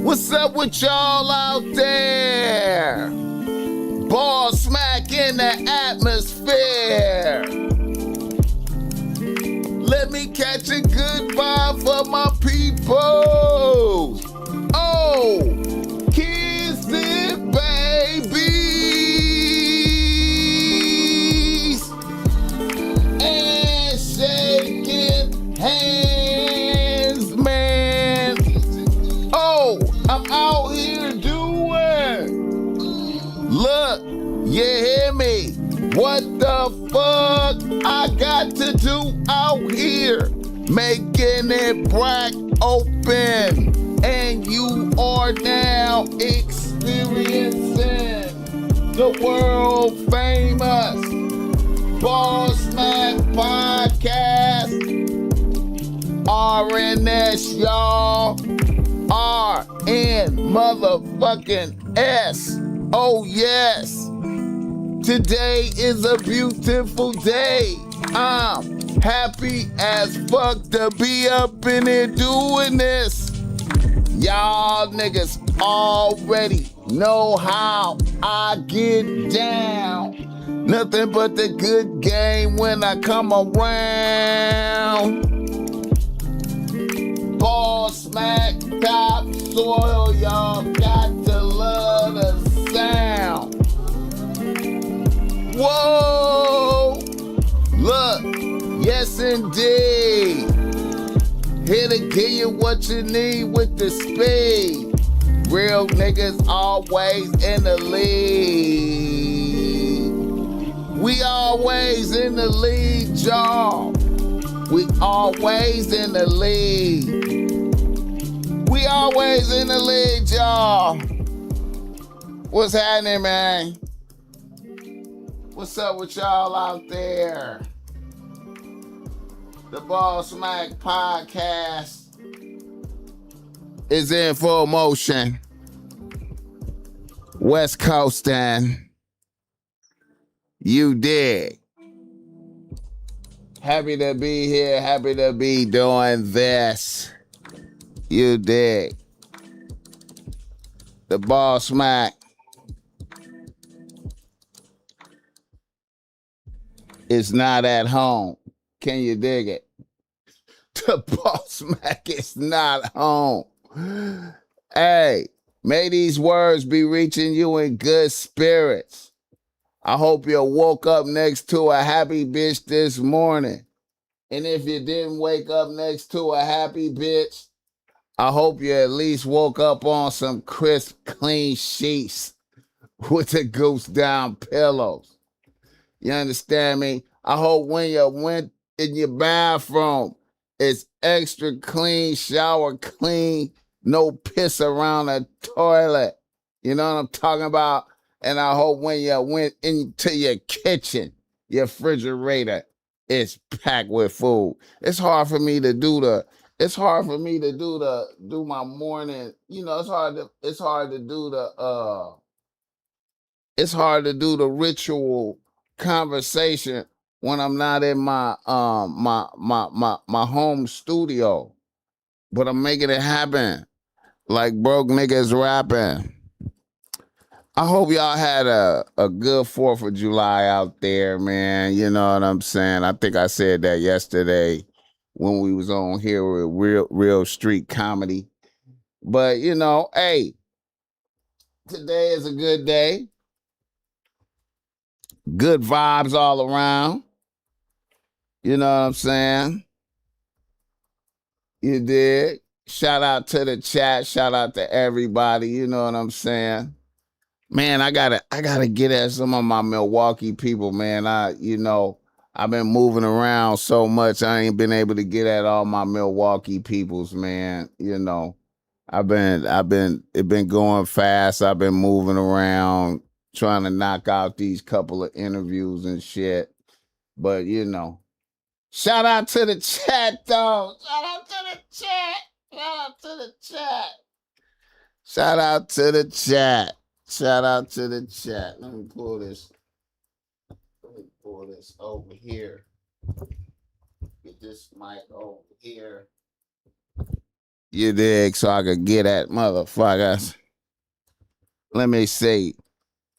What's up with y'all out there? BossMack in the atmosphere. Let me catch a good vibe for my people. Oh, kiss it, babies. And shaking hands, man. Oh, I'm out here doing. Look, you hear me? What the fuck I got to do out here? Making it black open. And you are now experiencing the world famous BossMack podcast. RNS, y'all. RN motherfucking S. Oh, yes. Today is a beautiful day. I'm happy as fuck to be up in here doing this. Y'all niggas already know how I get down. Nothing but the good game when I come around. BossMack topsoil, y'all got to love the sound. Whoa! Look, yes indeed. Here to give you what you need with the speed. Real niggas always in the lead. We always in the lead, y'all. We always in the lead. We always in the lead, y'all. What's happening, man? What's up with y'all out there? The BossMack podcast is in full motion. West Coastin'. You dig. Happy to be here. Happy to be doing this. You dig. The BossMack is not at home. Can you dig it? The BossMack is not home. Hey, may these words be reaching you in good spirits. I hope you woke up next to a happy bitch this morning. And if you didn't wake up next to a happy bitch, I hope you at least woke up on some crisp, clean sheets with the goose down pillows. You understand me? I hope when you went in your bathroom, it's extra clean, shower clean, no piss around the toilet. You know what I'm talking about? And I hope when you went into your kitchen, your refrigerator is packed with food. It's hard for me to do my morning, you know, it's hard to do the ritual conversation when I'm not in my my home studio. But I'm making it happen like broke niggas rapping. I hope y'all had a good 4th of July out there, man. You know what I'm saying? I think I said that yesterday when we was on here with real street comedy. But, you know, hey, today is a good day. Good vibes all around. You know what I'm saying? You did. Shout out to the chat. Shout out to everybody. You know what I'm saying? Man, I gotta get at some of my Milwaukee people, man. I've been moving around so much. I ain't been able to get at all my Milwaukee peoples, man. You know, it been going fast. I've been moving around, trying to knock out these couple of interviews and shit. But, you know, shout out to the chat, though. Shout out to the chat. Shout out to the chat. Shout out to the chat. Shout out to the chat. Let me pull this over here. Get this mic over here. You dig? So I could get at motherfuckers. Let me see.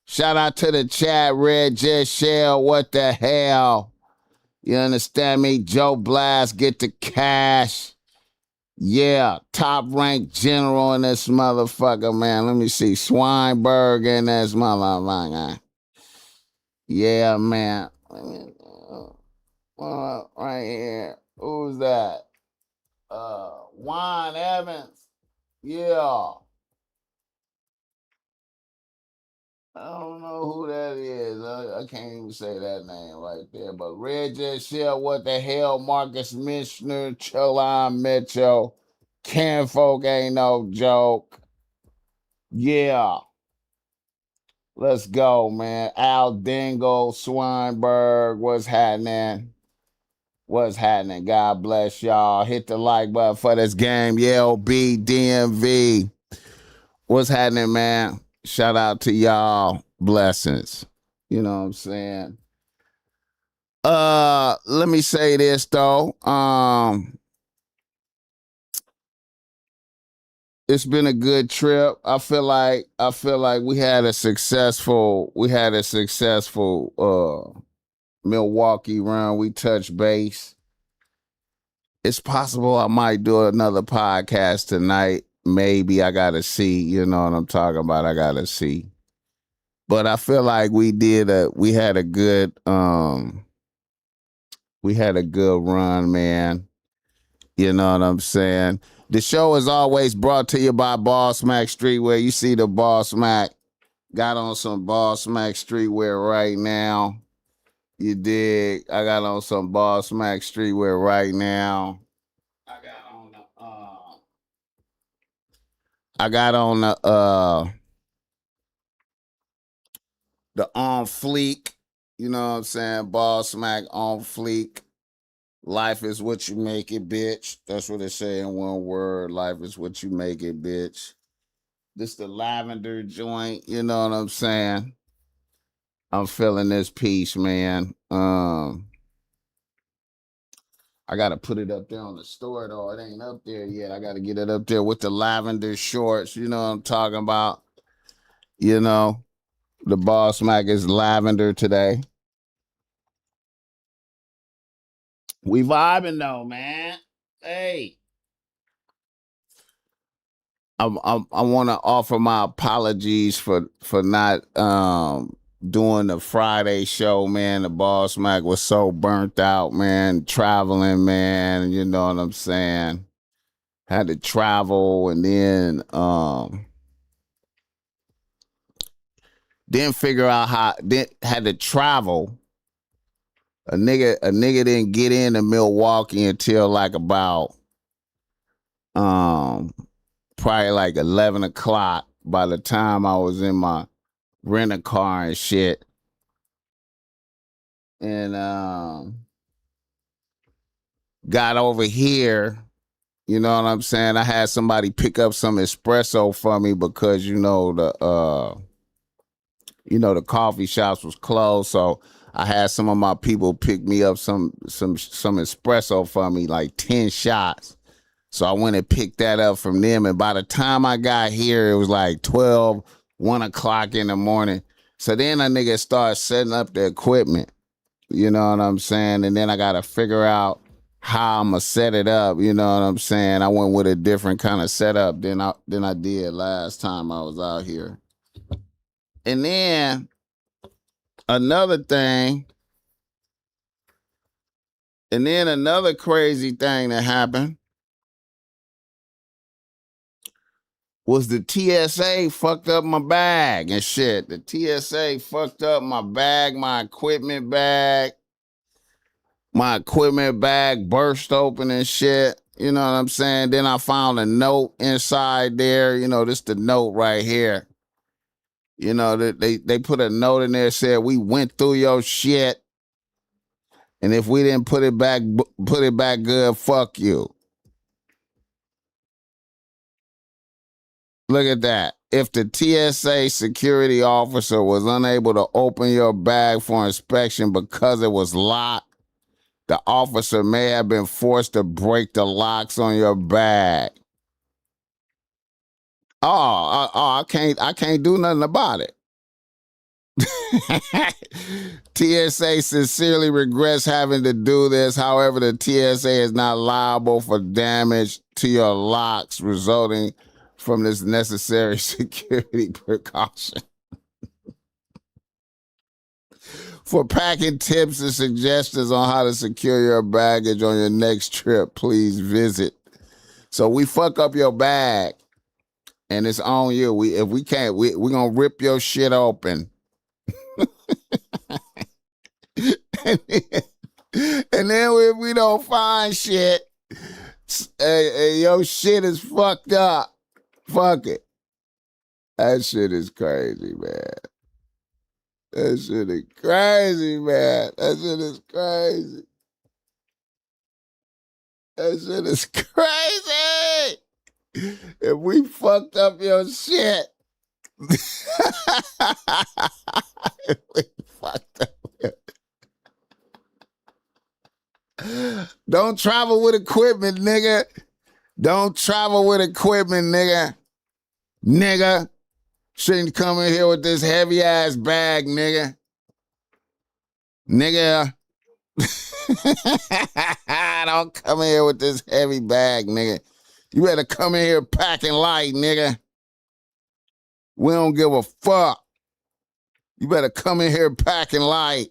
Shout out to the chat, Red Jet Shell. What the hell? You understand me? Joe Blast, get the cash. Yeah, top ranked general in this motherfucker, man. Let me see. Swinberg in this motherfucker. Yeah, man. Right here. Who's that? Juan Evans. Yeah. I don't know who that is. I can't even say that name right there. But Red Jet Shell, what the hell? Marcus Mishner, Choline Mitchell. Ken Folk ain't no joke. Yeah. Let's go, man. Al Dingo, Swinberg, what's happening? What's happening? God bless y'all. Hit the like button for this game. LB, DMV. What's happening, man? Shout out to y'all. Blessings. You know what I'm saying? Let me say this though. It's been a good trip. I feel like we had a successful Milwaukee run. We touched base. It's possible I might do another podcast tonight. Maybe. I gotta see. You know what I'm talking about. I gotta see. But I feel like we had a good run, man. You know what I'm saying? The show is always brought to you by BossMack Streetwear. You see the BossMack got on some BossMack Streetwear right now. You dig? I got on some BossMack Streetwear right now. I got on the on fleek. You know what I'm saying? BossMack on fleek. Life is what you make it, bitch. That's what they say in one word. Life is what you make it, bitch. This the lavender joint. You know what I'm saying? I'm feeling this piece, man. I gotta put it up there on the store though. It ain't up there yet. I gotta get it up there with the lavender shorts. You know what I'm talking about? You know, the BossMack is lavender today. We vibing though, man. Hey. I want to offer my apologies for not doing the Friday show, man. The BossMack was so burnt out, man. Traveling, man. You know what I'm saying? Had to travel and then figure out had to travel. A nigga didn't get into Milwaukee until like about probably like 11 o'clock by the time I was in my rental car and shit. And got over here, you know what I'm saying? I had somebody pick up some espresso for me because the coffee shops was closed. So I had some of my people pick me up some espresso for me, like 10 shots. So I went and picked that up from them. And by the time I got here, it was like 12, 1 o'clock in the morning. So then a nigga started setting up the equipment. You know what I'm saying? And then I got to figure out how I'm going to set it up. You know what I'm saying? I went with a different kind of setup than I did last time I was out here. And then another crazy thing that happened was the TSA fucked up my bag and shit. The TSA fucked up my bag, my equipment bag. My equipment bag burst open and shit. You know what I'm saying? Then I found a note inside there. You know, this the note right here. You know, they put a note in there said, we went through your shit. And if we didn't put it back good, fuck you. Look at that. If the TSA security officer was unable to open your bag for inspection because it was locked, the officer may have been forced to break the locks on your bag. I can't do nothing about it. TSA sincerely regrets having to do this. However, the TSA is not liable for damage to your locks resulting from this necessary security precaution. For packing tips and suggestions on how to secure your baggage on your next trip, please visit. So we fuck up your bag, and it's on you. If we can't, we're gonna rip your shit open. and then if we don't find shit, your shit is fucked up. Fuck it. That shit is crazy, man. That shit is crazy, man. That shit is crazy. That shit is crazy. If we fucked up your shit. If we fucked up your... Don't travel with equipment, nigga. Don't travel with equipment, nigga. Nigga. Shouldn't come in here with this heavy ass bag, nigga. Nigga. Don't come in here with this heavy bag, nigga. You better come in here packing light, nigga. We don't give a fuck. You better come in here packing light.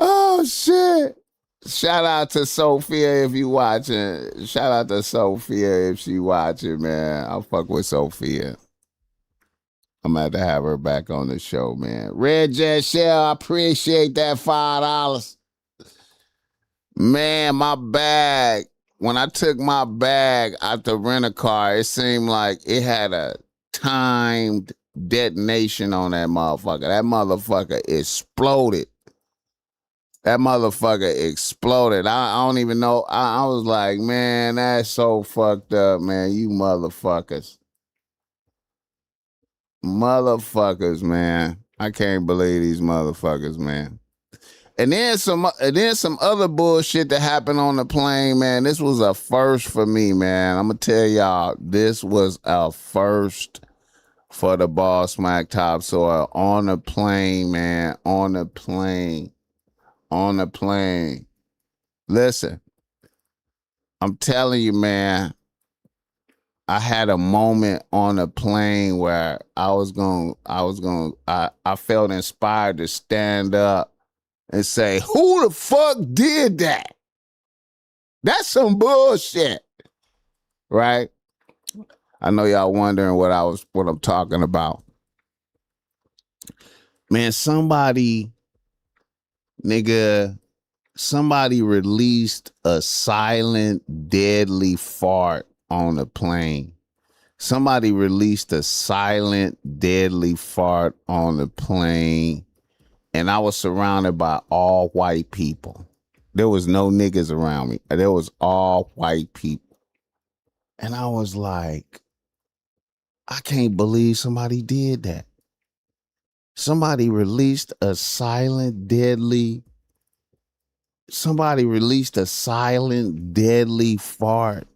Oh, shit. Shout out to Sophia if you watching. Shout out to Sophia if she watching, man. I'll fuck with Sophia. I'm going to have her back on the show, man. Red Jet Shell, I appreciate that $5. Man, my bag. When I took my bag out the rent-a-car, it seemed like it had a timed detonation on that motherfucker. That motherfucker exploded. That motherfucker exploded. I don't even know. I was like, man, that's so fucked up, man. You motherfuckers. Motherfuckers, man. I can't believe these motherfuckers, man. And then some other bullshit that happened on the plane, man. This was a first for me, man. I'm gonna tell y'all, this was a first for the BossMack Topsoil on the plane, man. On the plane. Listen, I'm telling you, man, I had a moment on the plane where I felt inspired to stand up and say, who the fuck did that? That's some bullshit. Right? I know y'all wondering what I'm talking about. Man, somebody released a silent, deadly fart on the plane. Somebody released a silent, deadly fart on the plane, and I was surrounded by all white people. There was no niggas around me. There was all white people. And I was like, I can't believe somebody did that. Somebody released a silent, deadly fart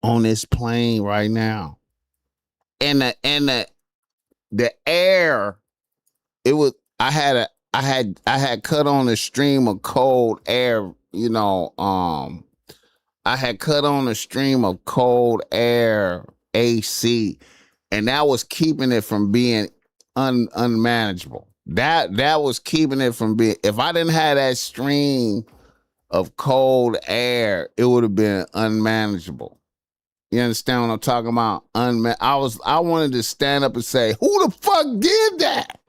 on this plane right now. And the air, it was, I had cut on a stream of cold air, you know, I had cut on a stream of cold air AC, and that was keeping it from being unmanageable. That was keeping it from being, if I didn't have that stream of cold air, it would have been unmanageable. You understand what I'm talking about? I wanted to stand up and say, who the fuck did that?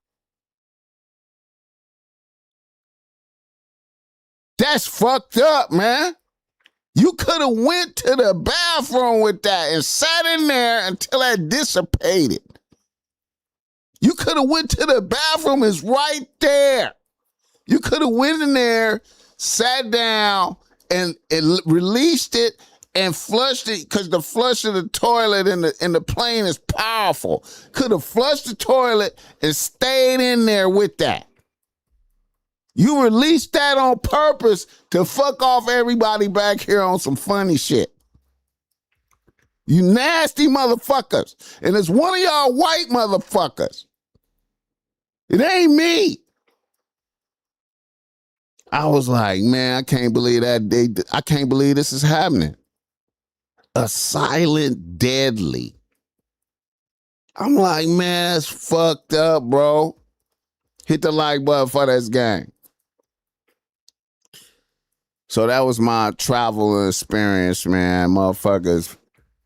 That's fucked up, man. You could have went to the bathroom with that and sat in there until that dissipated. You could have went to the bathroom. It's right there. You could have went in there, sat down, and released it and flushed it, because the flush of the toilet in the plane is powerful. Could have flushed the toilet and stayed in there with that. You released that on purpose to fuck off everybody back here on some funny shit. You nasty motherfuckers. And it's one of y'all white motherfuckers. It ain't me. I was like, man, I can't believe that. I can't believe this is happening. A silent deadly. I'm like, man, it's fucked up, bro. Hit the like button for this gang. So that was my travel experience, man. Motherfuckers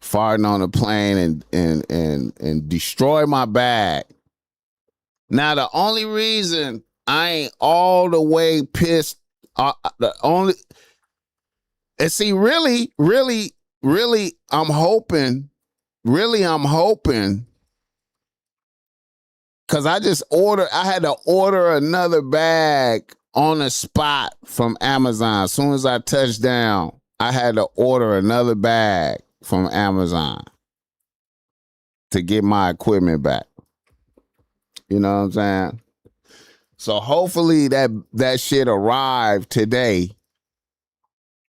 farting on the plane and destroy my bag. Now the only reason I ain't all the way pissed, and see, really, I'm hoping, because I had to order another bag on the spot from Amazon. As soon as I touched down, I had to order another bag from Amazon to get my equipment back. You know what I'm saying? So hopefully that shit arrived today.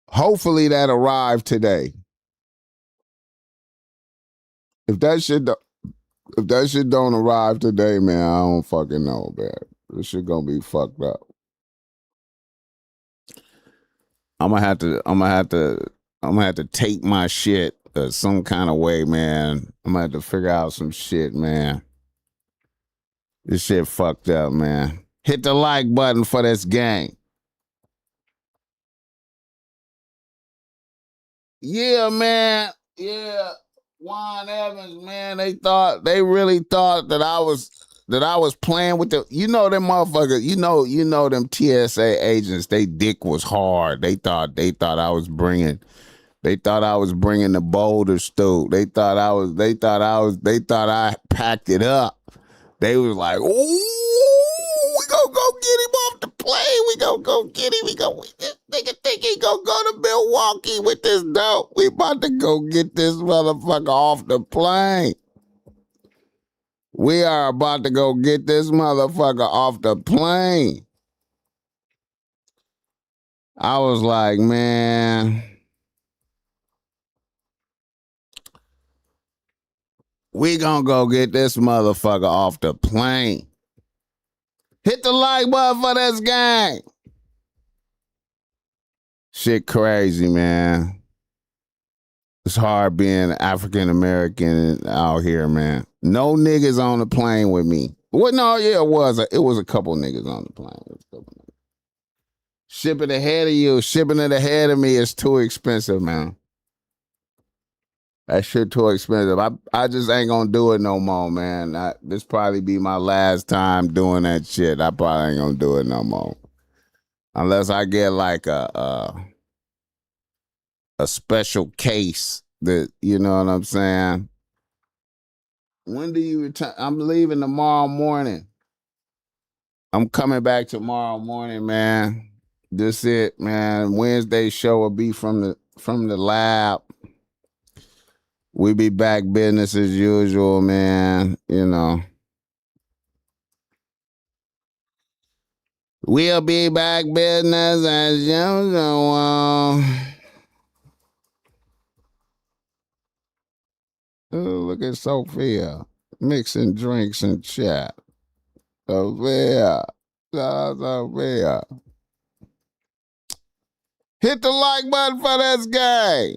Hopefully that arrived today. If that shit don't arrive today, man, I don't fucking know, man. This shit gonna be fucked up. I'm gonna have to tape my shit some kind of way, man. I'm gonna have to figure out some shit, man. This shit fucked up, man. Hit the like button for this gang. Yeah, man. Yeah. Juan Evans, man, they really thought that I was playing with them motherfuckers, you know them TSA agents, they dick was hard. They thought I was bringing the boulders through. They thought I packed it up. They was like, ooh, we gonna go get him off the plane. We gonna go get him. This nigga think he gonna go to Milwaukee with this dope. We about to go get this motherfucker off the plane. We are about to go get this motherfucker off the plane. I was like, man, we gonna go get this motherfucker off the plane. Hit the like button for this gang. Shit crazy, man. It's hard being African American out here, man. No niggas on the plane with me. Well, no, yeah, it was a couple niggas on the plane. Shipping ahead of me is too expensive, man. That shit too expensive. I just ain't gonna do it no more, man. This probably be my last time doing that shit. I probably ain't gonna do it no more. Unless I get like a special case that, you know what I'm saying? When do you return? I'm leaving tomorrow morning. I'm coming back tomorrow morning, man. This it, man. Wednesday show will be from the lab. We be back business as usual, man. You know. We'll be back business as usual. Oh, look at Sophia mixing drinks and chat. Sophia. Sophia. Hit the like button for this guy.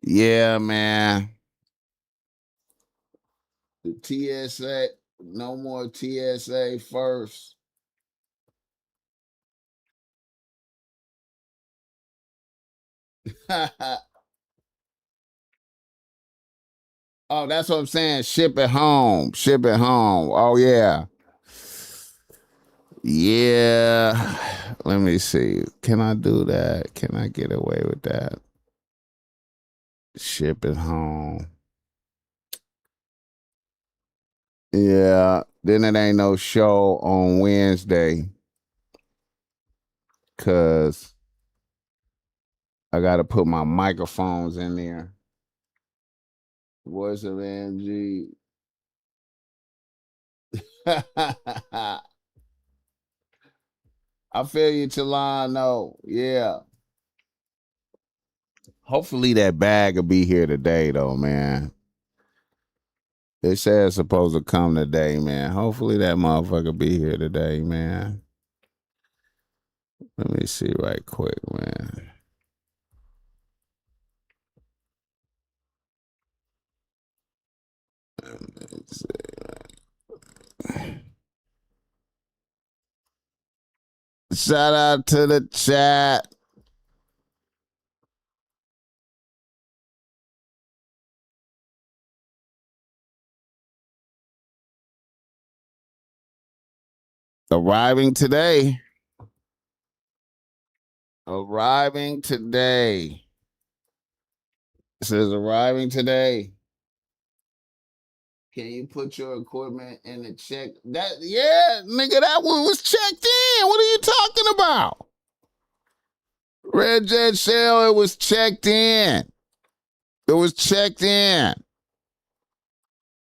Yeah, man. The TSA, no more TSA first. Oh, that's what I'm saying. Ship it home. Ship it home. Oh, yeah. Yeah. Let me see. Can I do that? Can I get away with that? Ship it home. Yeah. Then it ain't no show on Wednesday. Cause I gotta put my microphones in there. Voice of Angie. I feel you, Chalano. Yeah. Hopefully that bag will be here today, though, man. They said it's supposed to come today, man. Hopefully that motherfucker be here today, man. Let me see right quick, man. Shout out to the chat. Arriving today. Arriving today. It says arriving today. Can you put your equipment in the check? That yeah, nigga, that one was checked in. What are you talking about? Red Jet Shell, it was checked in. It was checked in.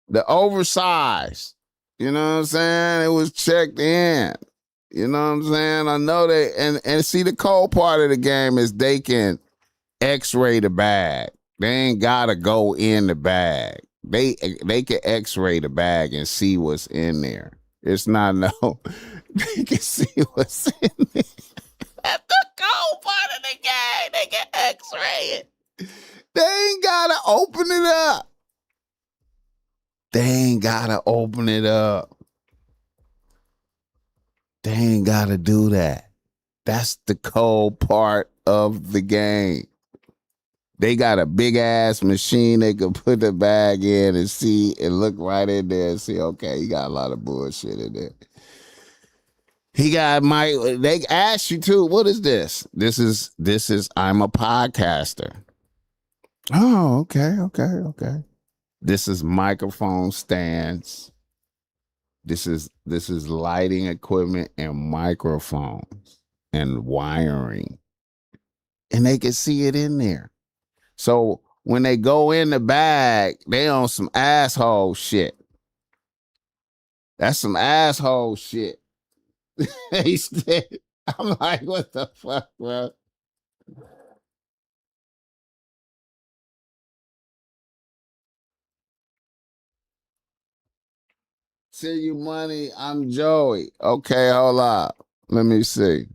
The oversized. You know what I'm saying? It was checked in. You know what I'm saying? I know they and see the cold part of the game is they can X-ray the bag. They ain't gotta go in the bag. They can X-ray the bag and see what's in there. It's not no. They can see what's in there. That's the cold part of the game. They can X-ray it. They ain't gotta open it up. They ain't gotta open it up. They ain't gotta do that. That's the cold part of the game. They got a big ass machine they can put the bag in and see and look right in there and see, okay, you got a lot of bullshit in there. He got they asked you too, what is this? This is I'm a podcaster. Oh, okay. This is microphone stands. This is lighting equipment and microphones and wiring. And they can see it in there. So when they go in the bag, they on some asshole shit. That's some asshole shit. I'm like, what the fuck, bro? Send you money. I'm Joey. Okay, hold up. Let me see.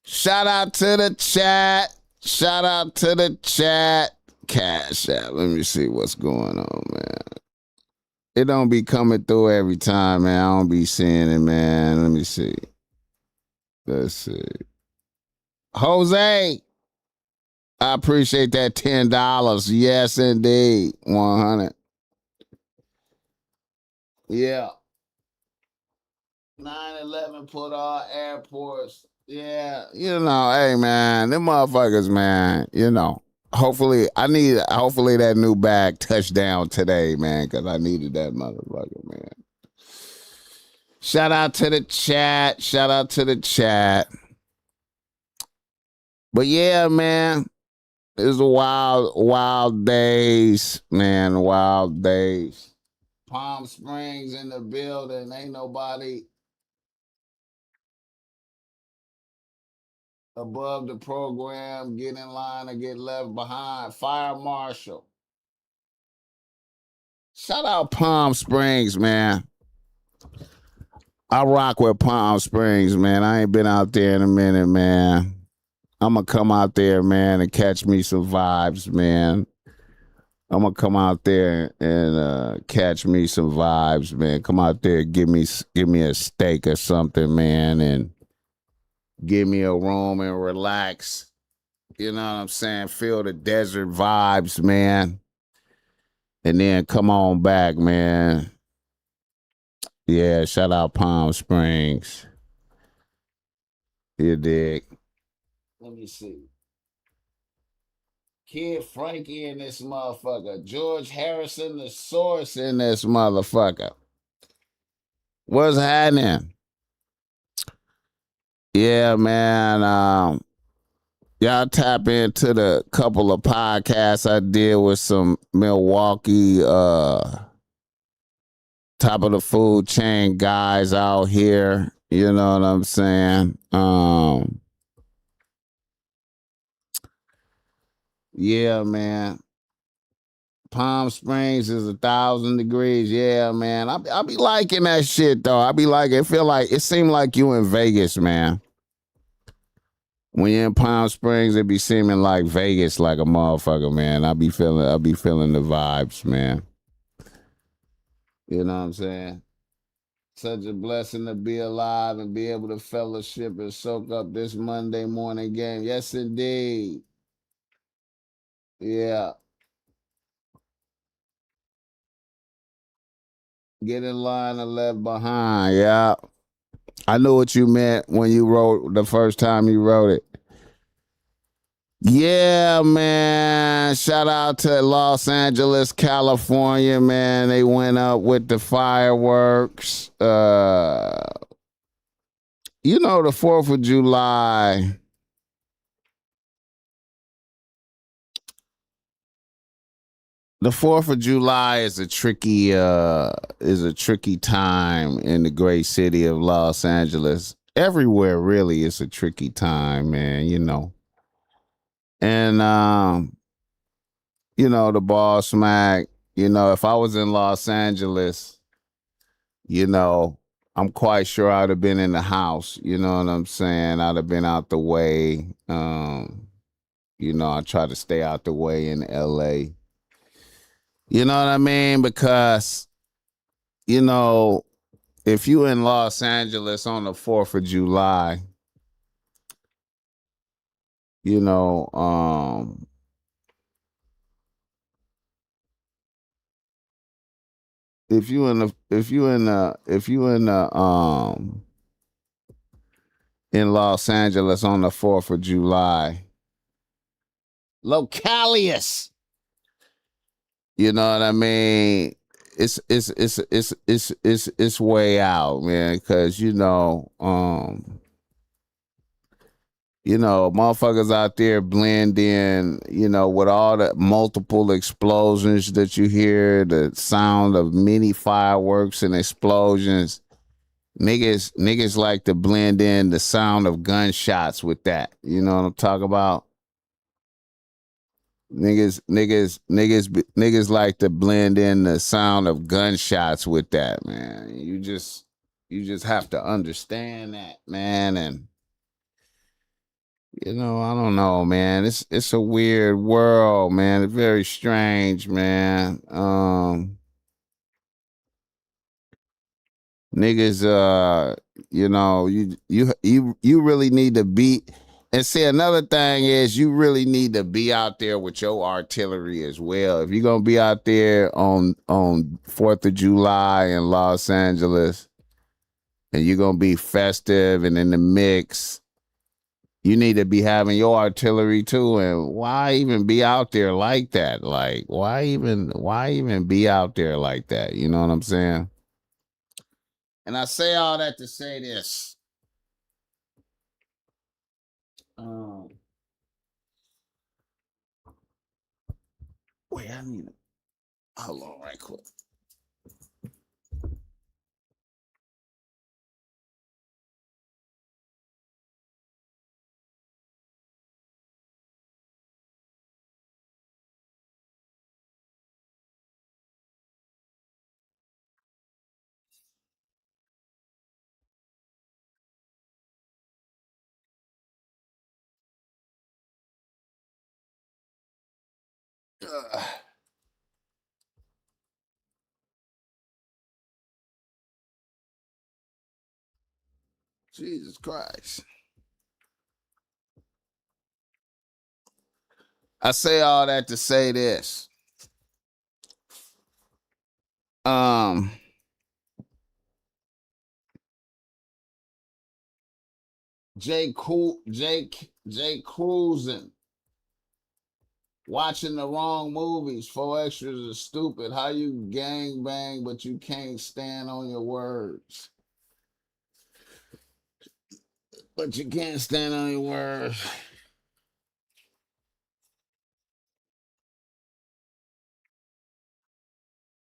Shout out to the chat. Shout out to the chat. Cash out. Let me see what's going on, man. It don't be coming through every time, man. I don't be seeing it, man. Let me see. Let's see. Jose, I appreciate that $10. Yes, indeed. 100. Yeah. 9/11 put all airports. Yeah, hey man, them motherfuckers, man, Hopefully that new bag touchdown today, man, because I needed that motherfucker, man. Shout out to the chat. Shout out to the chat. But yeah, man, it's a wild days, man. Wild days. Palm Springs in the building. Ain't nobody above the program. Get in line or get left behind. Fire marshal. Shout out Palm Springs, man. I rock with Palm Springs, man. I ain't been out there in a minute, man. I'm going to come out there, man, and catch me some vibes, man. I'm going to come out there and catch me some vibes, man. Come out there, give me a steak or something, man, and give me a room and relax. You know what I'm saying? Feel the desert vibes, man. And then come on back, man. Yeah, shout out Palm Springs. You dig? Let me see. Kid Frankie in this motherfucker. George Harrison, the source in this motherfucker. What's happening? Yeah, man. Y'all tap into the couple of podcasts I did with some Milwaukee top of the food chain guys out here. You know what I'm saying? Yeah, man. Palm Springs is 1,000 degrees. Yeah, man. I be liking that shit though. I be like it. Feel like it seemed like you in Vegas, man. When you're in Palm Springs, it be seeming like Vegas, like a motherfucker, man. I be feeling the vibes, man. You know what I'm saying? Such a blessing to be alive and be able to fellowship and soak up this Monday morning game. Yes, indeed. Yeah. Get in line and left behind. Yeah. I knew what you meant when you wrote the first time you wrote it. Yeah, man. Shout out to Los Angeles, California, man. They went up with the fireworks. You know, the 4th of July. The 4th of July is a tricky time in the great city of Los Angeles. Everywhere really is a tricky time, man, you know. And you know, the BossMack, you know, if I was in Los Angeles, you know, I'm quite sure I'd have been in the house, you know what I'm saying? I'd have been out the way. You know, I try to stay out the way in LA. You know what I mean? Because, you know, if you in Los Angeles on the 4th of July, you know, if you in the in Los Angeles on the 4th of July, localious, you know what I mean? It's way out, man, because you know, motherfuckers out there blend in, you know, with all the multiple explosions that you hear, the sound of many fireworks and explosions. Niggas like to blend in the sound of gunshots with that. You know what I'm talking about? Niggas like to blend in the sound of gunshots with that, man. You just have to understand that, man, and you know, I don't know, man. It's a weird world, man. It's very strange, man. Niggas, you know, you really need to be. And see, another thing is you really need to be out there with your artillery as well. If you're gonna be out there on 4th of July in Los Angeles, and you're gonna be festive and in the mix, you need to be having your artillery too. And why even be out there like that? Like, why even be out there like that? You know what I'm saying? And I say all that to say this. Um, wait, I need to hold on right quick. Ugh, Jesus Christ. I say all that to say this. Um, Jake cruising, watching the wrong movies. 4 extras are stupid. How you gang bang, but you can't stand on your words. But you can't stand on your words.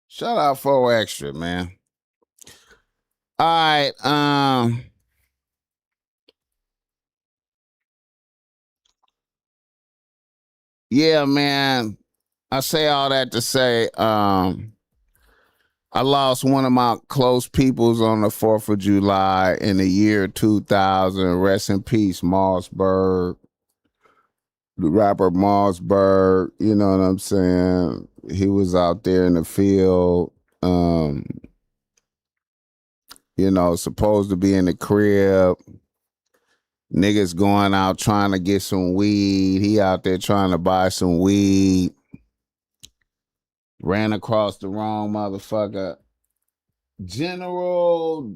Shout out 4 extra, man. All right. Yeah, man. I say all that to say, I lost one of my close peoples on the 4th of July in the year 2000. Rest in peace, Mossberg, the rapper Mossberg. You know what I'm saying? He was out there in the field, um, supposed to be in the crib. Niggas going out trying to get some weed. He out there trying to buy some weed. Ran across the wrong motherfucker. General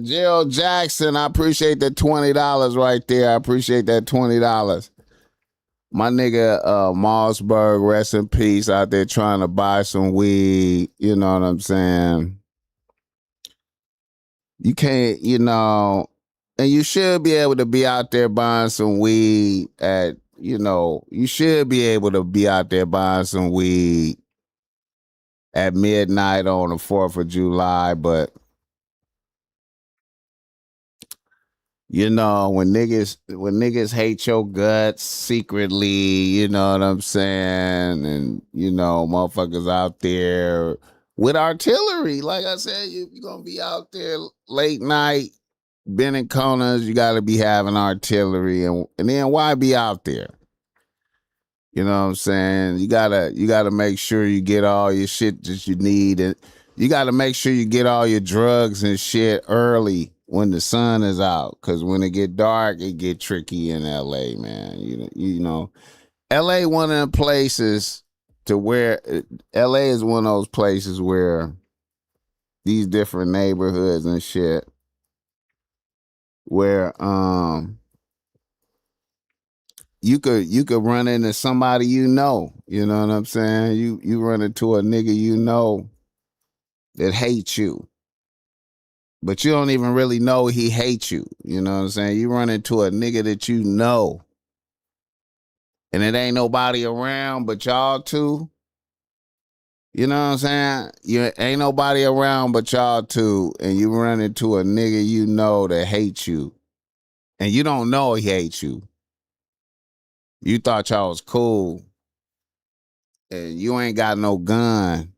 Gerald Jackson, I appreciate that $20 right there. I appreciate that $20. My nigga Mossberg, rest in peace, out there trying to buy some weed. You know what I'm saying? You can't, and you should be able to be out there buying some weed you should be able to be out there buying some weed at midnight on the 4th of July, but when niggas hate your guts secretly, you know what I'm saying? And motherfuckers out there with artillery. Like I said, you're gonna be out there late night, bending corners, you gotta be having artillery, and then why be out there? You know what I'm saying? You gotta make sure you get all your shit that you need, and you gotta make sure you get all your drugs and shit early when the sun is out. Cause when it get dark, it get tricky in LA, man. LA one of them places to where LA is one of those places where these different neighborhoods and shit where you could run into somebody you know. You know what I'm saying? You run into a nigga that hates you. But you don't even really know he hates you. You know what I'm saying? You run into a nigga that you know. And it ain't nobody around but y'all two. You know what I'm saying? You ain't nobody around but y'all two. And you run into a nigga you know that hates you. And you don't know he hates you. You thought y'all was cool. And you ain't got no gun.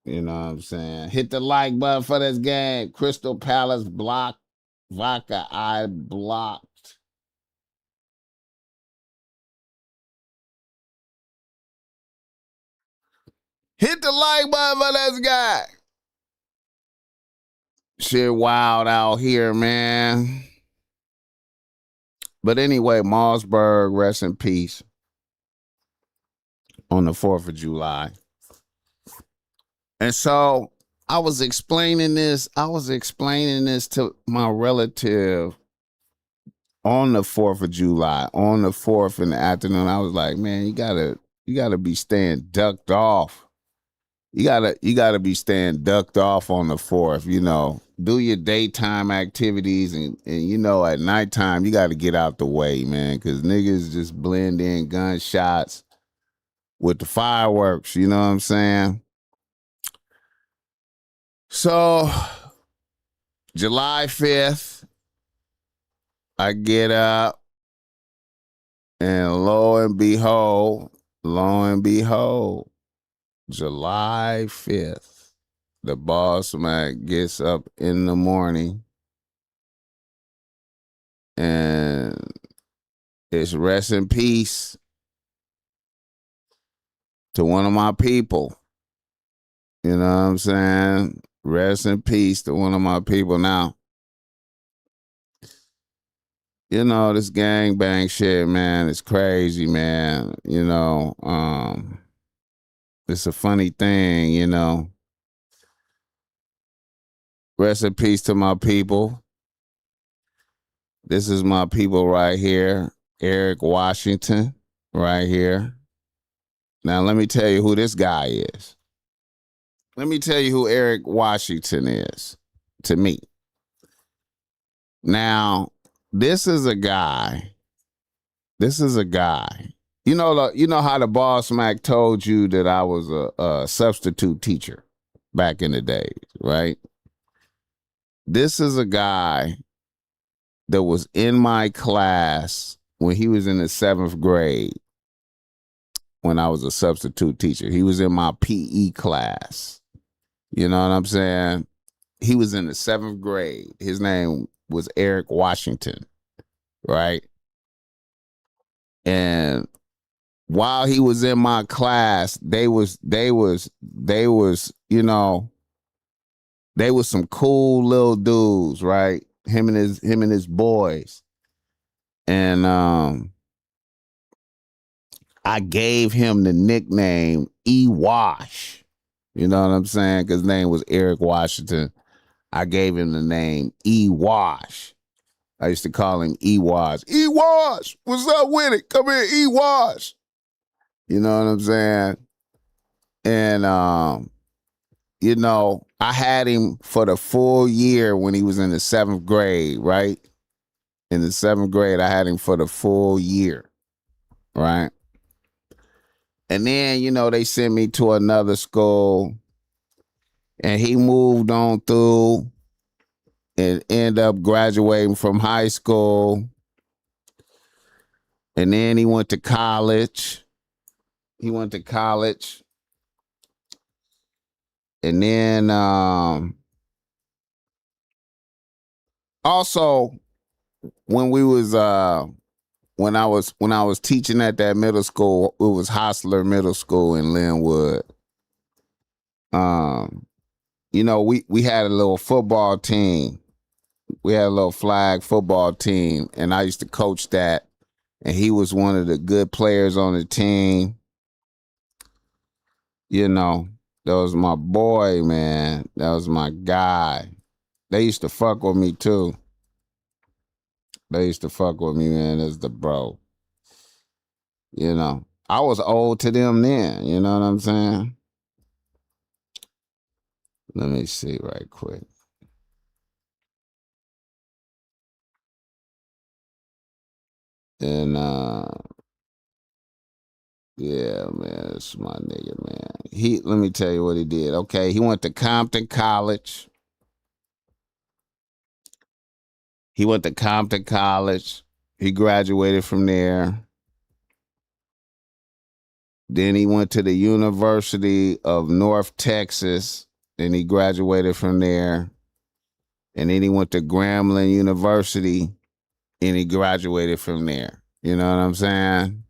You know what I'm saying? Hit the like button for this game. Crystal Palace blocked. Vodka I blocked. Hit the like button for this guy. Shit wild out here, man. But anyway, Mossberg, rest in peace on the 4th of July. And so I was explaining this to my relative on the 4th of July, on the 4th in the afternoon. I was like, man, you gotta be staying ducked off. You gotta be staying ducked off on the 4th, Do your daytime activities and at nighttime you gotta get out the way, man, because niggas just blend in gunshots with the fireworks, you know what I'm saying? So July 5th, I get up and lo and behold, July 5th, the BossMack gets up in the morning and it's rest in peace to one of my people. You know what I'm saying? Rest in peace to one of my people. Now, this gang bang shit, man, it's crazy, man. It's a funny thing, Rest in peace to my people. This is my people right here. Eric Washington, right here. Now, let me tell you who this guy is. Let me tell you who Eric Washington is to me. Now, this is a guy. You know how the BossMack told you that I was a substitute teacher. back in the days, right? This is a guy that was in my class when he was in the 7th grade when I was a substitute teacher. He was in my PE class. You know what I'm saying? He was in the 7th grade. His name was Eric Washington, right? And while he was in my class, they was, you know, they was some cool little dudes, right? Him and his boys. And I gave him the nickname E Wash. You know what I'm saying? Because his name was Eric Washington. I gave him the name E Wash. I used to call him E Wash. E Wash, what's up with it? Come here, E Wash. You know what I'm saying? And you know, I had him for the full year when he was in the 7th grade, right? In the 7th grade, I had him for the full year, right? And then, you know, they sent me to another school and he moved on through and ended up graduating from high school. And then he went to college. And then also when we was when I was teaching at that middle school, it was Hostler Middle School in Linwood. You know, we had a little football team. We had a little flag football team, and I used to coach that. And he was one of the good players on the team. You know, that was my boy, man. That was my guy. They used to fuck with me too. They used to fuck with me, man, as the bro. You know, I was old to them then. You know what I'm saying? Let me see right quick. And yeah, man, it's my nigga, man. Let me tell you what he did. Okay, he went to Compton College. He graduated from there. Then he went to the University of North Texas. Then he graduated from there. And then he went to Grambling University and he graduated from there. You know what I'm saying?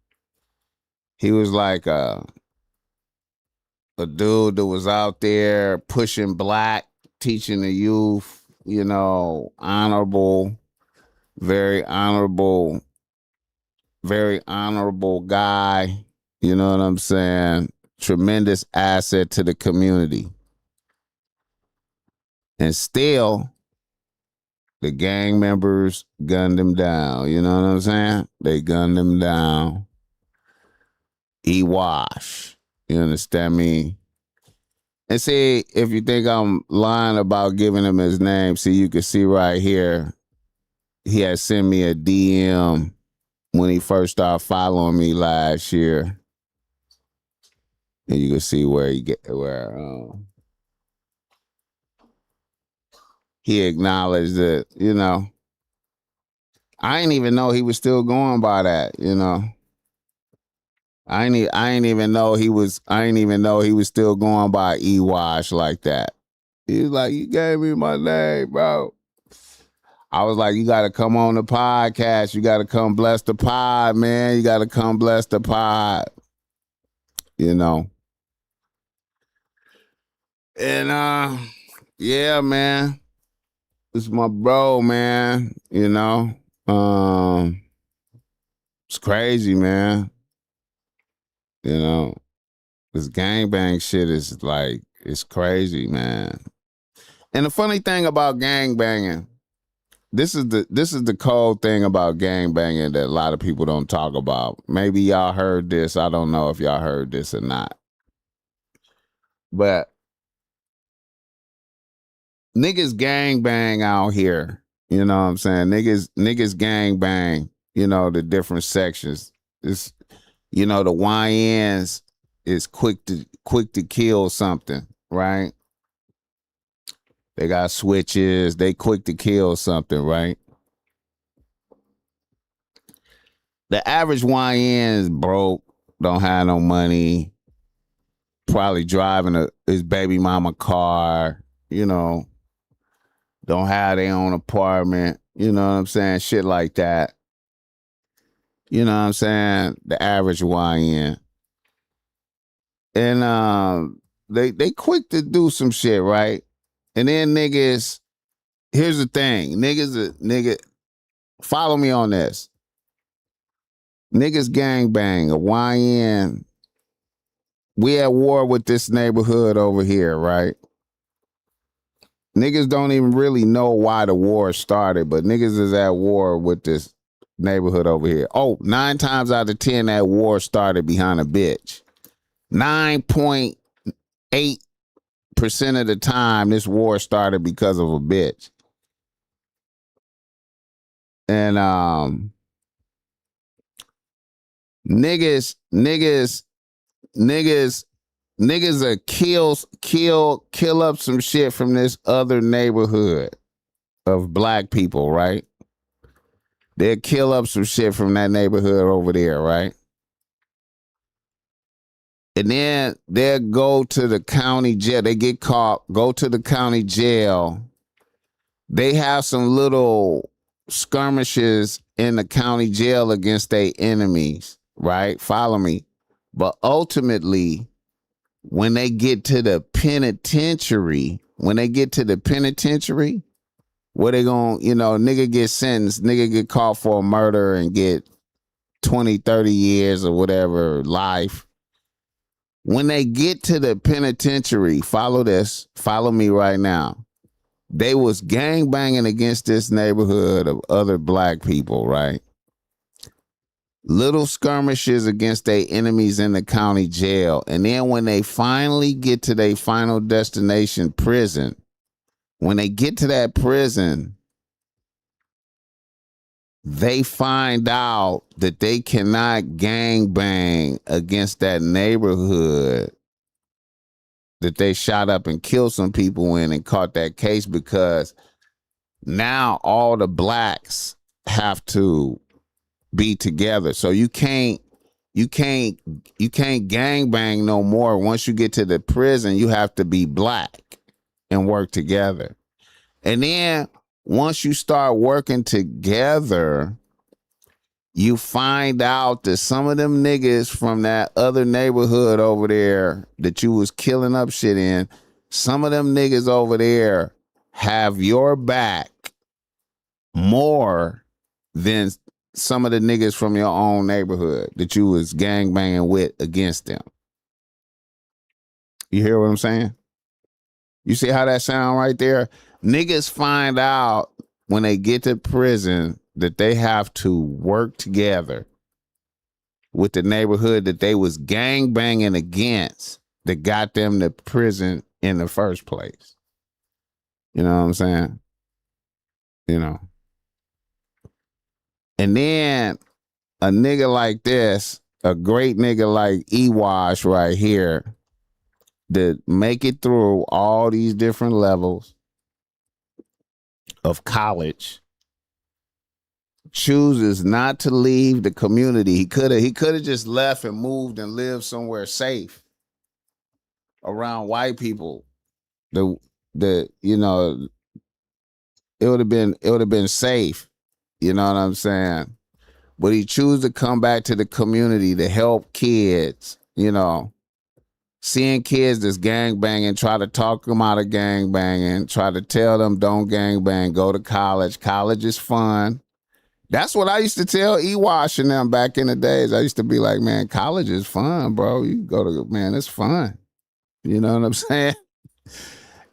He was like a dude that was out there pushing black, teaching the youth, you know, very honorable guy. You know what I'm saying? Tremendous asset to the community. And still, the gang members gunned him down. You know what I'm saying? They gunned him down. E-Wash. You understand me? And see, if you think I'm lying about giving him his name, see, you can see right here, he had sent me a DM when he first started following me last year. And you can see where he acknowledged that, you know. I didn't even know he was still going by that, you know. I ain't even know he was still going by E-Wash like that. He was like, you gave me my name, bro. I was like, you got to come on the podcast. You got to come bless the pod, man. You got to come bless the pod. You know. And yeah, man. This is my bro, man. You know. It's crazy, man. You know. This gangbang shit is like, it's crazy, man. And the funny thing about gangbanging, this is the cold thing about gangbanging that a lot of people don't talk about. Maybe y'all heard this. I don't know if y'all heard this or not. But niggas gangbang out here. You know what I'm saying? Niggas gangbang, you know, the different sections. It's, you know, the YNs is quick to kill something, right? They got switches. They quick to kill something, right? The average YN is broke, don't have no money, probably driving his baby mama car, don't have their own apartment, you know what I'm saying? Shit like that. You know what I'm saying? The average YN. And they quick to do some shit, right? And then niggas, here's the thing. Nigga, follow me on this. Niggas gangbang, a YN. We at war with this neighborhood over here, right? Niggas don't even really know why the war started, but niggas is at war with this neighborhood over here. Oh, 9 times out of 10, that war started behind a bitch. 9.8% of the time, this war started because of a bitch. And niggas are kill up some shit from this other neighborhood of black people, right? They'll kill up some shit from that neighborhood over there, right? And then they'll go to the county jail. They get caught, go to the county jail. They have some little skirmishes in the county jail against their enemies, right? Follow me. But ultimately, when they get to the penitentiary, where they going, nigga get sentenced, nigga get caught for a murder and get 20, 30 years or whatever, life. When they get to the penitentiary, follow this, follow me right now. They was gangbanging against this neighborhood of other black people, right? Little skirmishes against their enemies in the county jail. And then when they finally get to their final destination, prison, when they get to that prison, they find out that they cannot gangbang against that neighborhood that they shot up and killed some people in and caught that case, because now all the blacks have to be together. So you can't gangbang no more. Once you get to the prison, you have to be black and work together. And then once you start working together, you find out that some of them niggas from that other neighborhood over there that you was killing up shit in, some of them niggas over there have your back more than some of the niggas from your own neighborhood that you was gangbanging with against them. You hear what I'm saying? You see how that sound right there? Niggas find out when they get to prison that they have to work together with the neighborhood that they was gangbanging against that got them to prison in the first place. You know what I'm saying? And then a nigga like this, a great nigga like Ewash right here, that make it through all these different levels of college, chooses not to leave the community. He could have just left and moved and lived somewhere safe around white people. It would have been safe. You know what I'm saying? But he chose to come back to the community to help kids, seeing kids that's gangbanging, try to talk them out of gangbanging, try to tell them don't gangbang, go to college. College is fun. That's what I used to tell Ewash and them back in the days. I used to be like, man, college is fun, bro. You go to, man, it's fun. You know what I'm saying?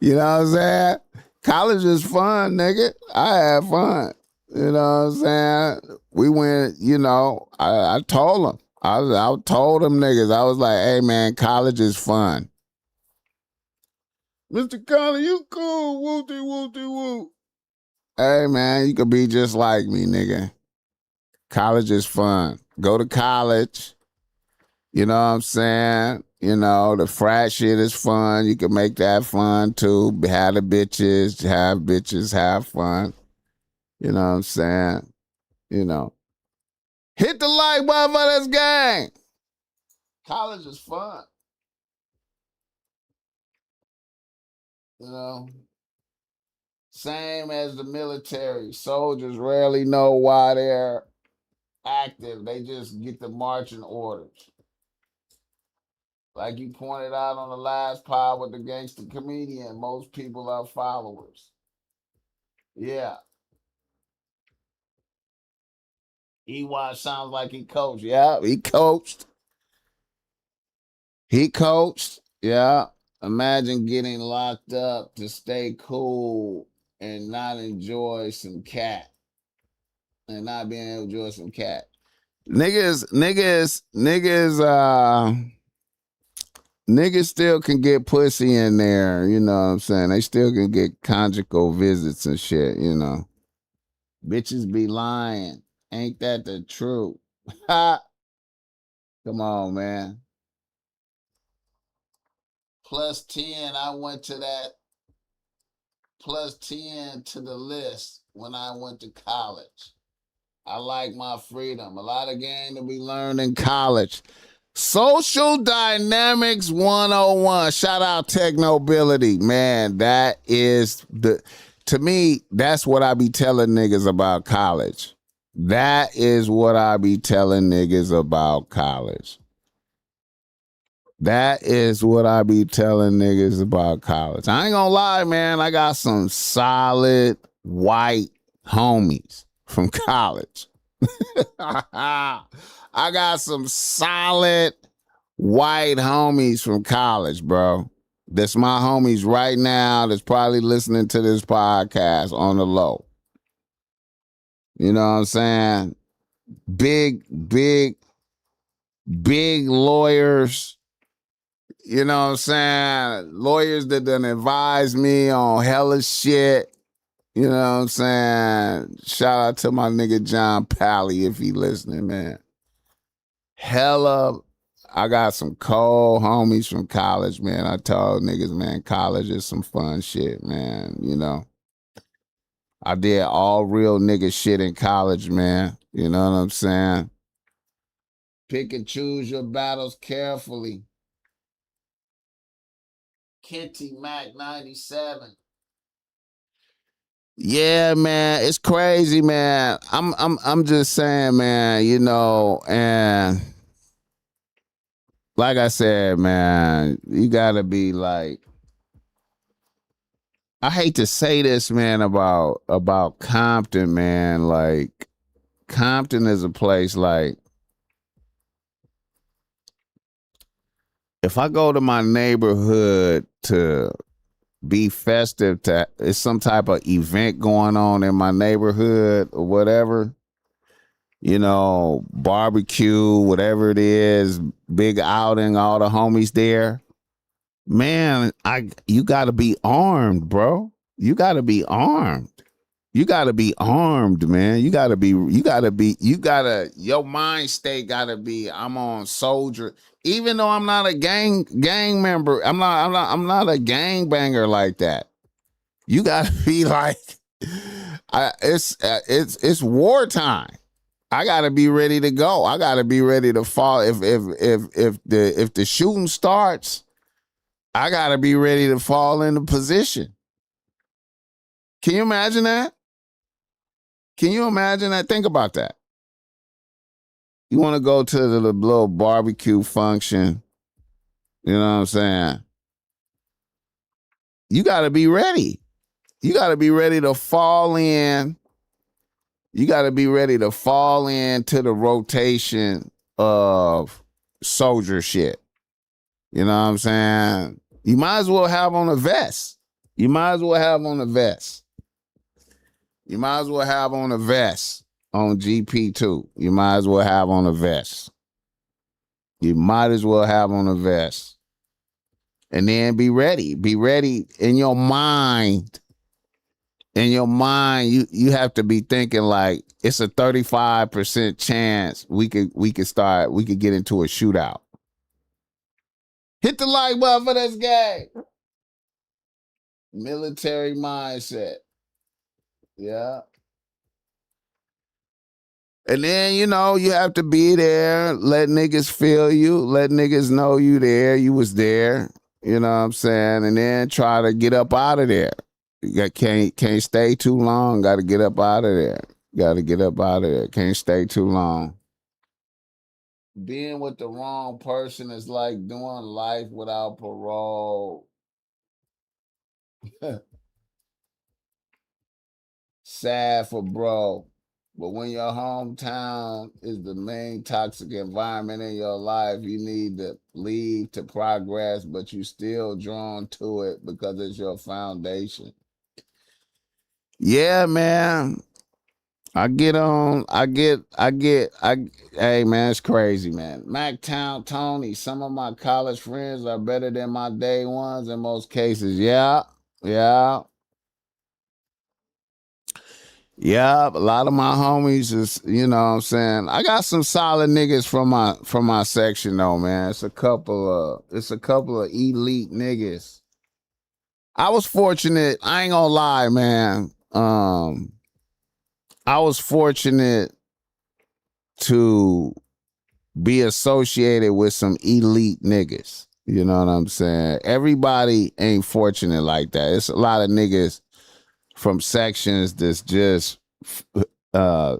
You know what I'm saying? College is fun, nigga. I had fun. You know what I'm saying? We went, I told them. I told them niggas, I was like, hey, man, college is fun. Mr. Conley, you cool. Wooty, wooty, woo. Hey, man, you could be just like me, nigga. College is fun. Go to college. You know what I'm saying? You know, the frat shit is fun. You can make that fun too. Have the bitches, have fun. You know what I'm saying? You know. Hit the like button for this gang. College is fun. You know. Same as the military. Soldiers rarely know why they're active. They just get the marching orders. Like you pointed out on the last pod with the gangster comedian, most people are followers. Yeah. EY sounds like he coached. Yeah, he coached. He coached. Yeah. Imagine getting locked up to stay cool and not enjoy some cat. And not being able to enjoy some cat. Niggas still can get pussy in there, you know what I'm saying? They still can get conjugal visits and shit, you know. Bitches be lying. Ain't that the truth? Come on, man. Plus 10, I went to that plus 10 to the list when I went to college. I like my freedom. A lot of game to be learned in college. Social Dynamics 101. Shout out Technobility. Man, that is to me, that's what I be telling niggas about college. That is what I be telling niggas about college. That is what I be telling niggas about college. I ain't gonna lie, man. I got some solid white homies from college. I got some solid white homies from college, bro. That's my homies right now that's probably listening to this podcast on the low. You know what I'm saying? Big, big, big lawyers. You know what I'm saying? Lawyers that done advise me on hella shit. You know what I'm saying? Shout out to my nigga John Pally if he listening, man. Hella, I got some cold homies from college, man. I told niggas, man, college is some fun shit, man. You know, I did all real nigga shit in college, man. You know what I'm saying? Pick and choose your battles carefully. Kenty Mac 97. Yeah, man, it's crazy, man. I'm just saying, man, you know, and like I said, man, you gotta be like, I hate to say this, man, about Compton, man. Like Compton is a place like if I go to my neighborhood to be festive, to it's some type of event going on in my neighborhood or whatever, you know, barbecue, whatever it is, big outing, all the homies there. Man, you gotta be armed, bro. You gotta be armed. You gotta be armed, man. Your mind state gotta be, I'm on soldier. Even though I'm not a gang member, I'm not a gang banger like that. You gotta be like, it's wartime. I gotta be ready to go. I gotta be ready to fall. If the shooting starts, I gotta be ready to fall into position. Can you imagine that? Can you imagine that? Think about that. You want to go to the little barbecue function, you know what I'm saying? You got to be ready. You got to be ready to fall in. You got to be ready to fall into the rotation of soldier shit. You know what I'm saying? You might as well have on a vest. You might as well have on a vest. You might as well have on a vest on GP2. You might as well have on a vest. You might as well have on a vest. And then be ready. Be ready in your mind. In your mind, you have to be thinking like it's a 35% chance we could get into a shootout. Hit the like button for this game. Military mindset. Yeah. And then, you have to be there, let niggas feel you, let niggas know you there, you was there, you know what I'm saying? And then try to get up out of there. Can't stay too long, gotta get up out of there. Gotta get up out of there. Can't stay too long. Being with the wrong person is like doing life without parole. Sad for bro. But when your hometown is the main toxic environment in your life, you need to leave to progress, but you still drawn to it because it's your foundation. Yeah, man. Hey man, it's crazy, man. Mactown Tony, some of my college friends are better than my day ones in most cases. Yeah, yeah. Yeah, a lot of my homies is, what I'm saying. I got some solid niggas from my section though, man. It's a couple of elite niggas. I was fortunate, I ain't gonna lie, man. I was fortunate to be associated with some elite niggas. You know what I'm saying? Everybody ain't fortunate like that. It's a lot of niggas from sections that's just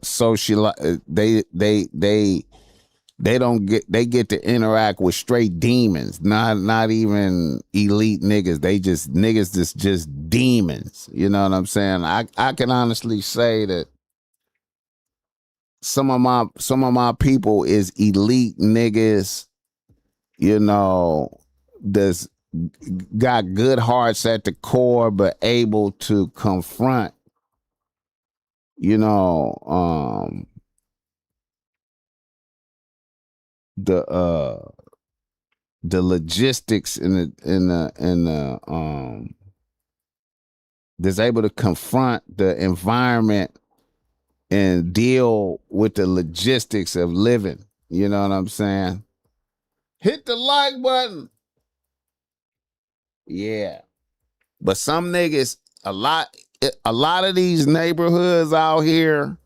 social. They don't get to interact with straight demons, not even elite niggas. They just niggas that's just demons. You know what I'm saying? I can honestly say that some of my people is elite niggas, that's got good hearts at the core, but able to confront, you know, the the logistics that's able to confront the environment and deal with the logistics of living. You know what I'm saying? Hit the like button. Yeah. But some niggas, a lot of these neighborhoods out here,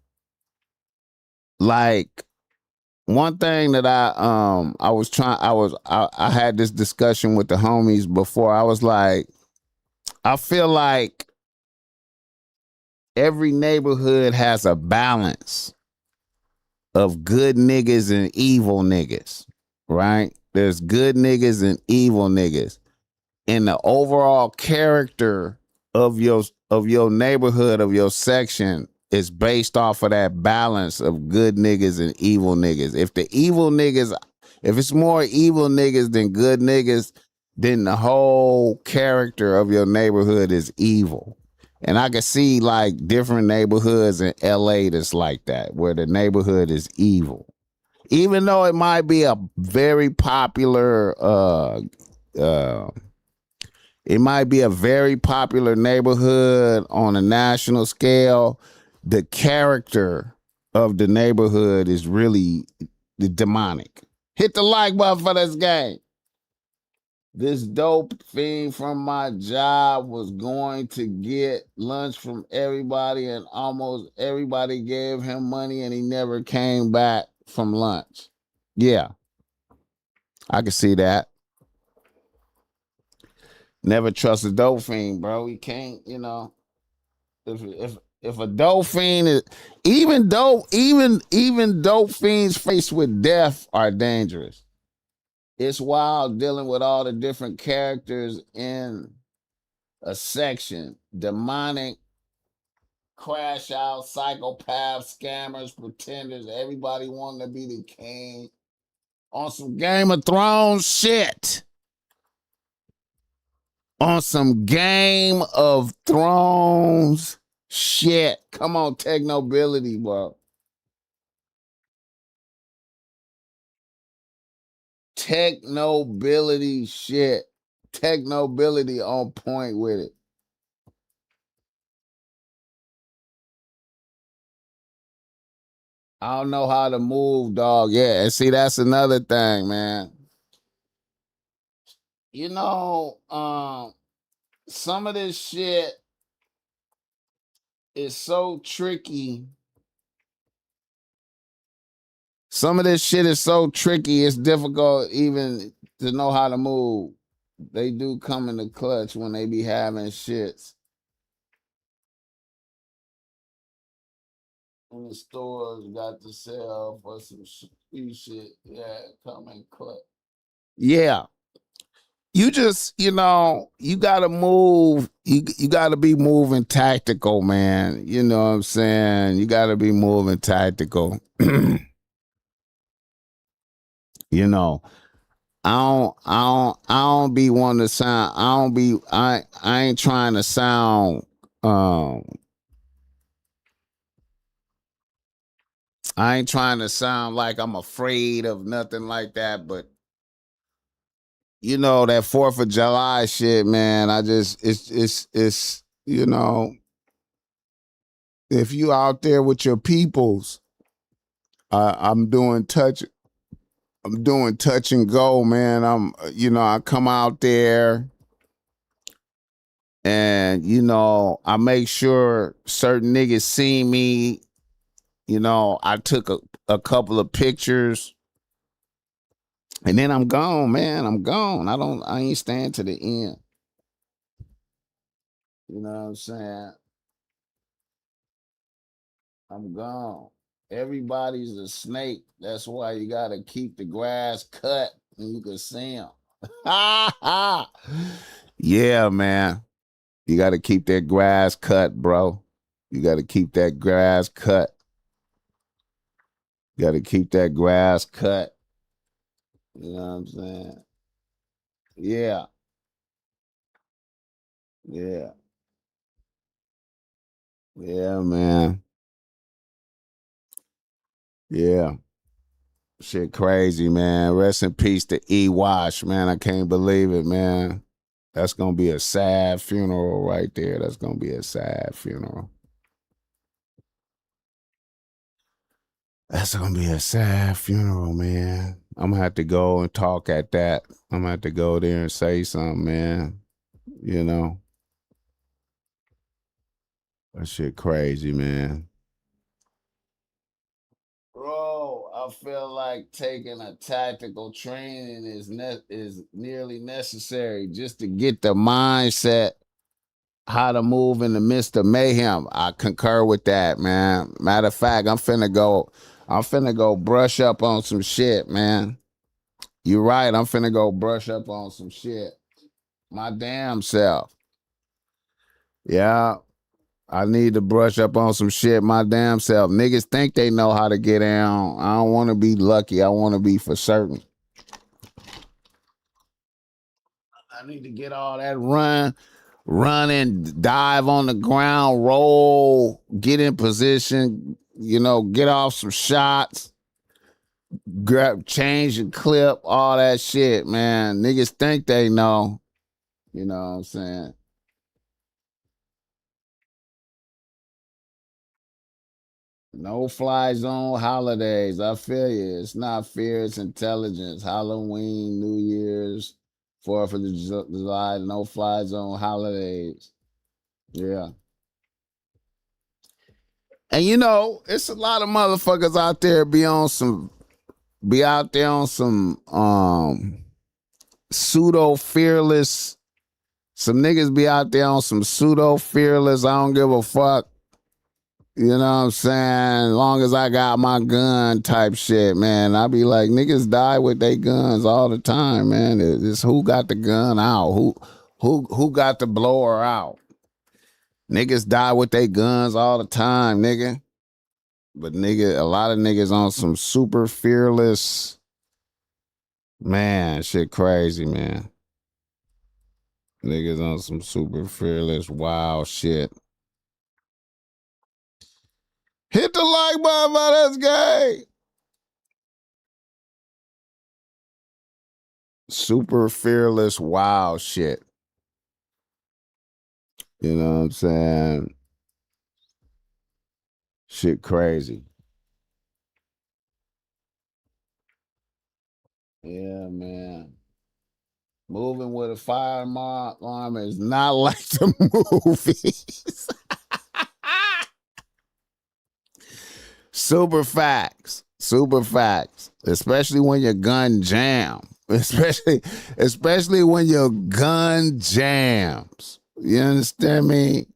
like one thing that I had this discussion with the homies before. I was like, I feel like every neighborhood has a balance of good niggas and evil niggas, right? There's good niggas and evil niggas. And the overall character of your neighborhood, of your section, is based off of that balance of good niggas and evil niggas. If it's more evil niggas than good niggas, then the whole character of your neighborhood is evil. And I can see like different neighborhoods in LA that's like that, where the neighborhood is evil. Even though it might be a very popular uh it might be a very popular neighborhood on a national scale. The character of the neighborhood is really demonic. Hit the like button for this game. This dope fiend from my job was going to get lunch from everybody, and almost everybody gave him money, and he never came back from lunch. Yeah, I can see that. Never trust a dope fiend, bro. We can't, if a dope fiend is even dope fiends faced with death are dangerous. It's wild dealing with all the different characters in a section. Demonic, crash out, psychopaths, scammers, pretenders, everybody wanting to be the king. On some Game of Thrones shit. On some Game of Thrones shit. Come on, Tech Nobility, bro. Tech Nobility shit. Tech Nobility on point with it. I don't know how to move, dog. Yeah, and see, that's another thing, man. you know, some of this shit is so tricky. Some of this shit is so tricky, it's difficult even to know how to move. They do come in the clutch when they be having shits. When the stores got to sell for some shit, yeah, come in clutch. Yeah, you just you gotta move. You gotta be moving tactical, man. You know what I'm saying? You gotta be moving tactical. you know. I don't be wanting to sound. I ain't trying to sound. Um, I ain't trying to sound like I'm afraid of nothing like that. But that 4th of July shit, man. I just it's if you out there with your peoples, I'm doing touch. I'm doing touch and go, man. I come out there and I make sure certain niggas see me. I took a couple of pictures and then I'm gone, man. I'm gone. I ain't staying to the end. You know what I'm saying? I'm gone. Everybody's a snake. That's why you gotta keep the grass cut and you can see them. Yeah, man. You gotta keep that grass cut, bro. You gotta keep that grass cut. You gotta keep that grass cut. You know what I'm saying? Yeah. Yeah. Yeah, man. Yeah. Shit crazy, man. Rest in peace to E Wash, man. I can't believe it, man. That's gonna be a sad funeral right there. That's gonna be a sad funeral. That's gonna be a sad funeral, man. I'm gonna have to go and talk at that. I'm gonna have to go there and say something, man. You know, that shit crazy, man. Bro, I feel like taking a tactical training is nearly necessary just to get the mindset how to move in the midst of mayhem. I concur with that, man. Matter of fact, I'm finna go brush up on some shit, man. You're right. I'm finna go brush up on some shit. My damn self. Yeah. I need to brush up on some shit my damn self. Niggas think they know how to get down. I don't want to be lucky. I want to be for certain. I need to get all that run and dive on the ground, roll, get in position, get off some shots, grab, change the clip, all that shit, man. Niggas think they know. You know what I'm saying? No fly zone holidays. I feel you. It's not fear, it's intelligence. Halloween, New Year's, 4th of July, no fly zone holidays. Yeah. And it's a lot of motherfuckers out there be out there on some pseudo fearless. Some niggas be out there on some pseudo fearless. I don't give a fuck. You know what I'm saying? As long as I got my gun type shit, man. I be like, niggas die with their guns all the time, man. It's who got the gun out, who got the blower out. Niggas die with their guns all the time, nigga. But nigga, a lot of niggas on some super fearless, man, shit crazy, man. Niggas on some super fearless, wild shit. Hit the like button, man. That's gay. Super fearless, wild shit. You know what I'm saying? Shit crazy. Yeah, man. Moving with a firearm is not like the movies. Super facts. Super facts. Especially when your gun jam. Especially when your gun jams. You understand me?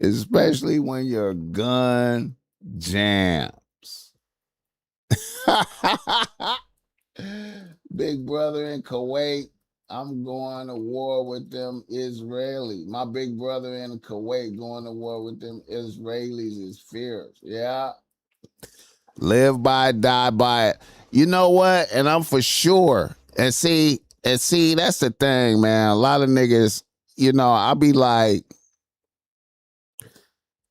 Especially when your gun jams. Big brother in Kuwait. I'm going to war with them Israeli. My big brother in Kuwait going to war with them Israelis is fierce. Yeah. Live by it, die by it. You know what? And I'm for sure. And see, that's the thing, man. A lot of niggas, I'll be like,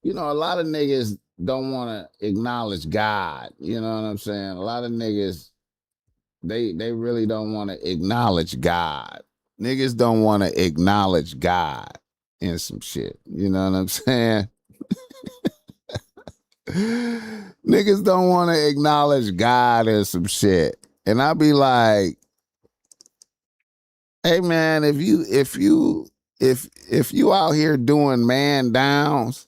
a lot of niggas don't want to acknowledge God. You know what I'm saying? A lot of niggas, they really don't want to acknowledge God. Niggas don't want to acknowledge God in some shit. You know what I'm saying? Niggas don't want to acknowledge God in some shit. And I be like, hey man, if you out here doing man downs,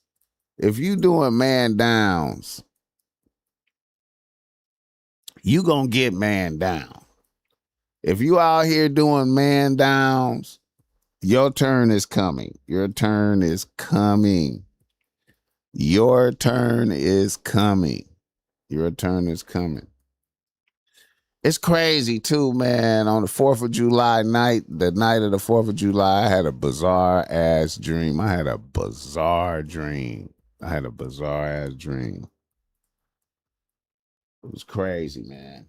if you doing man downs, you gonna get man down. If you out here doing man downs, your turn is coming. Your turn is coming. Your turn is coming. Your turn is coming. It's crazy too, man. On the 4th of July night, the night of the 4th of July, I had a bizarre ass dream. I had a bizarre dream. It was crazy, man.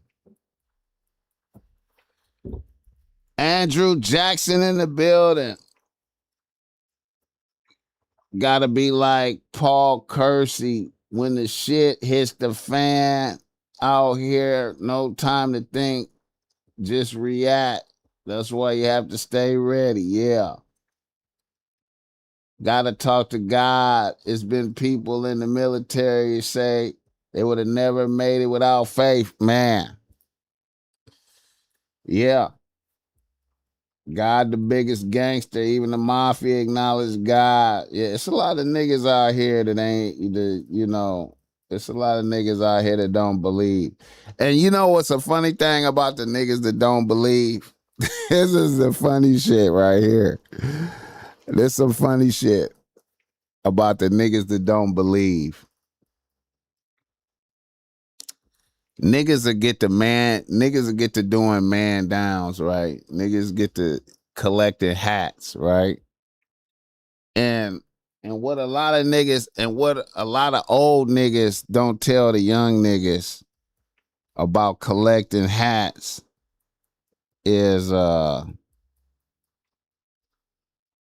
Andrew Jackson in the building. Gotta be like Paul Kersey when the shit hits the fan out here. No time to think, just react. That's why you have to stay ready. Yeah. Gotta talk to God. It's been people in the military say they would have never made it without faith. Man. Yeah. God, the biggest gangster. Even the mafia acknowledged God. Yeah, it's a lot of niggas out here that ain't it's a lot of niggas out here that don't believe. And you know what's a funny thing about the niggas that don't believe? This is the funny shit right here. There's some funny shit about the niggas that don't believe. Niggas will get to doing man downs, right? Niggas get to collecting hats, right? And what a lot of niggas and what a lot of old niggas don't tell the young niggas about collecting hats is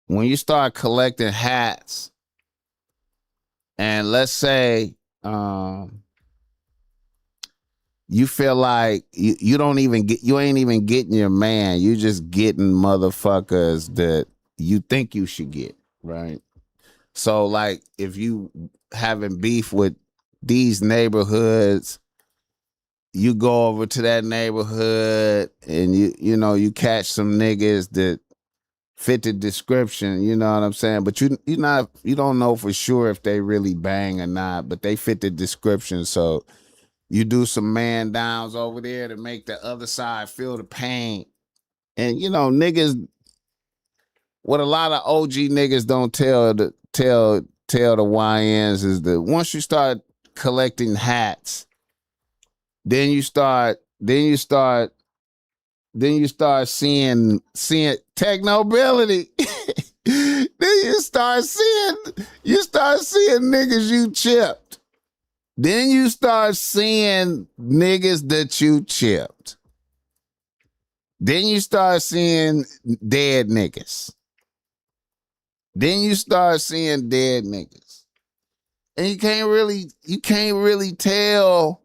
when you start collecting hats, and let's say you feel like you don't even get, you ain't even getting your man, you just getting motherfuckers that you think you should get, right? So like if you having beef with these neighborhoods, you go over to that neighborhood and you catch some niggas that fit the description, you know what I'm saying? But you don't know for sure if they really bang or not, but they fit the description. So you do some man downs over there to make the other side feel the pain. And niggas, what a lot of OG niggas don't tell the YNs is that once you start collecting hats, then you start seeing technobility. Then you start seeing niggas you chipped. Then you start seeing niggas that you chipped. Then you start seeing dead niggas. Then you start seeing dead niggas. And you can't really tell.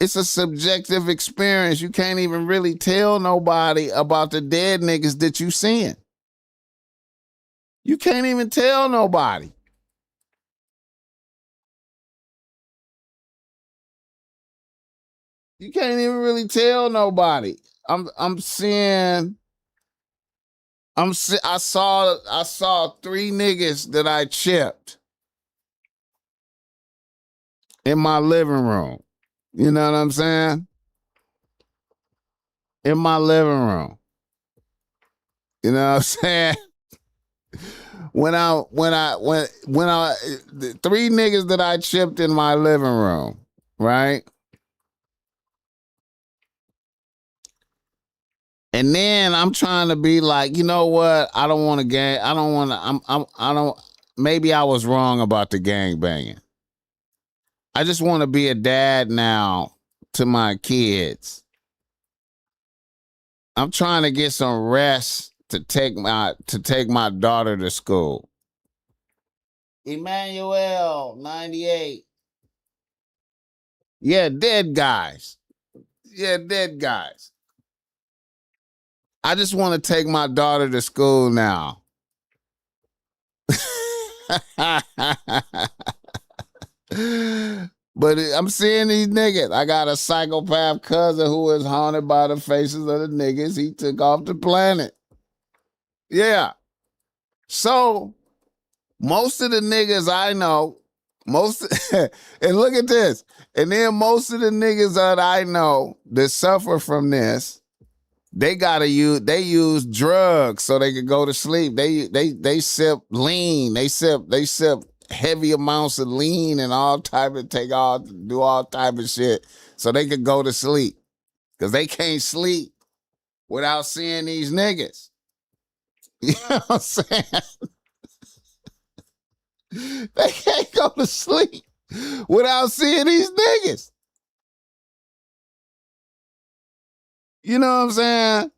It's a subjective experience. You can't even really tell nobody about the dead niggas that you seeing. You can't even tell nobody. You can't even really tell nobody. I'm seeing I saw three niggas that I chipped in my living room. You know what I'm saying? In my living room. You know what I'm saying? When the three niggas that I chipped in my living room, right? And then I'm trying to be like, you know what? I don't want to gang. I don't want to. I don't. Maybe I was wrong about the gang banging. I just want to be a dad now to my kids. I'm trying to get some rest to take my daughter to school. Emmanuel, 98. Yeah, dead guys. Yeah, dead guys. I just want to take my daughter to school now. But I'm seeing these niggas. I got a psychopath cousin who is haunted by the faces of the niggas he took off the planet. Yeah. So most of the niggas I know, most and look at this. And then most of the niggas that I know that suffer from this, they use drugs so they could go to sleep. They sip lean. They sip heavy amounts of lean and do all type of shit so they could go to sleep. Cause they can't sleep without seeing these niggas. You know what I'm saying? They can't go to sleep without seeing these niggas. You know what I'm saying?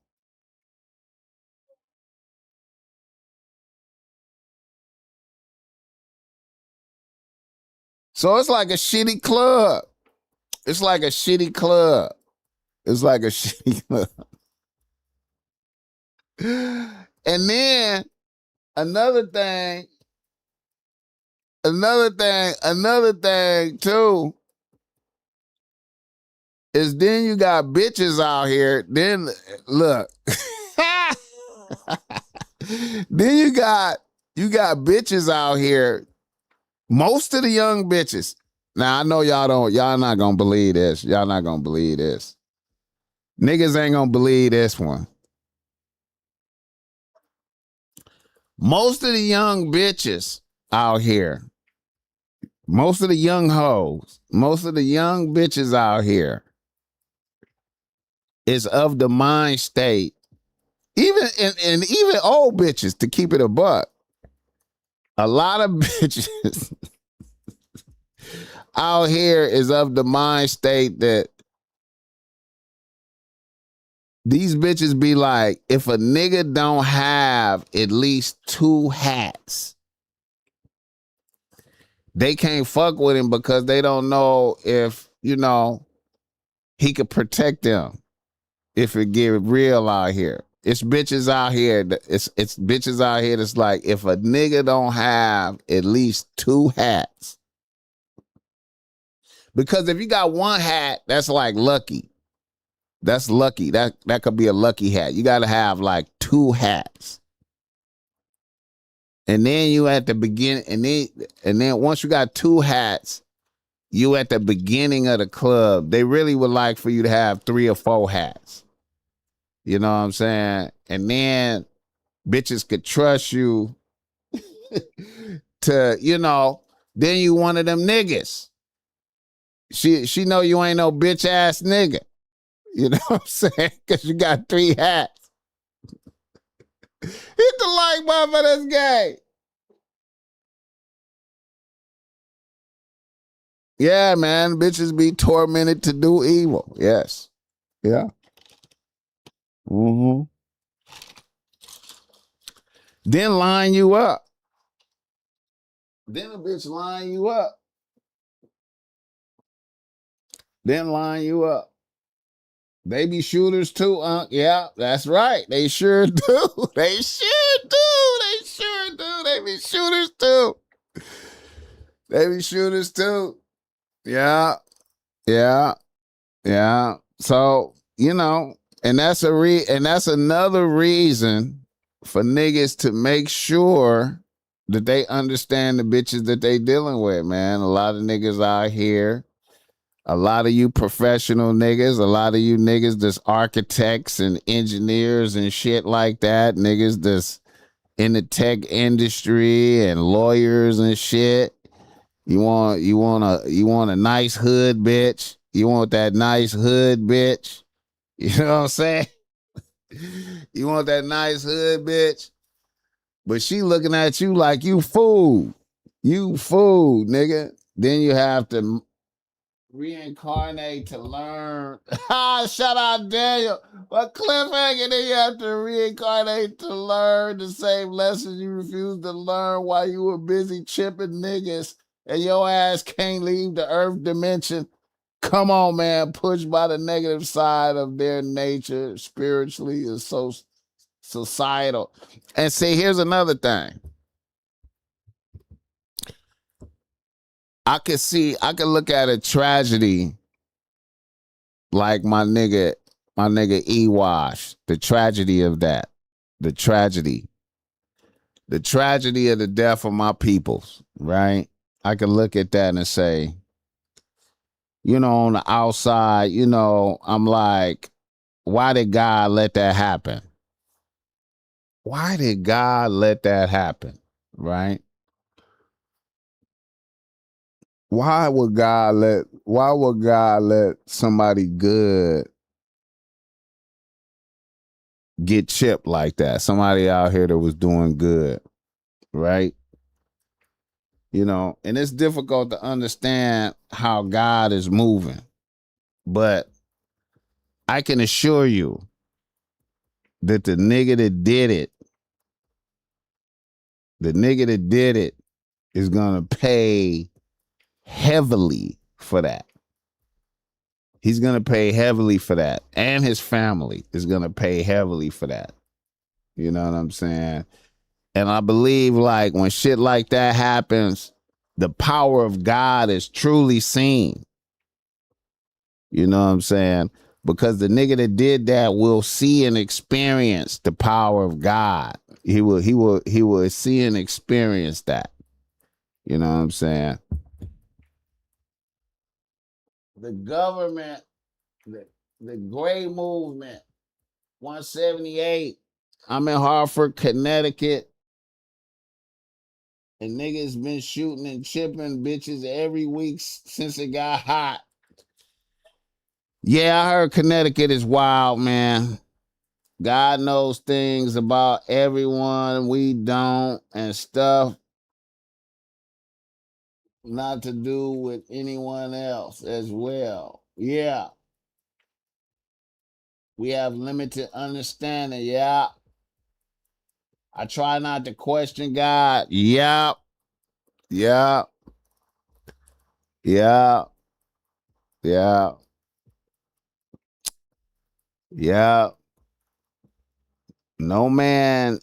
So it's like a shitty club. It's like a shitty club. It's like a shitty club. And then another thing, another thing too is then you got bitches out here. Then look, then you got bitches out here. Most of the young bitches. Now I know y'all not gonna believe this. Y'all not gonna believe this. Niggas ain't gonna believe this one. Most of the young bitches out here, most of the young hoes, most of the young bitches out here is of the mind state. Even and even old bitches, to keep it a buck. A lot of bitches out here is of the mind state that these bitches be like, if a nigga don't have at least two hats, they can't fuck with him because they don't know if, he could protect them if it get real out here. It's bitches out here. It's bitches out here that's like, if a nigga don't have at least two hats. Because if you got one hat, that's like lucky. That's lucky. That could be a lucky hat. You gotta have like two hats. And then you at the beginning, and then once you got two hats, you at the beginning of the club. They really would like for you to have three or four hats. You know what I'm saying? And then bitches could trust you to, then you one of them niggas. She know you ain't no bitch ass nigga. You know what I'm saying? Because you got three hats. Hit the like button for this guy. Yeah, man. Bitches be tormented to do evil. Yes. Yeah. Mm-hmm. Then line you up. Then a bitch line you up. Then line you up. They be shooters too, yeah, that's right. They sure do. They sure do. They sure do. They be shooters too. They be shooters too. Yeah. Yeah. Yeah. So, and that's another reason. for niggas to make sure that they understand the bitches that they dealing with, man. A lot of niggas out here, a lot of you professional niggas, a lot of you niggas that's architects and engineers and shit like that, niggas that's in the tech industry and lawyers and shit. You want a nice hood bitch. You want that nice hood bitch. You know what I'm saying? You want that nice hood bitch. But she looking at you like you fool. You fool, nigga. Then you have to reincarnate to learn. Shout out Daniel. But cliffhanger, then you have to reincarnate to learn the same lessons you refused to learn while you were busy chipping niggas and your ass can't leave the earth dimension. Come on, man. Pushed by the negative side of their nature, spiritually and so societal. And see, here's another thing. I could look at a tragedy like my nigga E-Wash, the tragedy of that, the tragedy of the death of my peoples, right? I could look at that and say, on the outside, I'm like, why did God let that happen? Why did God let that happen, right? Why would God let somebody good get chipped like that? Somebody out here that was doing good, right? And it's difficult to understand how God is moving. But I can assure you that the nigga that did it is gonna pay heavily for that. He's gonna pay heavily for that. And his family is gonna pay heavily for that. You know what I'm saying? And I believe like when shit like that happens, the power of God is truly seen. You know what I'm saying? Because the nigga that did that will see and experience the power of God. He will see and experience that. You know what I'm saying? The government, the gray movement, 178. I'm in Hartford, Connecticut. And niggas been shooting and chipping bitches every week since it got hot. Yeah, I heard Connecticut is wild, man. God knows things about everyone we don't and stuff not to do with anyone else as well. Yeah. We have limited understanding. Yeah. I try not to question God. Yeah. Yeah. Yeah. Yeah. Yeah. No man.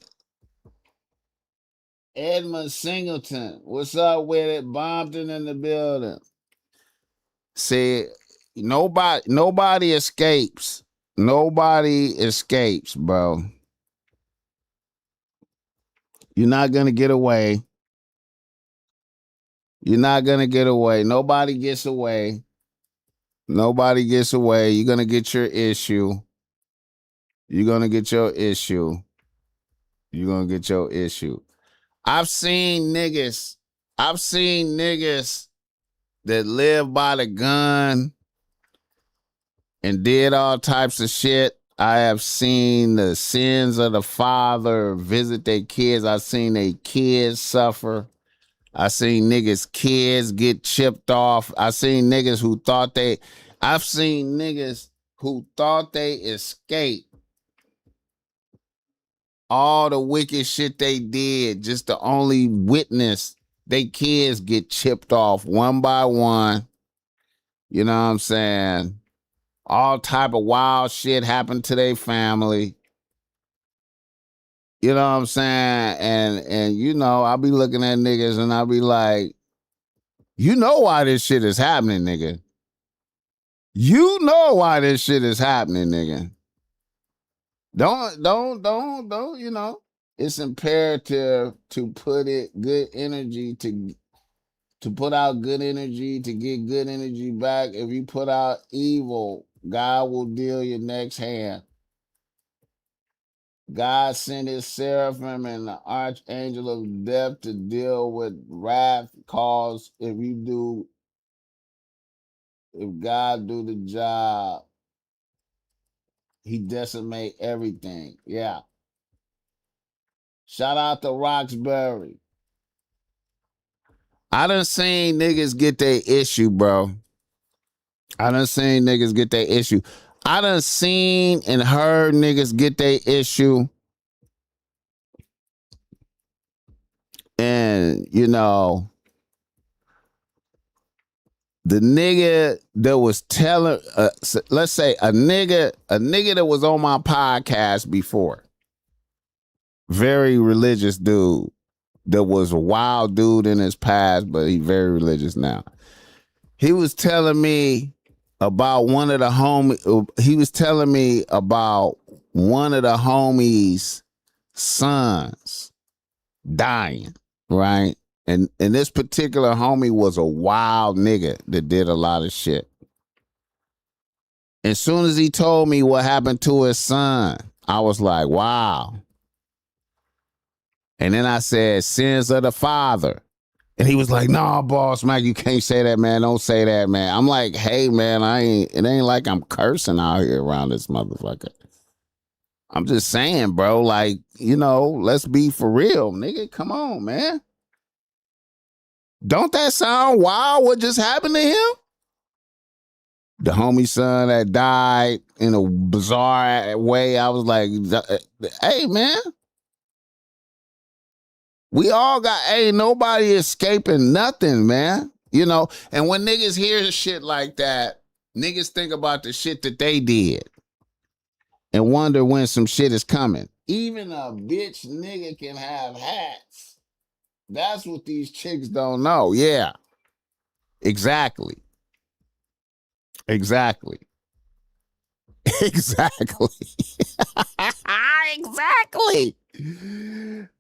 Edmund Singleton. What's up with it? Bompton in the building. See, nobody escapes. Nobody escapes, bro. You're not gonna get away. You're not gonna get away. Nobody gets away. Nobody gets away. You're gonna get your issue. You're gonna get your issue. You're gonna get your issue. I've seen niggas. I've seen niggas that live by the gun and did all types of shit. I have seen the sins of the father visit their kids. I've seen their kids suffer. I seen niggas' kids get chipped off. I've seen niggas who thought they escaped all the wicked shit they did just to only witness they kids get chipped off one by one. You know what I'm saying? All type of wild shit happened to their family. You know what I'm saying? And I'll be looking at niggas and I'll be like, you know why this shit is happening, nigga. You know why this shit is happening, nigga. Don't, you know. it's imperative to put it good energy to put out good energy to get good energy back. If you put out evil, God will deal your next hand. God sent his seraphim and the archangel of death to deal with wrath cause if God do the job, he decimate everything. Yeah. Shout out to Roxbury. I done seen niggas get their issue, bro. I done seen niggas get their issue. I done seen and heard niggas get their issue. And, you know, the nigga that was telling, let's say a nigga that was on my podcast before, very religious dude, that was a wild dude in his past, but he very religious now. He was telling me about one of the homies' sons dying, right? And this particular homie was a wild nigga that did a lot of shit. As soon as he told me what happened to his son, I was like, wow. And then I said, sins of the father. And he was like, nah, BossMack, you can't say that, man. Don't say that, man. I'm like, hey, man, it ain't like I'm cursing out here around this motherfucker. I'm just saying, bro, like, you know, let's be for real, nigga. Come on, man. Don't that sound wild what just happened to him? The homie son that died in a bizarre way. I was like, hey, man. We all ain't nobody escaping nothing, man. You know, and when niggas hear shit like that, niggas think about the shit that they did and wonder when some shit is coming. Even a bitch nigga can have hats. That's what these chicks don't know. Yeah. Exactly. Exactly. Exactly. Exactly.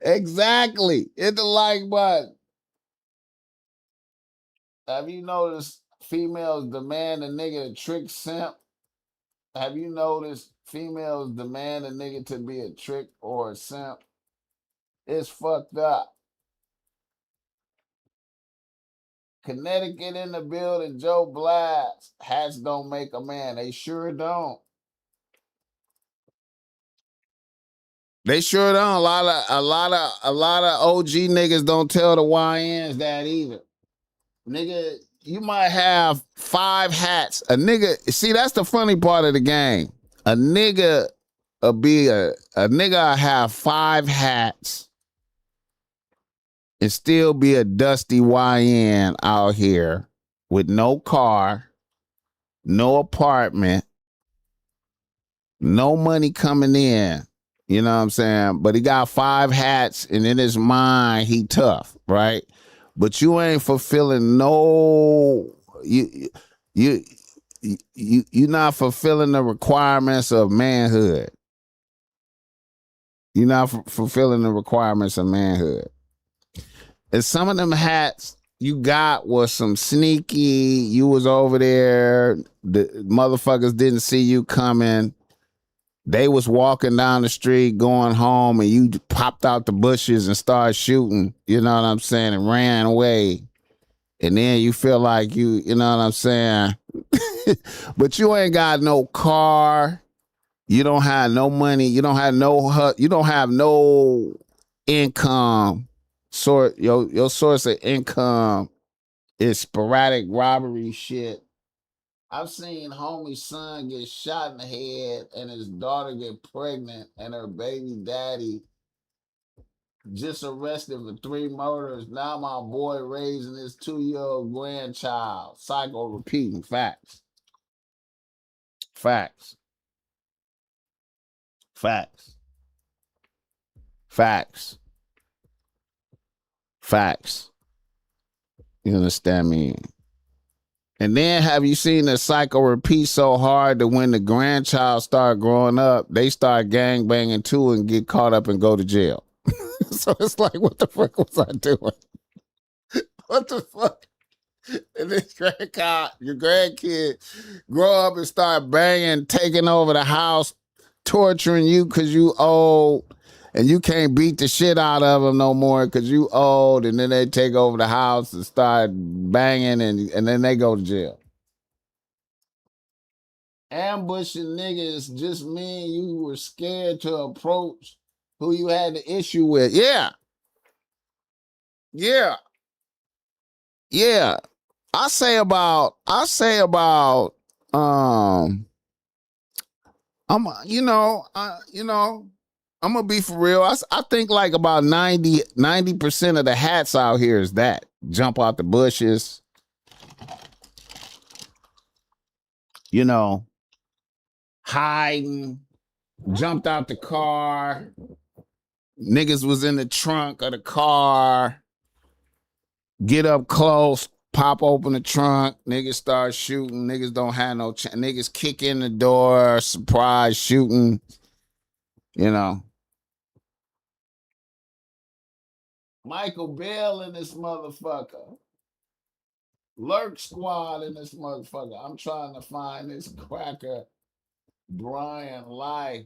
Exactly. Hit the like button. Have you noticed females demand a nigga to trick simp? Have you noticed females demand a nigga to be a trick or a simp? It's fucked up. Connecticut in the building, Joe Blast. Hats don't make a man. They sure don't. They sure don't. A lot of OG niggas don't tell the YNs that either. Nigga, you might have 5 hats. A nigga, see, that's the funny part of the game. A nigga have 5 hats and still be a dusty YN out here with no car, no apartment, no money coming in. You know what I'm saying? But he got 5 hats, and in his mind, he tough, right? But you ain't fulfilling you're not fulfilling the requirements of manhood. You're not fulfilling the requirements of manhood. And some of them hats you got was some sneaky, you was over there, the motherfuckers didn't see you coming. They was walking down the street going home and you popped out the bushes and started shooting, you know what I'm saying, and ran away. And then you feel like you know what I'm saying? But you ain't got no car. You don't have no money. You don't have no income. Your source of income is sporadic robbery shit. I've seen homie's son get shot in the head and his daughter get pregnant and her baby daddy just arrested for 3 murders. Now my boy raising his 2-year-old grandchild. Psycho repeating facts. Facts. Facts. Facts. Facts. You understand me? And then have you seen the cycle repeat so hard that when the grandchild start growing up, they start gang banging too and get caught up and go to jail? So it's like, what the fuck was I doing? What the fuck? And this your grandkid, grow up and start banging, taking over the house, torturing you because you old, and you can't beat the shit out of them no more because you old, and then they take over the house and start banging, and then they go to jail. Ambushing niggas just mean you were scared to approach who you had the issue with. Yeah. Yeah. Yeah. I say about I'm gonna be for real. I think like about 90% of the hats out here is that jump out the bushes, you know, hiding, jumped out the car, niggas was in the trunk of the car, get up close, pop open the trunk, niggas start shooting, niggas don't have no niggas kick in the door, surprise shooting, you know. Michael Bell in this motherfucker. Lurk Squad in this motherfucker. I'm trying to find this cracker, Brian Life.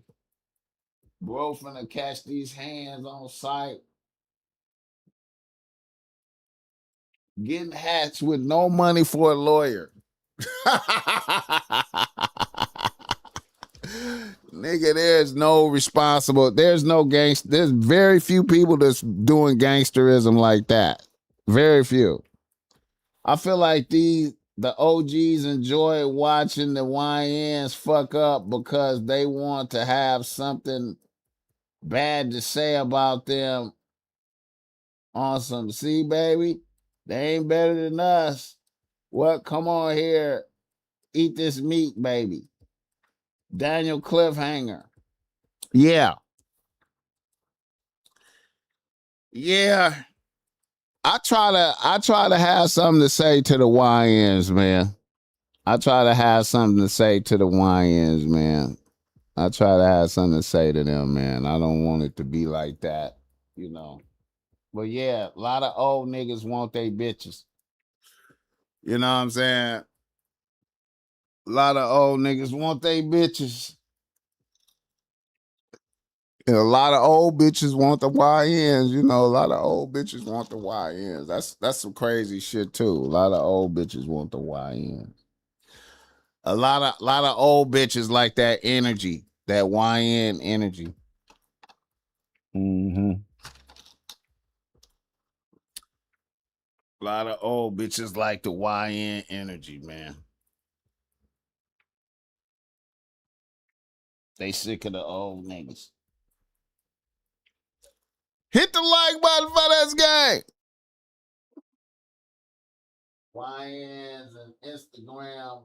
Bro finna catch these hands on sight. Getting hats with no money for a lawyer. Nigga, there's no responsible. There's no gangster. There's very few people that's doing gangsterism like that. Very few. I feel like the OGs enjoy watching the YNs fuck up because they want to have something bad to say about them on some, see, baby, they ain't better than us. What? Come on here, eat this meat, baby. Daniel Cliffhanger. Yeah. Yeah. I try to have something to say to the YNs, man. I try to have something to say to the YNs, man. I try to have something to say to them, man. I don't want it to be like that, you know. But yeah, a lot of old niggas want they bitches. You know what I'm saying? A lot of old niggas want they bitches. And a lot of old bitches want the YNs, you know. A lot of old bitches want the YNs. That's some crazy shit too. A lot of old bitches want the YNs. A lot of old bitches like that energy, that YN energy. Mm-hmm. A lot of old bitches like the YN energy, man. They sick of the old niggas. Hit the like button for this game. YNs and Instagram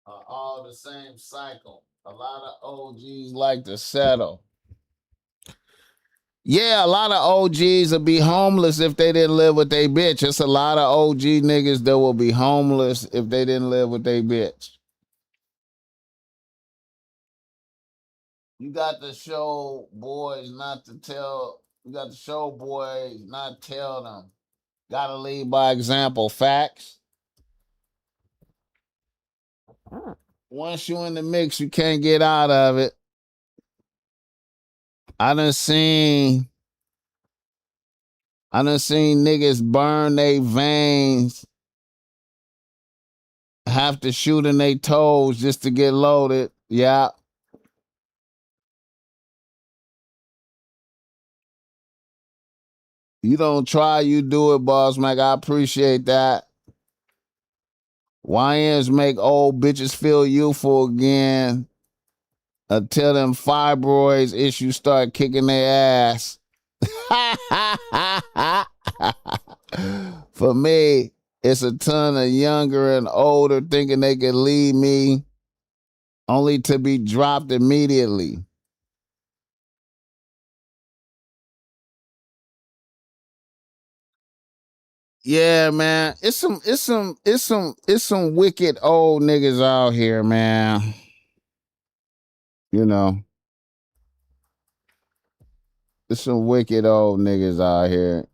are all the same cycle. A lot of OGs like to settle. Yeah, a lot of OGs will be homeless if they didn't live with their bitch. It's a lot of OG niggas that will be homeless if they didn't live with their bitch. You got to show boys not to tell. You got to show boys not tell them. Got to lead by example. Facts. Once you in the mix, you can't get out of it. I done seen niggas burn their veins, have to shoot in their toes just to get loaded. Yeah. You don't try, you do it, BossMack. I appreciate that. YNs make old bitches feel youthful again until them fibroids issues start kicking their ass. For me, it's a ton of younger and older thinking they can lead me only to be dropped immediately. Yeah, man. It's some wicked old niggas out here, man. You know, there's some wicked old niggas out here.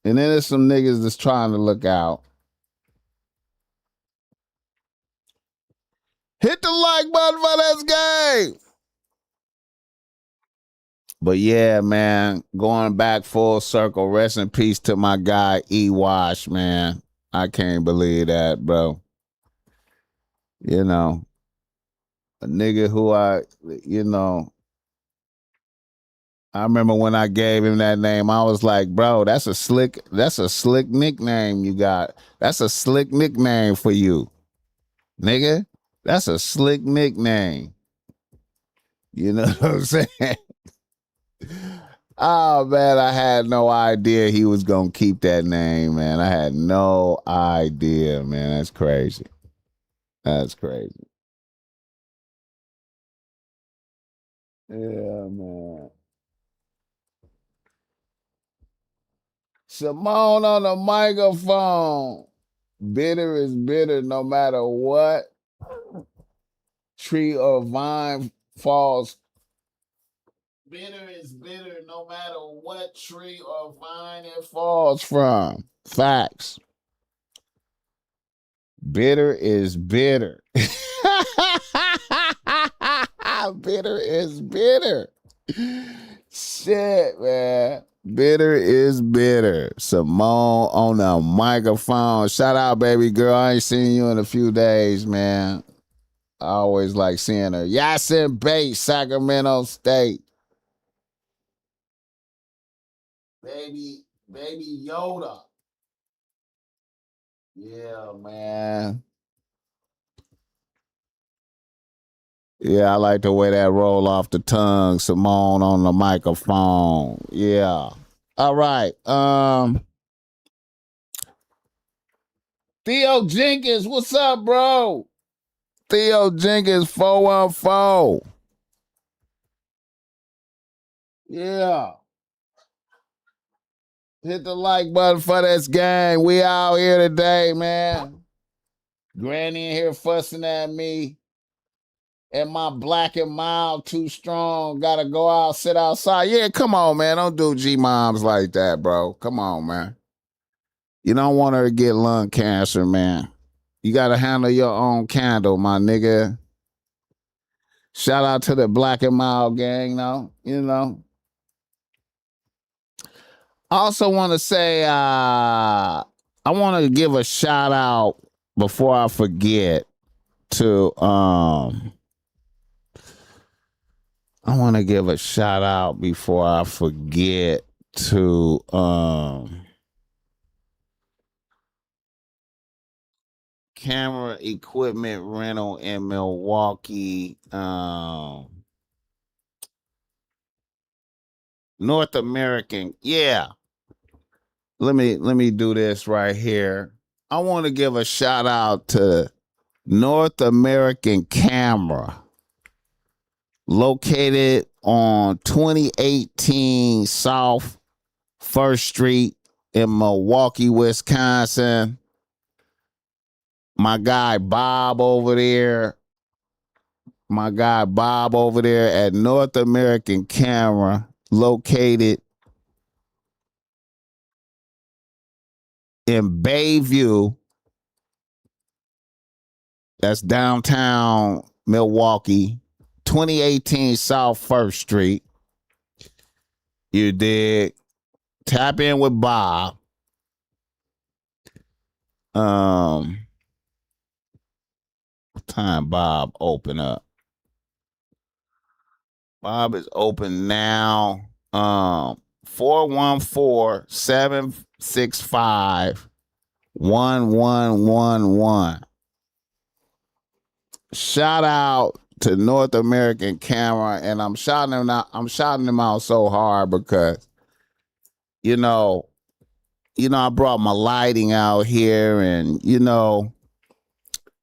And then there's some niggas that's trying to look out. Hit the like button for this game. But yeah, man, going back full circle. Rest in peace to my guy E Wash, man. I can't believe that, bro. You know, a nigga who I remember when I gave him that name, I was like, bro, that's a slick nickname you got. That's a slick nickname for you, nigga. That's a slick nickname. You know what I'm saying? Oh man, I had no idea he was gonna keep that name, man. I had no idea, man. That's crazy. That's crazy. Yeah, man. Simone on the microphone. Bitter is bitter no matter what tree or vine falls. Bitter is bitter no matter what tree or vine it falls from. Facts. Bitter is bitter. Bitter is bitter. Shit, man. Bitter is bitter. Simone on the microphone. Shout out, baby girl. I ain't seen you in a few days, man. I always like seeing her. Yasin Bate, Sacramento State. Baby Yoda. Yeah, man. Yeah, I like the way that roll off the tongue. Simone on the microphone. Yeah. All right. Theo Jenkins, what's up, bro? Theo Jenkins 414. Yeah. Hit the like button for this gang. We out here today, man. Granny in here fussing at me. And my black and mild too strong. Gotta go out, sit outside. Yeah, come on, man. Don't do G moms like that, bro. Come on, man. You don't want her to get lung cancer, man. You gotta handle your own candle, my nigga. Shout out to the black and mild gang, though. You know. I also want to say, I want to give a shout out before I forget to I want to give a shout out before I forget to camera equipment rental in Milwaukee, North American. Yeah. Let me do this right here. I want to give a shout out to North American Camera, located on 2018 South 1st Street in Milwaukee, Wisconsin. My guy Bob over there at North American Camera, located in Bayview. That's downtown Milwaukee, 2018 South 1st Street. You dig? Tap in with Bob. What time Bob open up? Bob is open now. 414-765-1111. Shout out to North American Camera, and I'm shouting them out. I'm shouting them out so hard because, I brought my lighting out here, and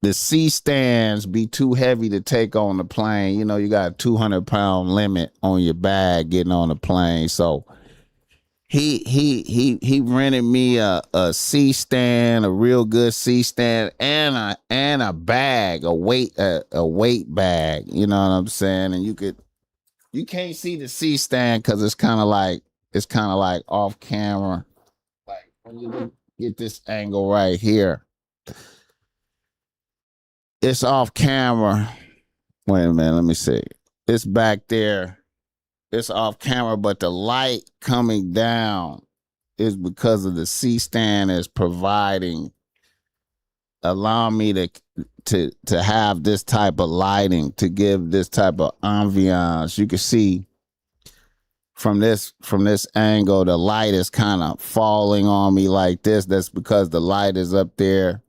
the C stands be too heavy to take on the plane. You got a 200-pound limit on your bag getting on the plane, so he rented me a C stand, a real good C stand, and a bag, a weight bag. You know what I'm saying? And you can't see the C stand because it's kind of like off camera. Like when you get this angle right here, it's off camera. Wait a minute, let me see. It's back there. It's off camera, but the light coming down is because of the C stand is providing, allow me to have this type of lighting, to give this type of ambiance. You can see from this angle, the light is kind of falling on me like this. That's because the light is up there.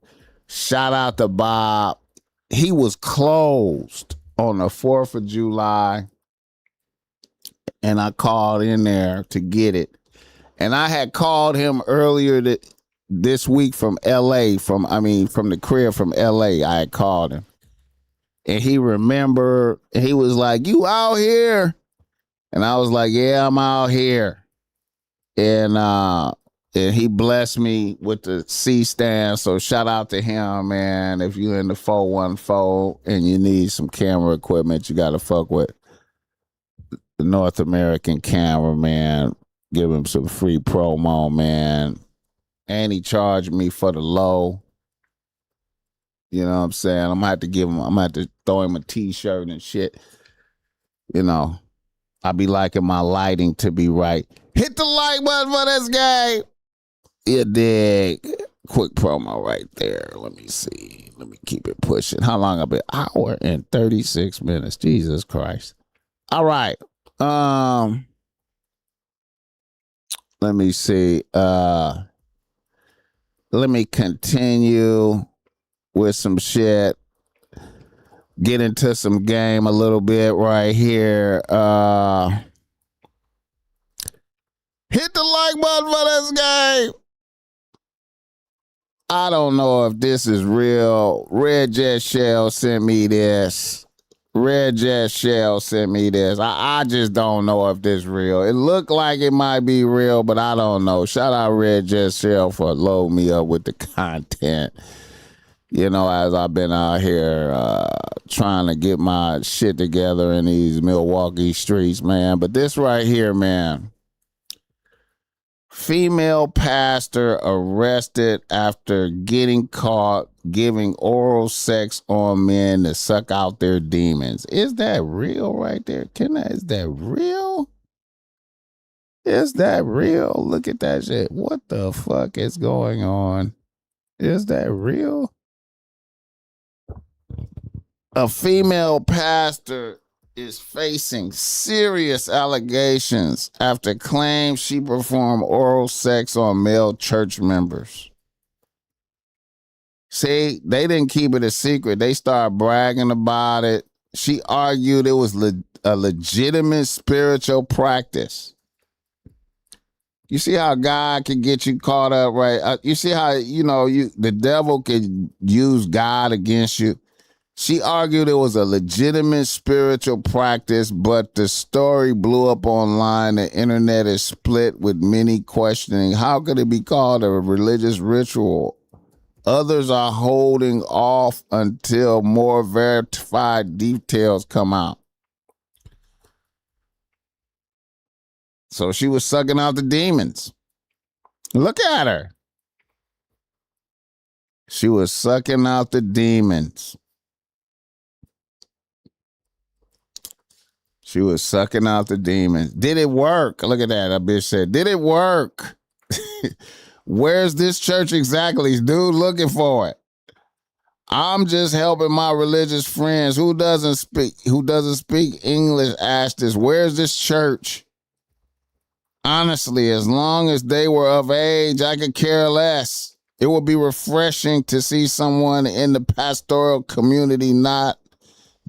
Shout out to Bob. He was closed on the 4th of July, and I called in there to get it. And I had called him earlier this week from LA, from the crib from LA. I had called him. And he remembered, and he was like, "You out here?" And I was like, "Yeah, I'm out here." And he blessed me with the C stand. So shout out to him, man. If you're in the 414 and you need some camera equipment, you gotta fuck with the North American cameraman. Give him some free promo, man. And he charged me for the low. You know what I'm saying? I'm gonna have to throw him a t-shirt and shit. You know, I be liking my lighting to be right. Hit the like button for this guy. You dig? Quick promo right there. Let me see. Let me keep it pushing. How long I've been? Hour and 36 minutes. Jesus Christ. All right. Let me see. Let me continue with some shit. Get into some game a little bit right here. Hit the like button for this game. I don't know if this is real. Red Jet Shell sent me this. Red Jet Shell sent me this. I just don't know if this is real. It looked like it might be real, but I don't know. Shout out Red Jet Shell for loading me up with the content. You know, as I've been out here trying to get my shit together in these Milwaukee streets, man. But this right here, man. Female pastor arrested after getting caught giving oral sex on men to suck out their demons. Is that real right there? Is that real? Is that real? Look at that shit. What the fuck is going on? Is that real? A female pastor is facing serious allegations after claims she performed oral sex on male church members. See, they didn't keep it a secret. They started bragging about it. She argued it was a legitimate spiritual practice. You see how God can get you caught up, right? You see how, the devil can use God against you. She argued it was a legitimate spiritual practice, but the story blew up online. The internet is split with many questioning, how could it be called a religious ritual? Others are holding off until more verified details come out. So she was sucking out the demons. Look at her. She was sucking out the demons. She was sucking out the demons. Did it work? Look at that. That bitch said, did it work? Where's this church exactly? Dude looking for it. I'm just helping my religious friends who doesn't speak English. Asked this, where's this church? Honestly, as long as they were of age, I could care less. It would be refreshing to see someone in the pastoral community not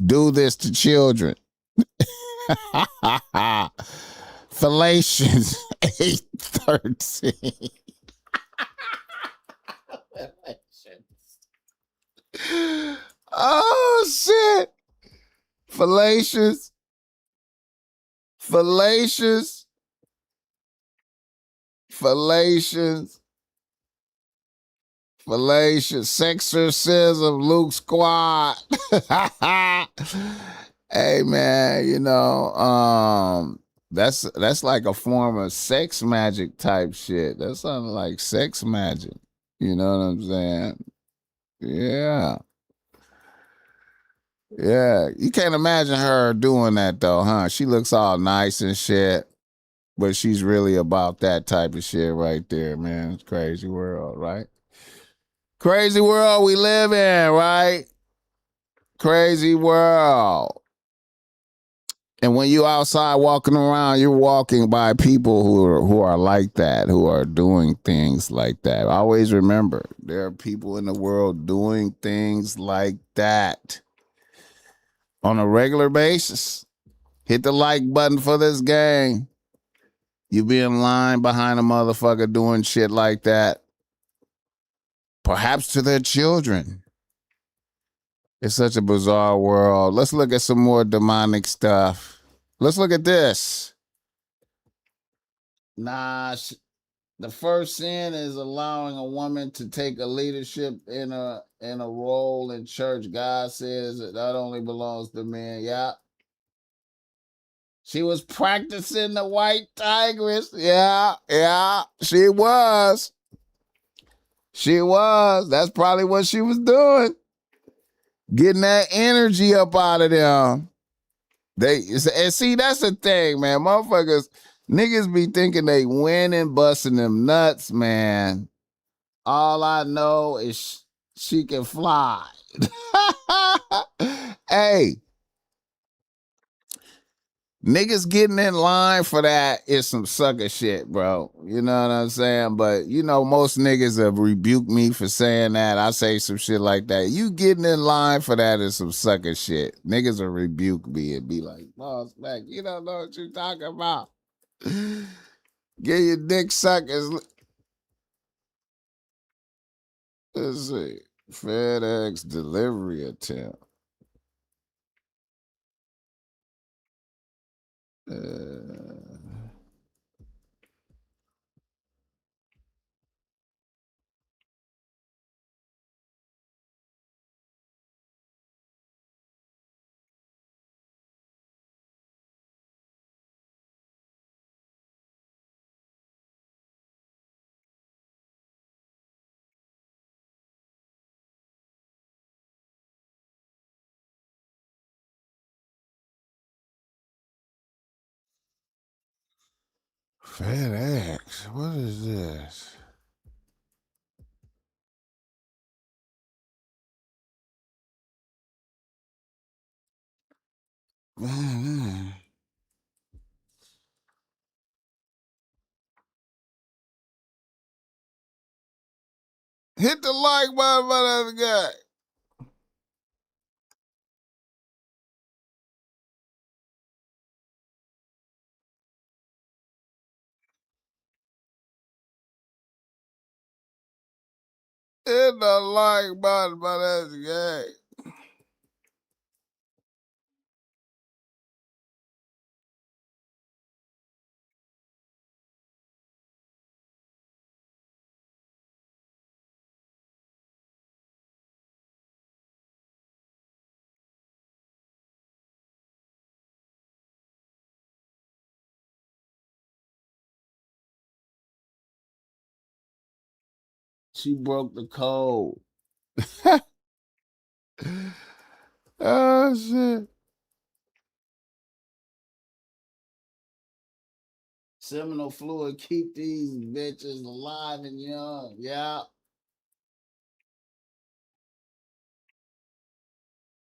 do this to children. Fallations 813. Oh shit. Fallacious Fallacious, sexorcism, Luke Squad. Hey man, that's like a form of sex magic type shit. That's something like sex magic. You know what I'm saying? Yeah. Yeah. You can't imagine her doing that though, huh? She looks all nice and shit, but she's really about that type of shit right there, man. It's crazy world, right? Crazy world we live in, right? Crazy world. And when you outside walking around, you're walking by people who are like that, who are doing things like that. Always remember, there are people in the world doing things like that on a regular basis. Hit the like button for this gang. You be in line behind a motherfucker doing shit like that, perhaps to their children. It's such a bizarre world. Let's look at some more demonic stuff. Let's look at this. Nah, the first sin is allowing a woman to take a leadership in a role in church. God says that only belongs to men. Yeah. She was practicing the white tigress. Yeah, yeah, she was. She was. That's probably what she was doing. Getting that energy up out of them. And see, that's the thing, man. Motherfuckers, niggas be thinking they winning, busting them nuts, man. All I know is she can fly. Hey, niggas getting in line for that is some sucker shit, bro. You know what I'm saying? But most niggas have rebuked me for saying that. I say some shit like that. You getting in line for that is some sucker shit. Niggas will rebuke me and be like, BossMack, you don't know what you talking about. Get your dick suckers. Let's see. FedEx delivery attempt. Uh, FedEx. What is this? Man. Hit the like button for that guy. Hit the like button for that guy. She broke the code. Oh shit. Seminal fluid keep these bitches alive and young. Yeah.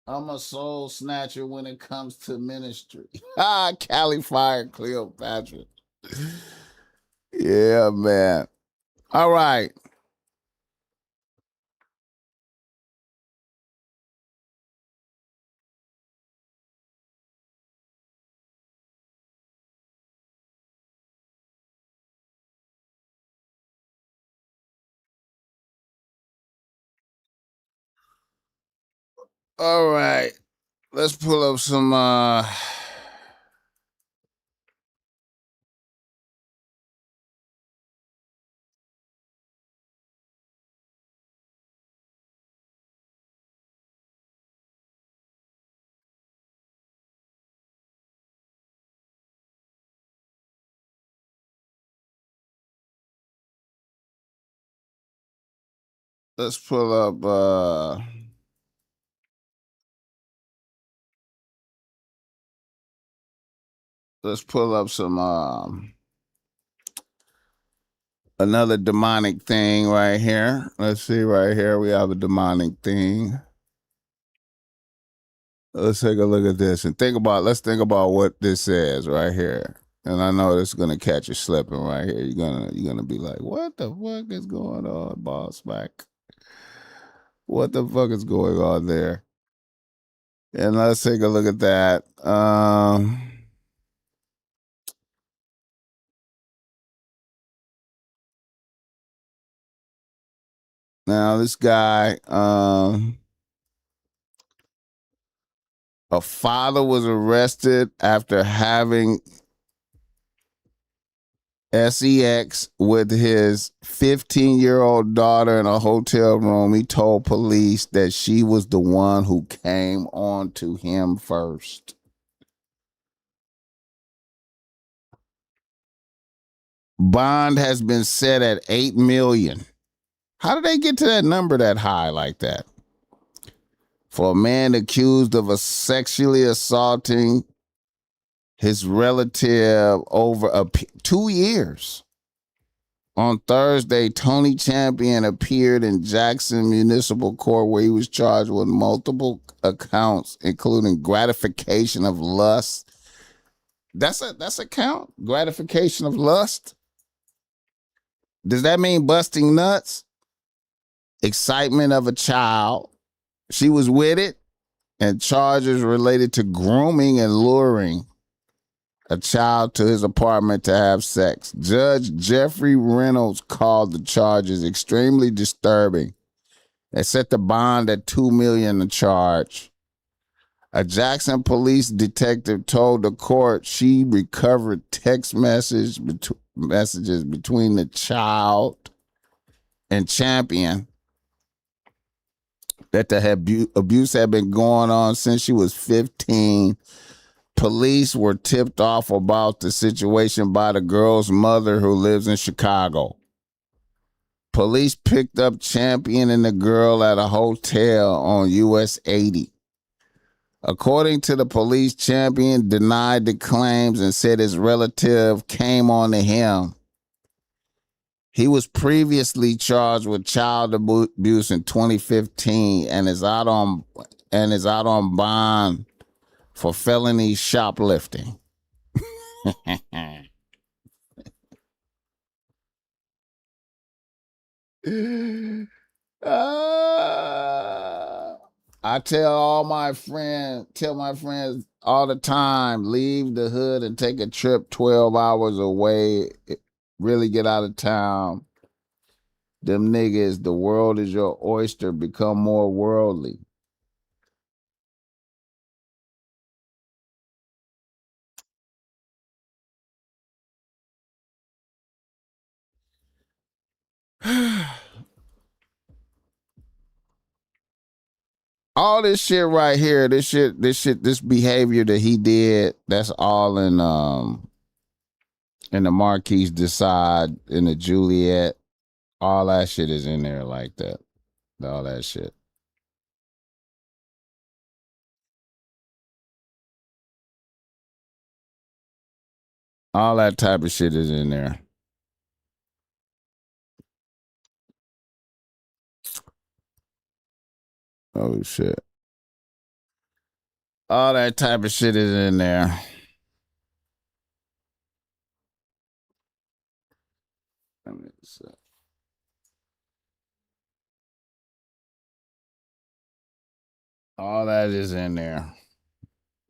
I'm a soul snatcher when it comes to ministry. Cali Fire Cleopatra. Yeah, man. All right. All right. Let's pull up some let's pull up let's pull up some another demonic thing right here. Let's see right here. We have a demonic thing. Let's take a look at this and let's think about what this says right here. And I know this is gonna catch you slipping right here. You're gonna be like, what the fuck is going on, boss Mac? What the fuck is going on there? And let's take a look at that. Now this guy, a father was arrested after having sex with his 15-year-old daughter in a hotel room. He told police that she was the one who came on to him first. Bond has been set at 8 million. How did they get to that number that high like that? For a man accused of sexually assaulting his relative over 2 years. On Thursday, Tony Champion appeared in Jackson Municipal Court where he was charged with multiple accounts, including gratification of lust. That's a count? Gratification of lust? Does that mean busting nuts? Excitement of a child. She was with it, and charges related to grooming and luring a child to his apartment to have sex. Judge Jeffrey Reynolds called the charges extremely disturbing. They set the bond at $2 million a charge. A Jackson police detective told the court she recovered text messages between the child and Champion, that the abuse had been going on since she was 15. Police were tipped off about the situation by the girl's mother, who lives in Chicago. Police picked up Champion and the girl at a hotel on US 80. According to the police, Champion denied the claims and said his relative came on to him. He was previously charged with child abuse in 2015 and is out on bond for felony shoplifting. I tell my friends all the time, leave the hood and take a trip 12 hours away. Really get out of town. Them niggas, the world is your oyster. Become more worldly. All this shit right here, this behavior that he did, that's all in the Marquise Decide, in the Juliet. All that shit is in there like that. All that shit. All that type of shit is in there. Oh shit. All that type of shit is in there. Let me see. All that is in there.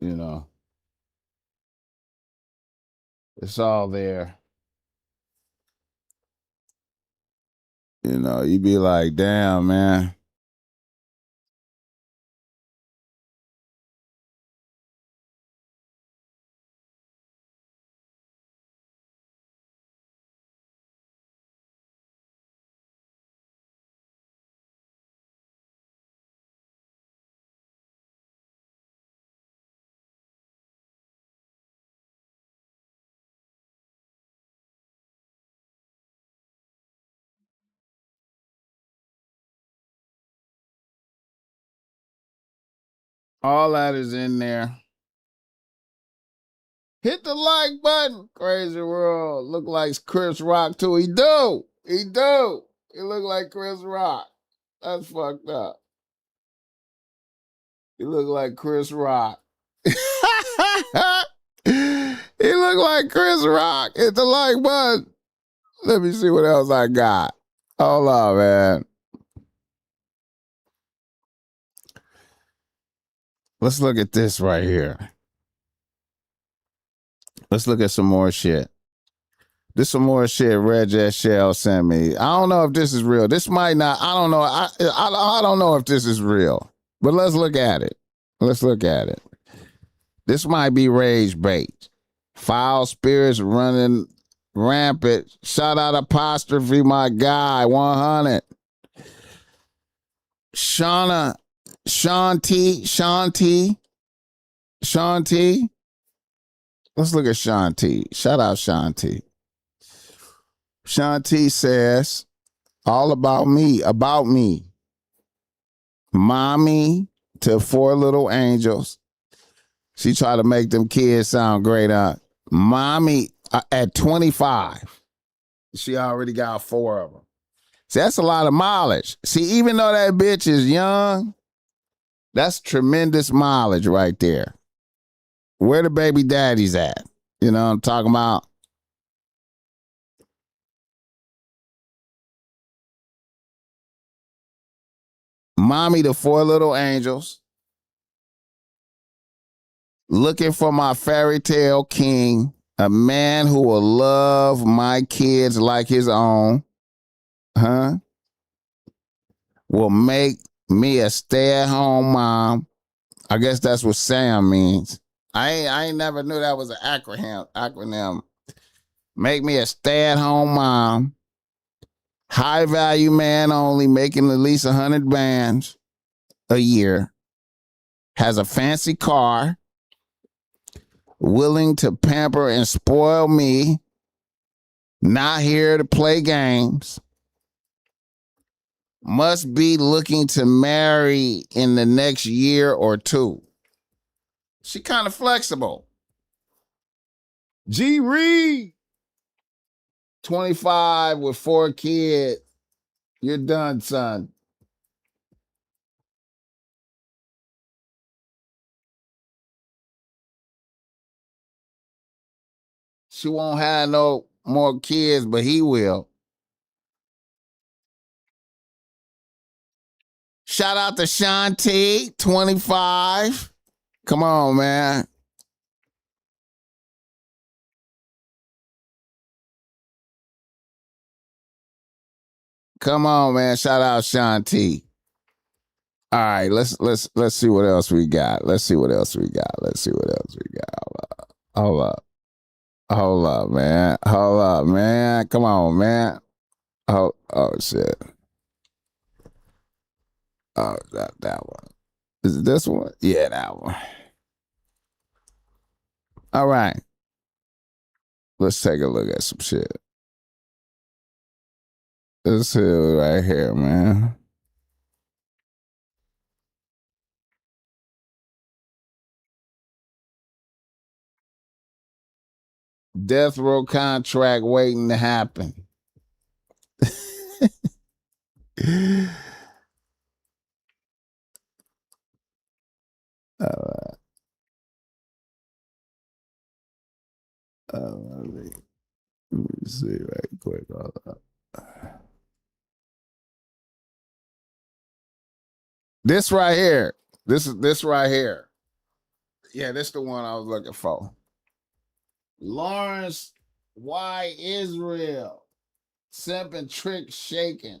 You know, it's all there. You know, you be like, damn, man. All that is in there. Hit the like button. Crazy world. Look like Chris Rock too. He do. He do. He look like Chris Rock. That's fucked up. He look like Chris Rock. He look like Chris Rock. Hit the like button. Let me see what else I got. Hold on, man. Let's look at this right here. Let's look at some more shit. This some more shit Red Jet Shell sent me. I don't know if this is real. This might not. I don't know. I don't know if this is real. But let's look at it. Let's look at it. This might be rage bait. Foul spirits running rampant. Shout out apostrophe my guy 100. Shanti. Let's look at Shanti. Shout out Shanti. Shanti says, all about me. Mommy to 4 little angels. She tried to make them kids sound great. Mommy at 25. She already got 4 of them. See, that's a lot of mileage. See, even though that bitch is young, that's tremendous mileage right there. Where the baby daddies at? You know what I'm talking about? Mommy to 4 little angels. Looking for my fairy tale king, a man who will love my kids like his own. Will make me a stay-at-home mom. I guess that's what Sam means. I ain't never knew that was an acronym. Make me a stay-at-home mom. High-value man only, making at least 100 bands a year. Has a fancy car. Willing to pamper and spoil me. Not here to play games. Must be looking to marry in the next year or 2. She kind of flexible. G Reed. 25 with 4 kids. You're done, son. She won't have no more kids, but he will. Shout out to Shanti, 25. Come on, man. Come on, man. Shout out Shanti. All right, let's see what else we got. Let's see what else we got. Hold up, man. Come on, man. Oh shit. Oh, that one. Is it this one? Yeah, that one. All right. Let's take a look at some shit. This here right here, man. Death row contract waiting to happen. Let me see right quick. This right here. This right here. Yeah, this the one I was looking for. Lawrence Y. Israel. Simp and trick shaking.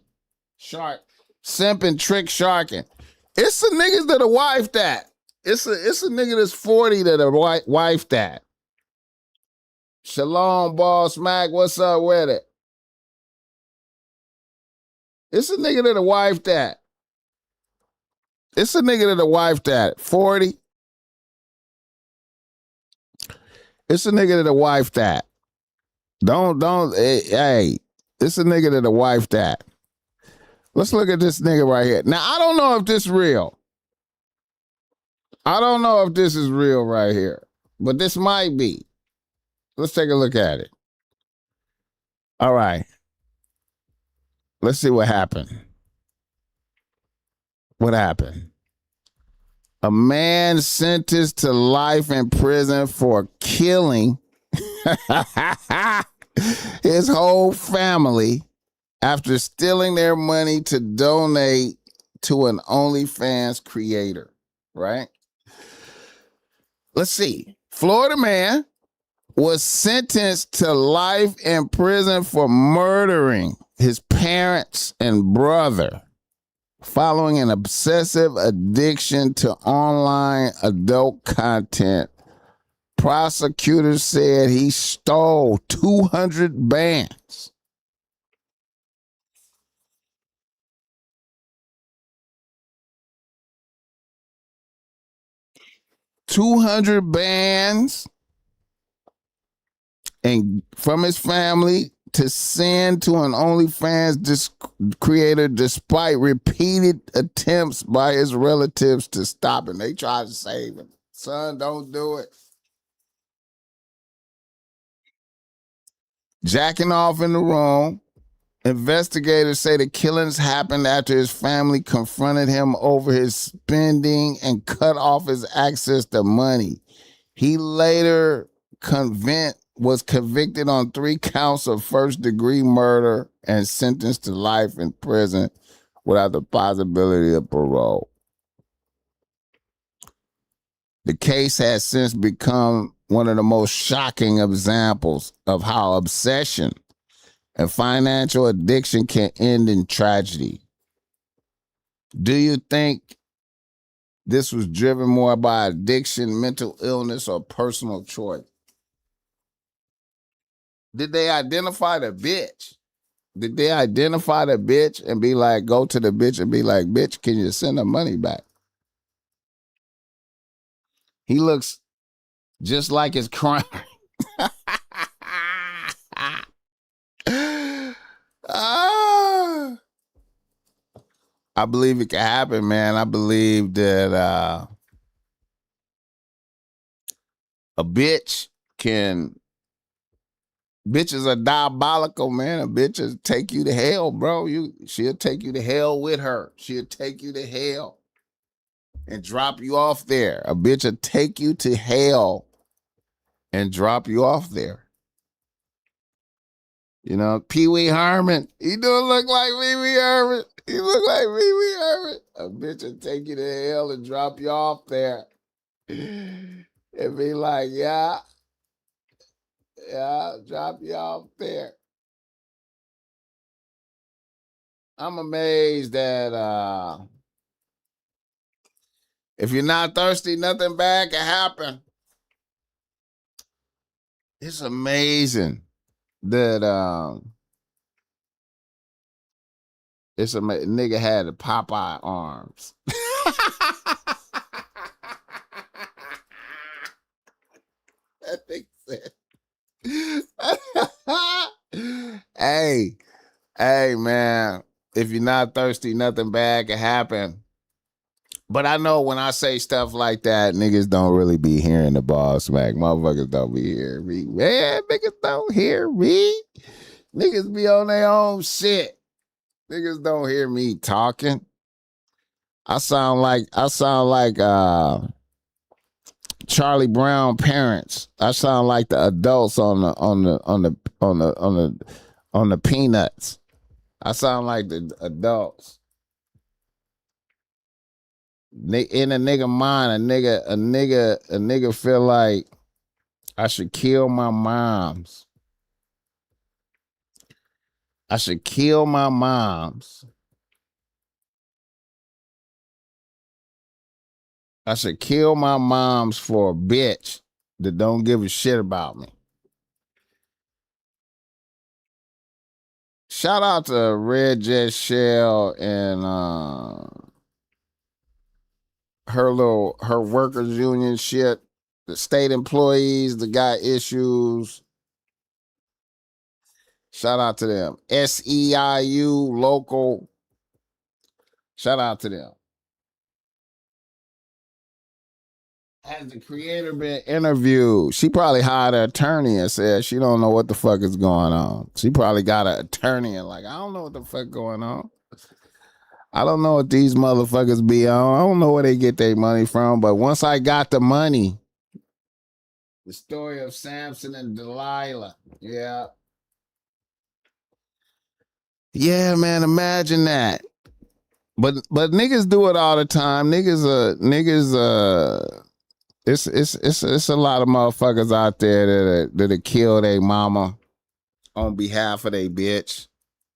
Shark. Simp and trick sharking. It's the niggas that are wife that. It's a nigga that's 40 that are wife that. Shalom, BossMack. What's up with it? It's a nigga that a wife that. It's a nigga that a wife that. 40. It's a nigga that a wife that. Don't, hey, it's a nigga that a wife that. Let's look at this nigga right here. Now, I don't know if this is real. I don't know if this is real right here, but this might be. Let's take a look at it. All right. Let's see what happened. What happened? A man sentenced to life in prison for killing his whole family after stealing their money to donate to an OnlyFans creator, right? Let's see. Florida man was sentenced to life in prison for murdering his parents and brother following an obsessive addiction to online adult content. Prosecutors said he stole 200 bands. $200 and from his family to send to an OnlyFans creator despite repeated attempts by his relatives to stop him. They tried to save him. Son, don't do it. Jacking off in the room. Investigators say the killings happened after his family confronted him over his spending and cut off his access to money. He later was convicted on 3 counts of first-degree murder and sentenced to life in prison without the possibility of parole. The case has since become one of the most shocking examples of how obsession and financial addiction can end in tragedy. Do you think this was driven more by addiction, mental illness, or personal choice? Did they identify the bitch? Did they identify the bitch and be like, go to the bitch and be like, bitch, can you send the money back? He looks just like his crime. Ah. I believe it can happen, man. I believe that a bitch can. Bitches are diabolical, man. A bitch will take you to hell, bro. She'll take you to hell with her. She'll take you to hell and drop you off there. A bitch will take you to hell and drop you off there. You know, Pee Wee Herman. He don't look like Pee Wee Herman. He look like Pee Wee Herman. A bitch will take you to hell and drop you off there. And be like, yeah, drop you off there. I'm amazed that if you're not thirsty, nothing bad can happen. It's amazing that it's a nigga had the Popeye arms. That thing said. Hey, man. If you're not thirsty, nothing bad can happen. But I know when I say stuff like that, niggas don't really be hearing the BossMack. Motherfuckers don't be hearing me. Man, niggas don't hear me. Niggas be on their own shit. Niggas don't hear me talking. I sound like Charlie Brown parents. I sound like the adults on the Peanuts. I sound like the adults. In a nigga mind, a nigga feel like I should kill my moms. I should kill my moms. I should kill my moms for a bitch that don't give a shit about me. Shout out to Red Jet Shell and her workers union shit. The state employees that got issues. Shout out to them. SEIU local. Shout out to them. Has the creator been interviewed? She probably hired an attorney and said she don't know what the fuck is going on. She probably got an attorney and like, I don't know what the fuck going on. I don't know what these motherfuckers be on. I don't know where they get their money from. But once I got the money, the story of Samson and Delilah. Yeah. Yeah, man, imagine that. But niggas do it all the time. It's a lot of motherfuckers out there that kill their mama on behalf of their bitch.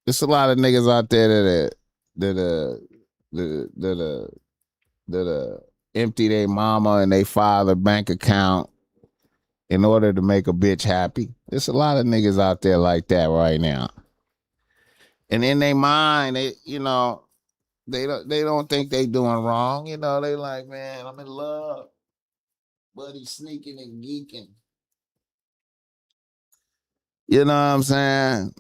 There's a lot of niggas out there that empty their mama and they father bank account in order to make a bitch happy. There's a lot of niggas out there like that right now. And in their mind, they don't think they doing wrong. You know, they like, man, I'm in love. Buddy sneaking and geeking. You know what I'm saying?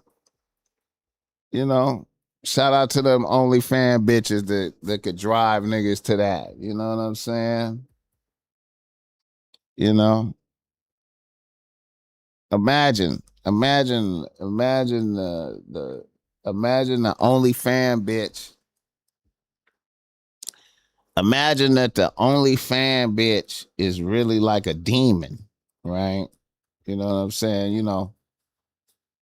You know, shout out to them OnlyFans bitches that could drive niggas to that. You know what I'm saying? You know, imagine the OnlyFans bitch. Imagine that the OnlyFans bitch is really like a demon, right? You know what I'm saying? You know,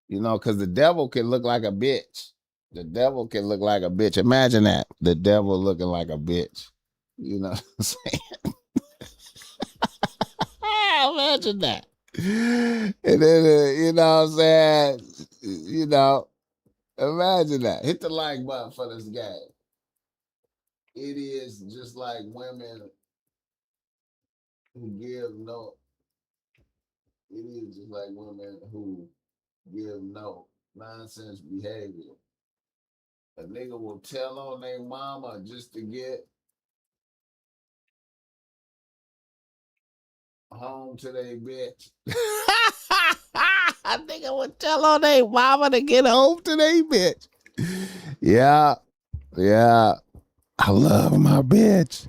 because the devil can look like a bitch. The devil can look like a bitch. Imagine that. The devil looking like a bitch. You know what I'm saying? Imagine that. And then, you know what I'm saying? You know, imagine that. Hit the like button for this guy. It is just like women who give no. It is just like women who give no nonsense behavior. A nigga will tell on their mama just to get home to their bitch. A nigga would tell on their mama to get home to their bitch. Yeah. I love my bitch.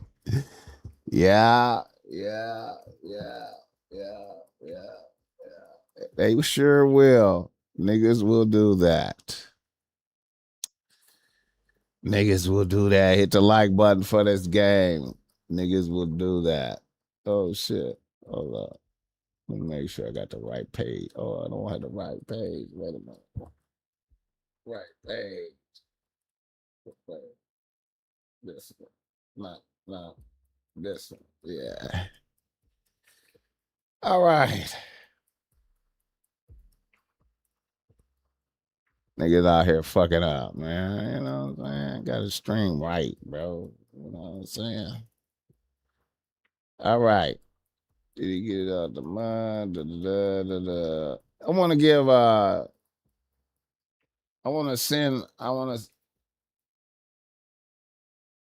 Yeah. They sure will. Niggas will do that. Niggas will do that. Hit the like button for this game. Niggas will do that. Oh shit. Hold up. Let me make sure I got the right page. Oh, I don't have the right page. Wait a minute. Right page. This one. No. This one. Yeah. All right. Niggas out here fucking up, man. You know what I'm saying? Got to stream right, bro. You know what I'm saying? All right. Did he get it out the mind? I want to give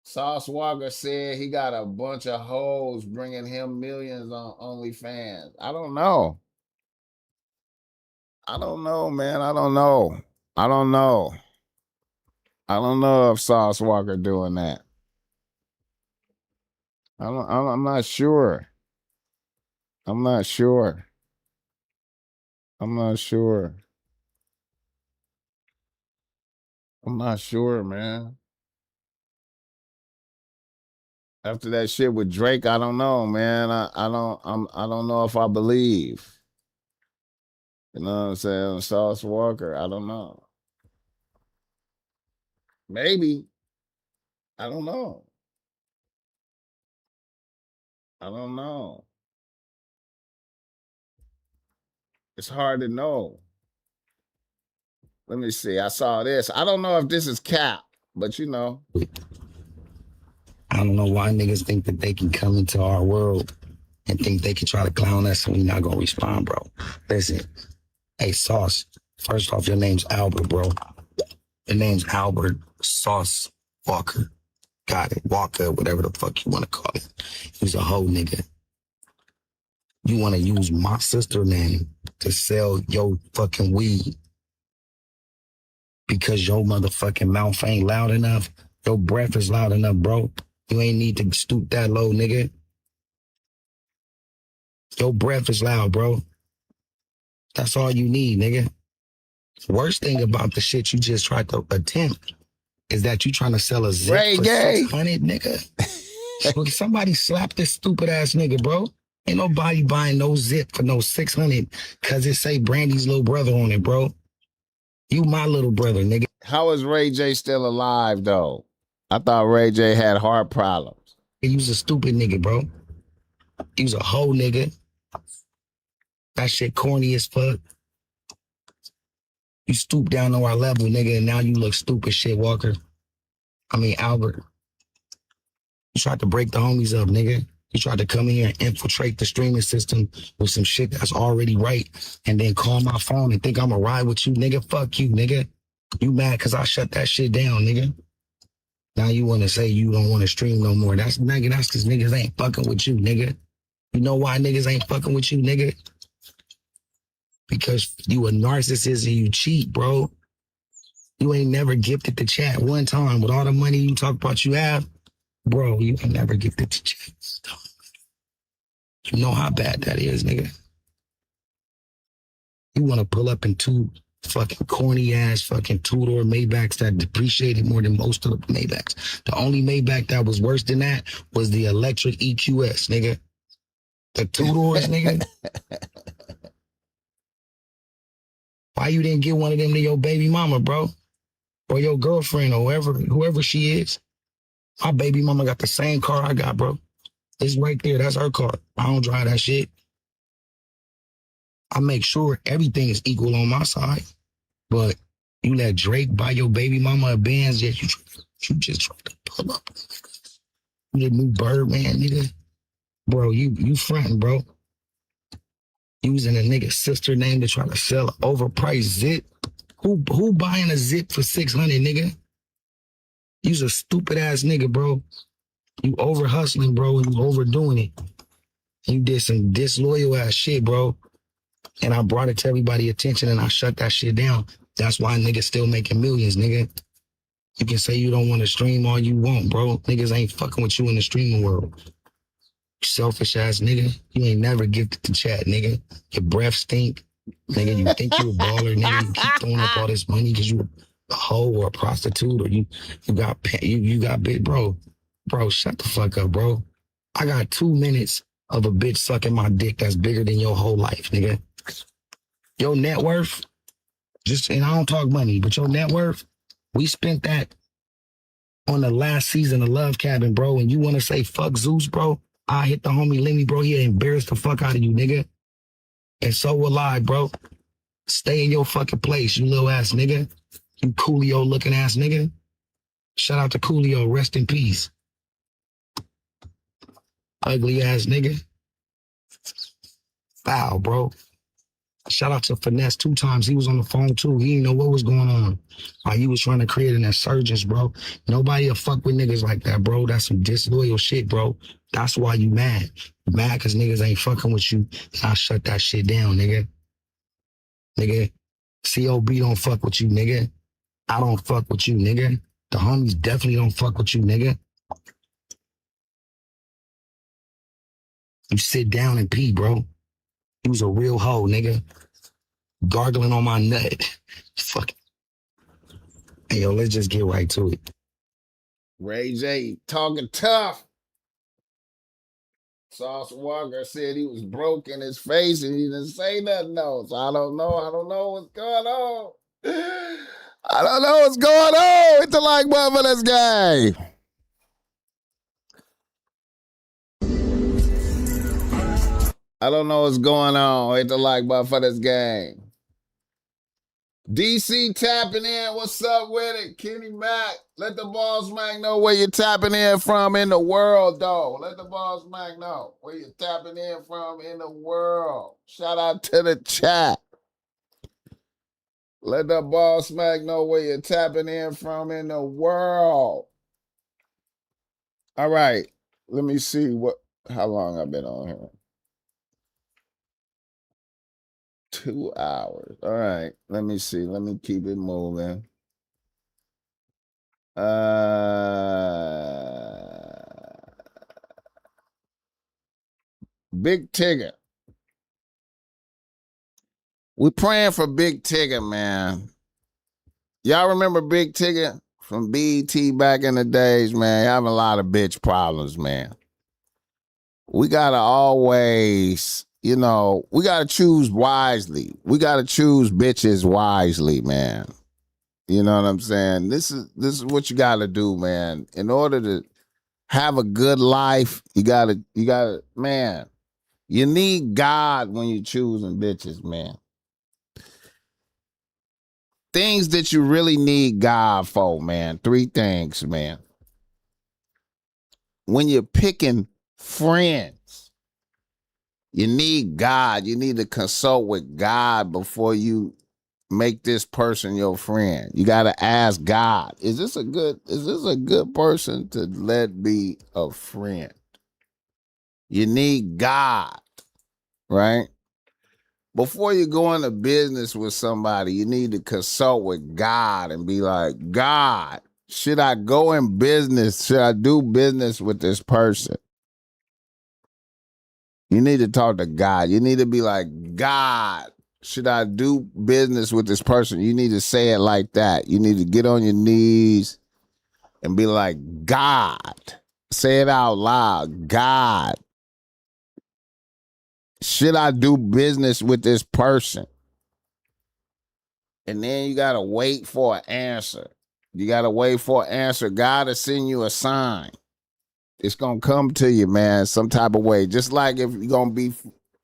Sauce Walker said he got a bunch of hoes bringing him millions on OnlyFans. I don't know. I don't know, man. I don't know. I don't know. I don't know if Sauce Walker doing that. I'm not sure. I'm not sure. I'm not sure. I'm not sure, man. After that shit with Drake, I don't know, man. I don't know if I believe. You know what I'm saying? Sauce Walker, I don't know. Maybe. I don't know. I don't know. It's hard to know. Let me see. I saw this. I don't know if this is cap, but you know. I don't know why niggas think that they can come into our world and think they can try to clown us and we not gonna respond, bro. Listen, hey, Sauce, first off, your name's Albert, bro. Your name's Albert Sauce Walker. Got it. Walker, whatever the fuck you want to call it. He's a hoe nigga. You want to use my sister name to sell your fucking weed because your motherfucking mouth ain't loud enough. Your breath is loud enough, bro. You ain't need to stoop that low, nigga. Your breath is loud, bro. That's all you need, nigga. Worst thing about the shit you just tried to attempt is that you trying to sell a zip Ray for Gay. 600, nigga. Look, somebody slap this stupid ass nigga, bro. Ain't nobody buying no zip for no 600 because it say Brandy's little brother on it, bro. You my little brother, nigga. How is Ray J still alive, though? I thought Ray J had heart problems. You's a stupid nigga, bro. You's a hoe nigga. That shit corny as fuck. You stoop down to our level, nigga, and now you look stupid shit, Walker. I mean, Albert. You tried to break the homies up, nigga. You tried to come in here and infiltrate the streaming system with some shit that's already right and then call my phone and think I'm gonna ride with you, nigga. Fuck you, nigga. You mad because I shut that shit down, nigga. Now you want to say you don't want to stream no more. That's because niggas ain't fucking with you, nigga. You know why niggas ain't fucking with you, nigga? Because you a narcissist and you cheat, bro. You ain't never gifted the chat one time with all the money you talk about you have. Bro, you ain't never gifted the chat. You know how bad that is, nigga. You want to pull up in two fucking corny ass fucking two-door Maybachs that depreciated more than most of the Maybachs. The only Maybach that was worse than that was the electric EQS, nigga. The two doors, nigga. Why you didn't get one of them to your baby mama, bro? Or your girlfriend or whoever she is? My baby mama got the same car I got, bro. It's right there. That's her car. I don't drive that shit. I make sure everything is equal on my side. But you let Drake buy your baby mama a Benz, yet you just try to pull up. You the new Birdman, nigga. Bro, you fronting, bro. Using a nigga's sister name to try to sell an overpriced zip. Who buying a zip for 600, nigga? You's a stupid ass nigga, bro. You over hustling, bro, and you overdoing it. You did some disloyal ass shit, bro. And I brought it to everybody's attention and I shut that shit down. That's why niggas still making millions, nigga. You can say you don't want to stream all you want, bro. Niggas ain't fucking with you in the streaming world. Selfish ass nigga. You ain't never gifted the chat, nigga. Your breath stink. Nigga, you think you a baller, nigga. You keep throwing up all this money because you a hoe or a prostitute or you got big, bro. Bro, shut the fuck up, bro. I got 2 minutes of a bitch sucking my dick that's bigger than your whole life, nigga. Your net worth, and I don't talk money, but your net worth, we spent that on the last season of Love Cabin, bro. And you want to say fuck Zeus, bro? I hit the homie Lemmy, bro. He'll embarrass the fuck out of you, nigga. And so will I, bro. Stay in your fucking place, you little ass nigga. You Coolio looking ass nigga. Shout out to Coolio, rest in peace. Ugly ass nigga. Foul, bro. Shout out to Finesse 2 times. He was on the phone too. He didn't know what was going on. While he was trying to create an insurgence, bro. Nobody will fuck with niggas like that, bro. That's some disloyal shit, bro. That's why you mad. You mad because niggas ain't fucking with you. And I shut that shit down, nigga. Nigga. COB don't fuck with you, nigga. I don't fuck with you, nigga. The homies definitely don't fuck with you, nigga. You sit down and pee, bro. He was a real hoe, nigga. Gargling on my nut. Fuck. Hey, yo, let's just get right to it. Ray J talking tough. Sauce Walker said he was broke in his face and he didn't say nothing else. I don't know what's going on. I don't know what's going on. It's the like button for this game. I don't know what's going on. Hit the like button for this game. DC tapping in. What's up with it? Kenny Mac. Let the BossMack know where you're tapping in from in the world, though. Let the BossMack know where you're tapping in from in the world. Shout out to the chat. Let the BossMack know where you're tapping in from in the world. All right. Let me see how long I've been on here. 2 hours. All right. Let me see. Let me keep it moving. Big Tigger. We praying for Big Tigger, man. Y'all remember Big Tigger from BET back in the days, man? Having a lot of bitch problems, man. We gotta always, we gotta choose wisely. We gotta choose bitches wisely, man. You know what I'm saying? This is what you gotta do, man. In order to have a good life, you gotta, man. You need God when you're choosing bitches, man. Things that you really need God for, man. 3 things, man. When you're picking friends, you need God. You need to consult with God before you make this person your friend. You got to ask God, is this a good person to let be a friend? You need God, right? Before you go into business with somebody, you need to consult with God and be like, God, should I go in business? Should I do business with this person? You need to talk to God. You need to be like, God, should I do business with this person? You need to say it like that. You need to get on your knees and be like, God, say it out loud. God, should I do business with this person? And then you got to wait for an answer. You got to wait for an answer. God will send you a sign. It's going to come to you, man, some type of way. Just like if you're going to be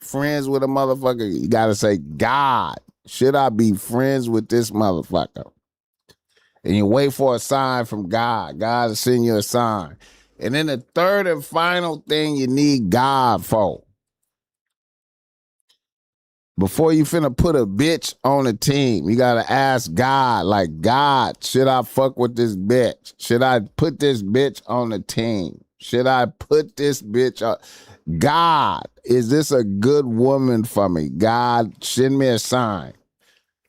friends with a motherfucker, you got to say, God, should I be friends with this motherfucker? And you wait for a sign from God. God will send you a sign. And then the third and final thing you need God for. Before you finna put a bitch on a team, you gotta ask God, like, God, should I fuck with this bitch? Should I put this bitch on the team? Should I put this bitch on? God, is this a good woman for me? God, send me a sign.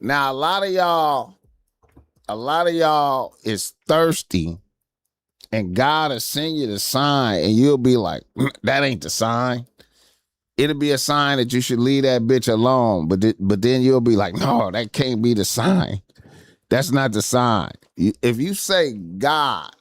Now, a lot of y'all is thirsty, and God will send you the sign, and you'll be like, that ain't the sign. It'll be a sign that you should leave that bitch alone. But then you'll be like, no, that can't be the sign. That's not the sign. If you say, God,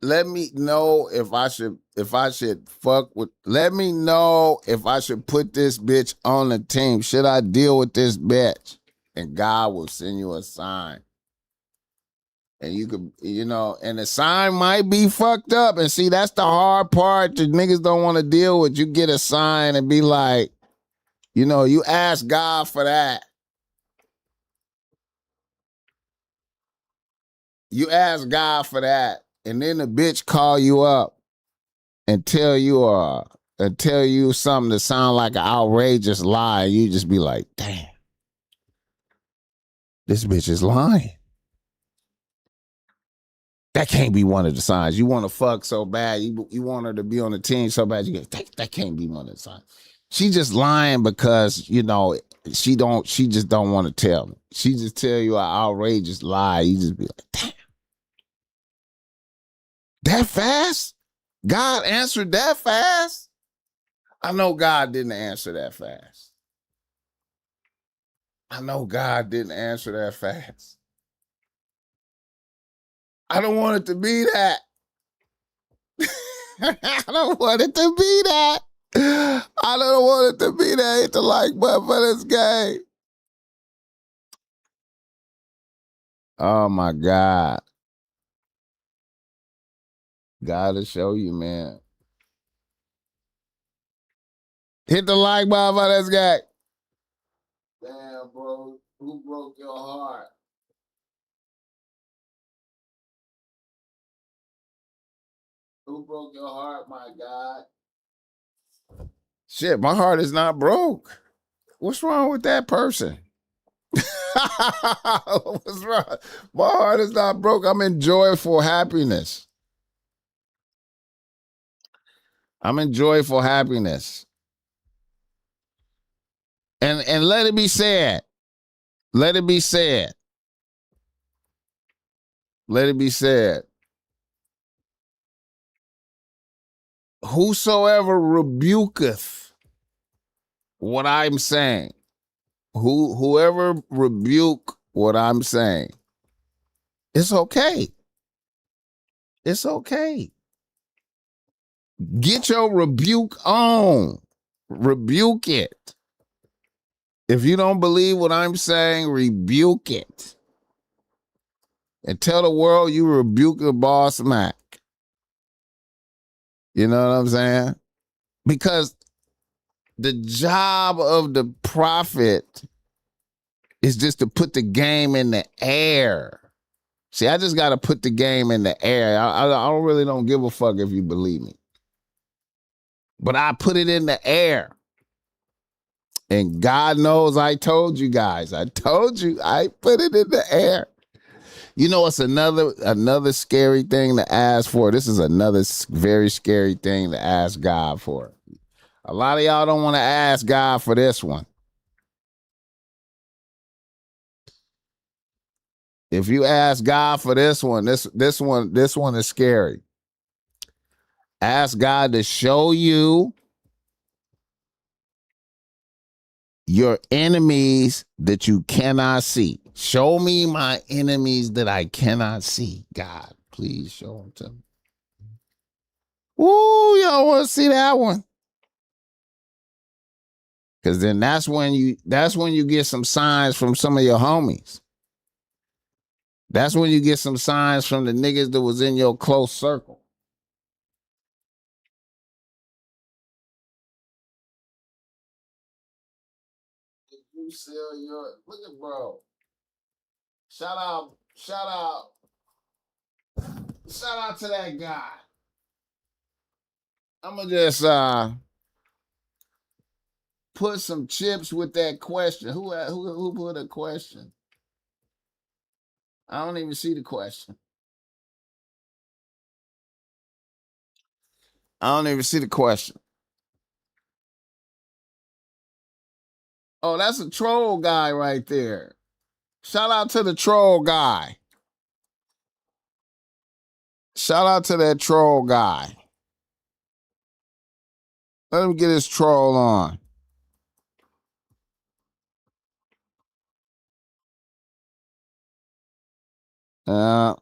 let me know if I should fuck with, let me know if I should put this bitch on the team. Should I deal with this bitch? And God will send you a sign. And you could, and the sign might be fucked up. And see, that's the hard part that niggas don't want to deal with. You get a sign and be like, you ask God for that. You ask God for that. And then the bitch call you up and tell you something that sound like an outrageous lie. You just be like, damn, this bitch is lying. That can't be one of the signs. You want to fuck so bad. You want her to be on the team so bad. You get that can't be one of the signs. She just lying because she just don't want to tell me. She just tell you an outrageous lie. You just be like, damn, that fast? God answered that fast? I know God didn't answer that fast. I know God didn't answer that fast. I don't want it to be that. I don't want it to be that. I don't want it to be that. Hit the like button for this game. Oh my God. Gotta show you, man. Hit the like button for this guy. Damn, bro. Who broke your heart? Who broke your heart, my God? Shit, my heart is not broke. What's wrong with that person? What's wrong? My heart is not broke. I'm in joyful happiness. I'm in joyful happiness. And let it be said. Let it be said. Let it be said. Whosoever rebuketh what I'm saying, whoever rebuke what I'm saying, it's okay. It's okay. Get your rebuke on. Rebuke it. If you don't believe what I'm saying, rebuke it. And tell the world you rebuke the BossMack. You know what I'm saying? Because the job of the prophet is just to put the game in the air. See, I just got to put the game in the air. I don't give a fuck if you believe me. But I put it in the air. And God knows I told you guys. I told you I put it in the air. You know what's another scary thing to ask for? This is another very scary thing to ask God for. A lot of y'all don't want to ask God for this one. If you ask God for this one, this one is scary. Ask God to show you your enemies that you cannot see. Show me my enemies that I cannot see. God, please show them to me. Ooh, y'all want to see that one? Because then that's when you get some signs from some of your homies. That's when you get some signs from the niggas that was in your close circle. If you sell your, look at bro. Shout out to that guy. I'm gonna just put some chips with that question. Who put a question? I don't even see the question. I don't even see the question. Oh, that's a troll guy right there. Shout out to the troll guy. Shout out to that troll guy. Let him get his troll on. Uh,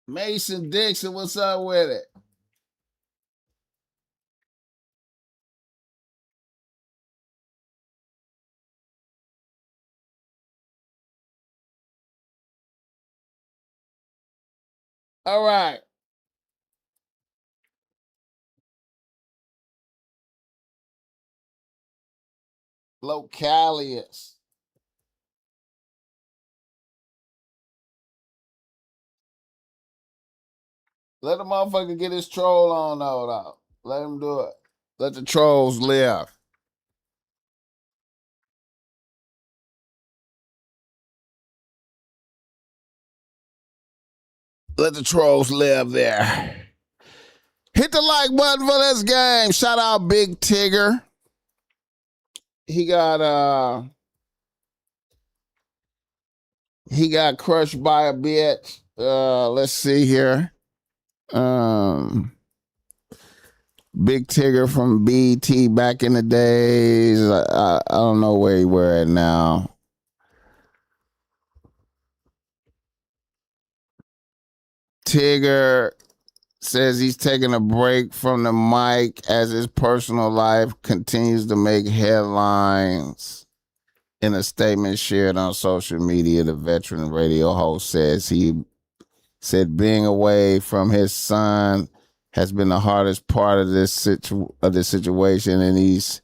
Mason Dixon, what's up with it? All right. Localius. Let the motherfucker get his troll on though. Let him do it. Let the trolls live. Let the trolls live there. Hit the like button for this game. Shout out Big Tigger. He got crushed by a bitch. Let's see here. Big Tigger from BT back in the days. I don't know where he were at now. Tigger says he's taking a break from the mic as his personal life continues to make headlines. In a statement shared on social media, the veteran radio host said being away from his son has been the hardest part of this situation, and he's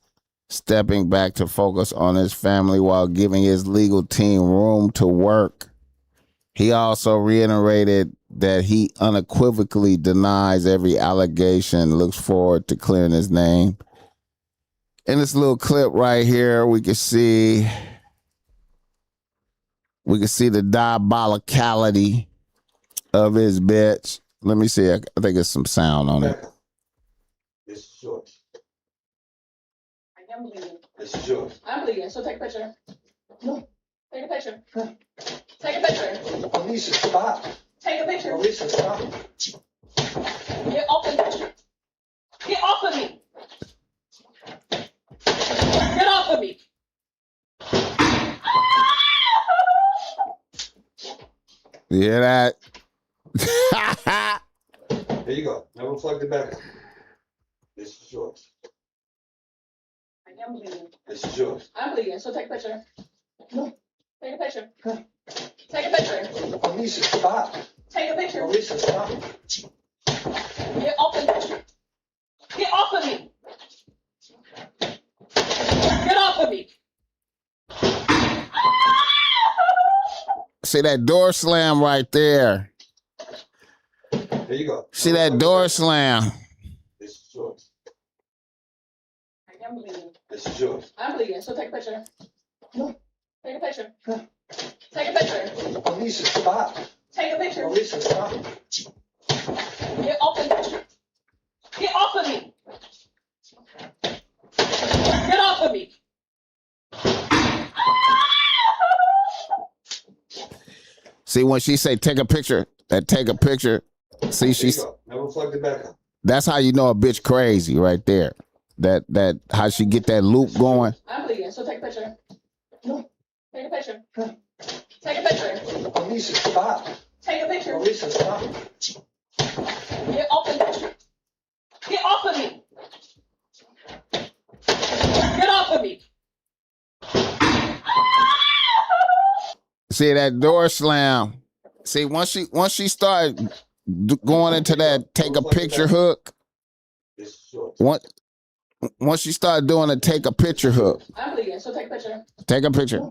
stepping back to focus on his family while giving his legal team room to work. He also reiterated that he unequivocally denies every allegation, looks forward to clearing his name. In this little clip right here, we can see the diabolicality of his bitch. Let me see. I think it's some sound on it. This is yours. I am bleeding. This is yours. I'm bleeding, so take a picture. No. Take a picture. Take a picture. Alicia, stop. Take a picture. Alicia, stop. Get off of me. Get off of me. Get off of me. You hear that? Here you go. Never plug it back. This is yours. I am bleeding. This is yours. I'm bleeding, so take a picture. No. Take a picture. Take a picture. Alicia, stop. Take a picture. Alicia, stop. Get off of me. Get off of me. Get off of me. See that door slam right there. Here you go. See that door slam. This is yours. I am bleeding. This is yours. I'm bleeding, so take a picture. No. Take a picture. Take a picture. Alicia, stop. Take a picture. Alicia, stop. Get off of me. Get off of me. Get off of me. See, when she say take a picture, take a picture. See, Here you she's go. Never plug it back up. that's how you know a bitch crazy right there. That how she get that loop going. I'm bleeding, so take a picture. No. Take a picture. Take a picture. Alicia, stop. Take a picture. Alicia, stop. Get off of me. Get off of me. Get off of me. See that door slam. See, once she started going into that take a picture hook, This is yours. once she started doing a take a picture hook, I'm bleeding, so take a picture. take a picture.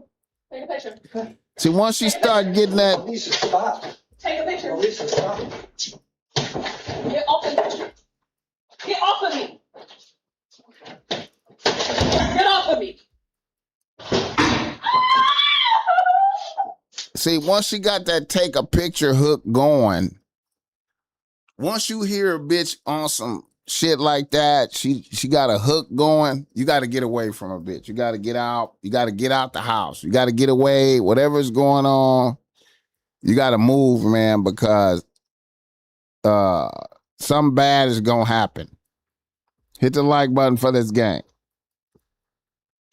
Take a picture. See, once she started getting that, Alicia, stop. Take a picture. Alicia, stop. Get off of me. Get off of me. Get off of me. see, once she got that take a picture hook going, once you hear a bitch on some shit like that, she got a hook going, you got to get away from a bitch. You got to get out. You got to get out the house. You got to get away. Whatever's going on, you got to move, man, because something bad is going to happen. Hit the like button for this game.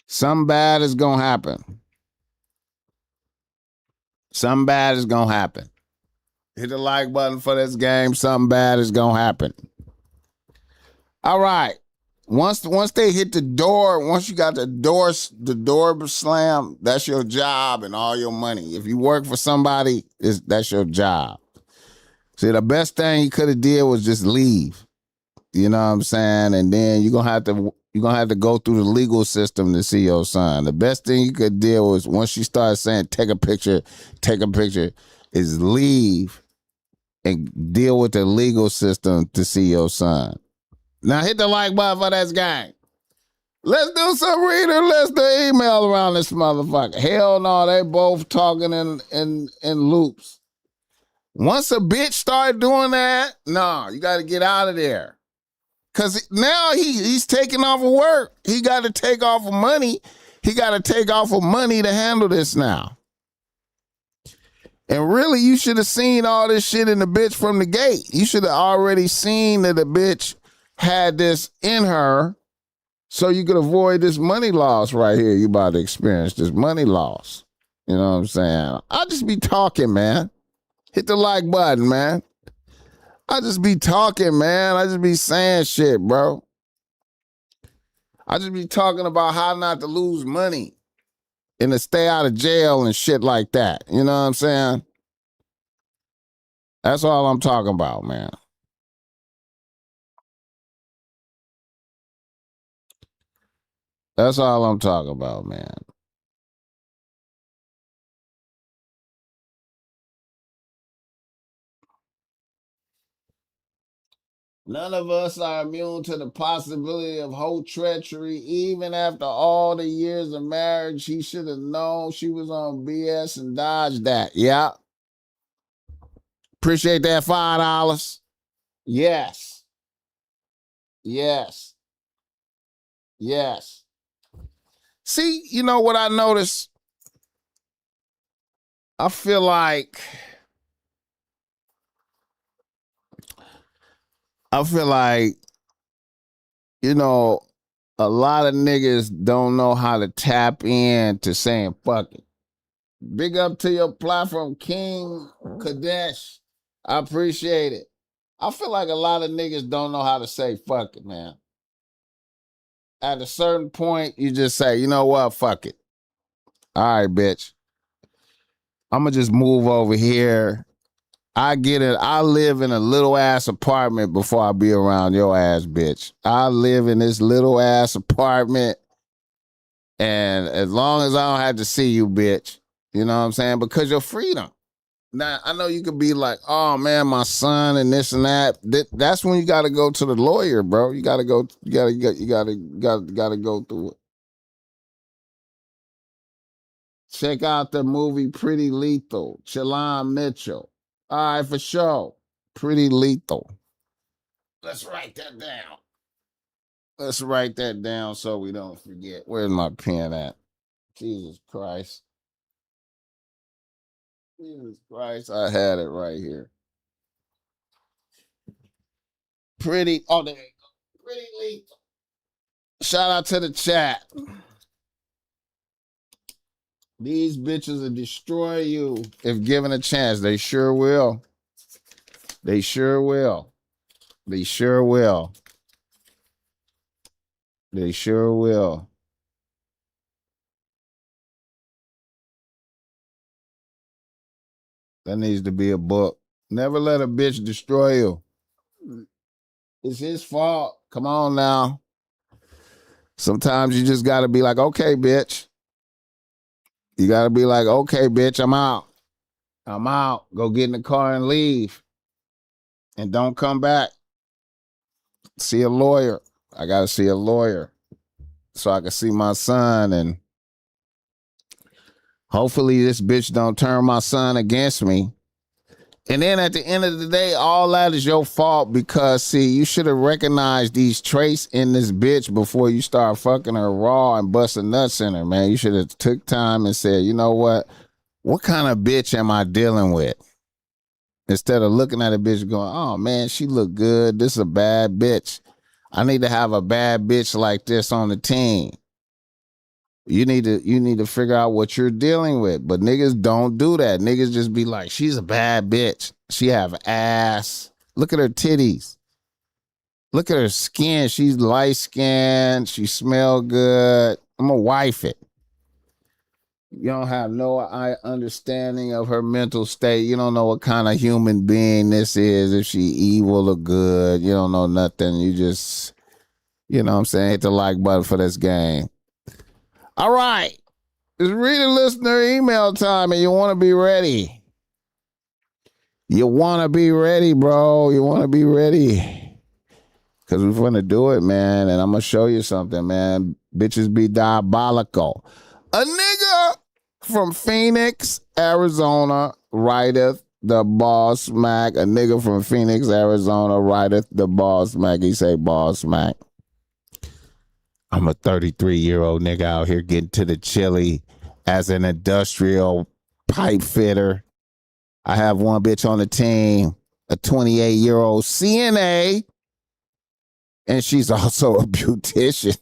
Something bad is going to happen. Something bad is going to happen. Hit the like button for this game. Something bad is going to happen. All right. Once they hit the door, once you got the door slam, that's your job and all your money. If you work for somebody, that's your job. See, the best thing he could have did was just leave. You know what I'm saying? And then you're gonna have to go through the legal system to see your son. The best thing you could do was once you start saying take a picture, is leave and deal with the legal system to see your son. Now hit the like button for this game. Let's do some reader list the email around this motherfucker. Hell no, they both talking in loops. Once a bitch start doing that, no, you got to get out of there. Because now he's taking off of work. He got to take off of money. He got to take off of money to handle this now. And really, you should have seen all this shit in the bitch from the gate. You should have already seen that the bitch had this in her so you could avoid this money loss right here. You about to experience this money loss. You know what I'm saying? I just be talking, man. Hit the like button, man. I just be talking, man. I just be saying shit, bro. I just be talking about how not to lose money and to stay out of jail and shit like that. You know what I'm saying? That's all I'm talking about, man. That's all I'm talking about, man. None of us are immune to the possibility of whole treachery. Even after all the years of marriage, he should have known she was on BS and dodged that. Yeah. Appreciate that $5. Yes. Yes. Yes. See, you know what I noticed? I feel like you know, a lot of niggas don't know how to tap in to saying fuck it. Big up to your platform, King Kadesh. I appreciate it. I feel like a lot of niggas don't know how to say fuck it, man. At a certain point, you just say, you know what, fuck it. All right, bitch. I'm gonna just move over here. I get it. I live in a little ass apartment before I be around your ass, bitch. I live in this little ass apartment, and as long as I don't have to see you, bitch, you know what I'm saying? Because your freedom. Now I know you could be like, oh man, my son and this and that. That's when you got to go to the lawyer, bro. You got to go. You got to go through it. Check out the movie Pretty Lethal. Chalon Mitchell. All right, for sure. Pretty Lethal. Let's write that down. Let's write that down so we don't forget. Where's my pen at? Jesus Christ. Jesus Christ. I had it right here. Pretty. Oh, there you go. Pretty Lethal. Shout out to the chat. These bitches will destroy you if given a chance. They sure will. They sure will. They sure will. They sure will. That needs to be a book. Never let a bitch destroy you. It's his fault. Come on now. Sometimes you just got to be like, okay, bitch. You got to be like, okay, bitch, I'm out. I'm out. Go get in the car and leave. And don't come back. See a lawyer. I got to see a lawyer so I can see my son, and hopefully this bitch don't turn my son against me. And then at the end of the day, all that is your fault because, see, you should have recognized these traits in this bitch before you start fucking her raw and busting nuts in her, man. You should have took time and said, you know what kind of bitch am I dealing with? Instead of looking at a bitch going, oh, man, she look good. This is a bad bitch. I need to have a bad bitch like this on the team. You need to figure out what you're dealing with. But niggas don't do that. Niggas just be like, she's a bad bitch. She have ass. Look at her titties. Look at her skin. She's light skinned. She smell good. I'm gonna wife it. You don't have no understanding of her mental state. You don't know what kind of human being this is, if she evil or good. You don't know nothing. You just, you know what I'm saying, hit the like button for this game. All right. It's reader listener email time, and you want to be ready. You want to be ready, bro. You want to be ready. Because we're going to do it, man. And I'm going to show you something, man. Bitches be diabolical. A nigga from Phoenix, Arizona, writeth the BossMack. A nigga from Phoenix, Arizona, writeth the BossMack. He say, BossMack, I'm a 33-year-old nigga out here getting to the chili as an industrial pipe fitter. I have one bitch on the team, a 28-year-old CNA, and she's also a beautician.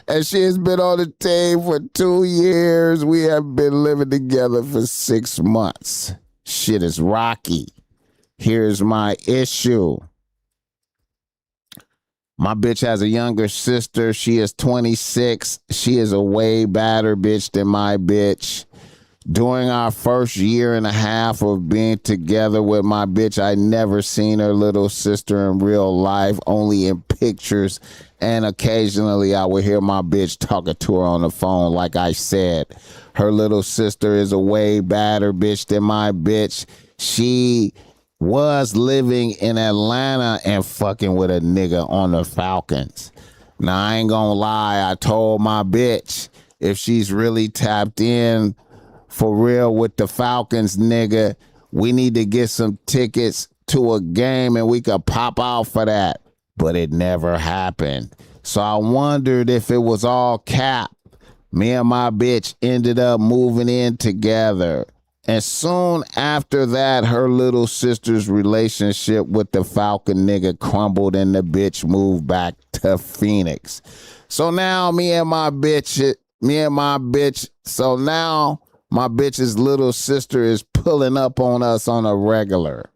And she has been on the team for 2 years. We have been living together for 6 months. Shit is rocky. Here's my issue. My bitch has a younger sister. She is 26. She is a way badder bitch than my bitch. During our first year and a half of being together with my bitch, I never seen her little sister in real life, only in pictures. And occasionally I would hear my bitch talking to her on the phone. Like I said, her little sister is a way badder bitch than my bitch. She was living in Atlanta and fucking with a nigga on the Falcons. Now, I ain't gonna lie. I told my bitch, if she's really tapped in for real with the Falcons, nigga, We need to get some tickets to a game and we could pop out for that. But it never happened. So I wondered if it was all cap. Me and my bitch ended up moving in together. And soon after that, her little sister's relationship with the Falcon nigga crumbled and the bitch moved back to Phoenix. So now my bitch's little sister is pulling up on us on a regular.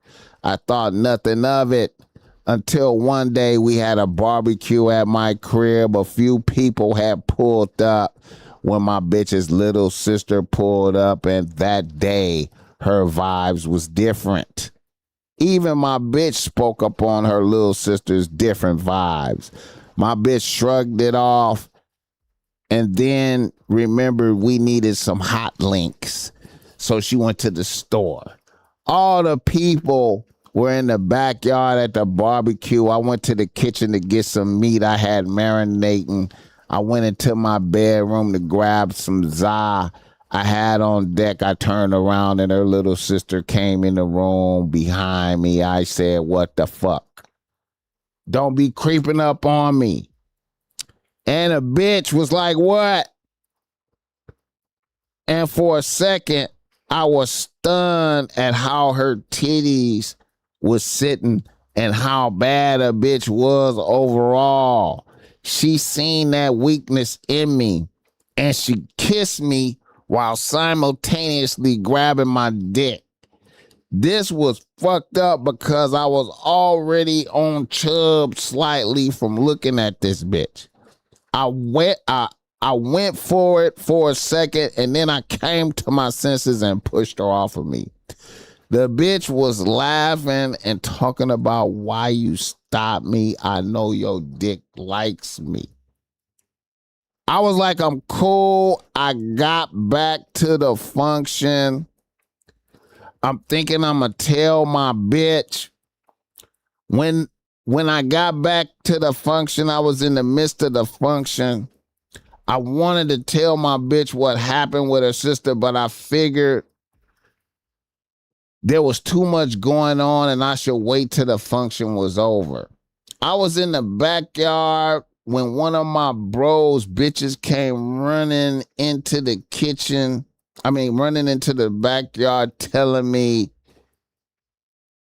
I thought nothing of it until one day we had a barbecue at my crib. A few people had pulled up when my bitch's little sister pulled up, and that day her vibes was different. Even my bitch spoke up on her little sister's different vibes. My bitch shrugged it off and then remembered we needed some hot links. So she went to the store. All the people were in the backyard at the barbecue. I went to the kitchen to get some meat I had marinating. I went into my bedroom to grab some za I had on deck. I turned around and her little sister came in the room behind me. I said, "What the fuck? Don't be creeping up on me." And a bitch was like, "What?" And for a second, I was stunned at how her titties was sitting and how bad a bitch was overall. She seen that weakness in me and she kissed me while simultaneously grabbing my dick. This was fucked up because I was already on chub slightly from looking at this bitch. I went for it for a second and then I came to my senses and pushed her off of me. The bitch was laughing and talking about why you stopped me. I know your dick likes me. I was like, I'm cool. I got back to the function. I'm thinking I'm going to tell my bitch. When I got back to the function, I was in the midst of the function. I wanted to tell my bitch what happened with her sister, but I figured there was too much going on and I should wait till the function was over. I was in the backyard when one of my bros bitches came running into the backyard telling me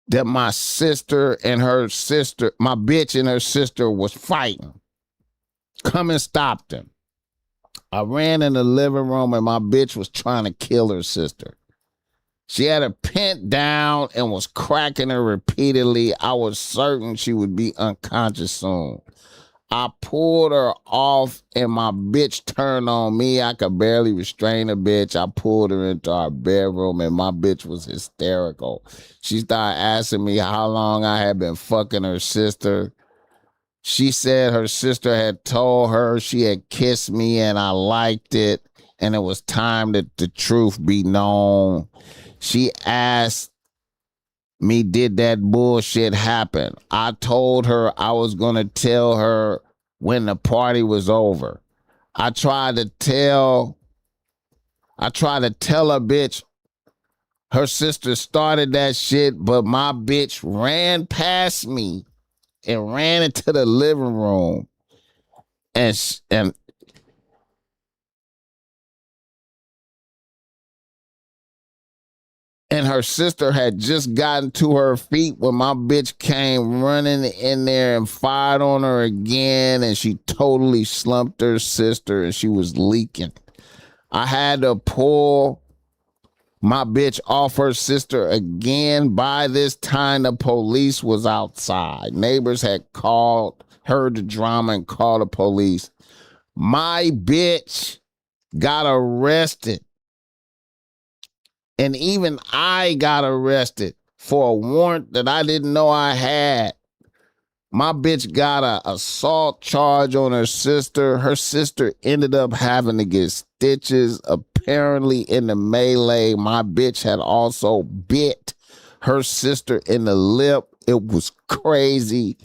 that my bitch and her sister was fighting. Come and stop them. I ran in the living room and my bitch was trying to kill her sister. She had her pent down and was cracking her repeatedly. I was certain she would be unconscious soon. I pulled her off and my bitch turned on me. I could barely restrain the bitch. I pulled her into our bedroom and my bitch was hysterical. She started asking me how long I had been fucking her sister. She said her sister had told her she had kissed me and I liked it and it was time that the truth be known. She asked me, did that bullshit happen? I told her I was going to tell her when the party was over. I tried to tell her bitch her sister started that shit, but my bitch ran past me and ran into the living room and her sister had just gotten to her feet when my bitch came running in there and fired on her again, and she totally slumped her sister and she was leaking. I had to pull my bitch off her sister again. By this time, the police was outside. Neighbors had heard the drama and called the police. My bitch got arrested. And even I got arrested for a warrant that I didn't know I had. My bitch got an assault charge on her sister. Her sister ended up having to get stitches. Apparently in the melee, my bitch had also bit her sister in the lip. It was crazy.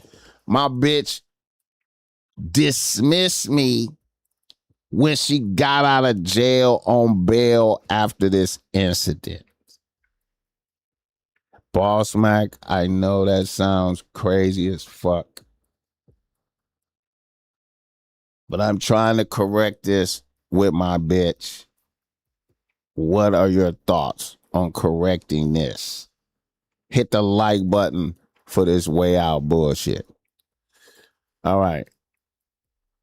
My bitch dismissed me when she got out of jail on bail after this incident. BossMack, I know that sounds crazy as fuck, but I'm trying to correct this with my bitch. What are your thoughts on correcting this? Hit the like button for this way out bullshit. All right.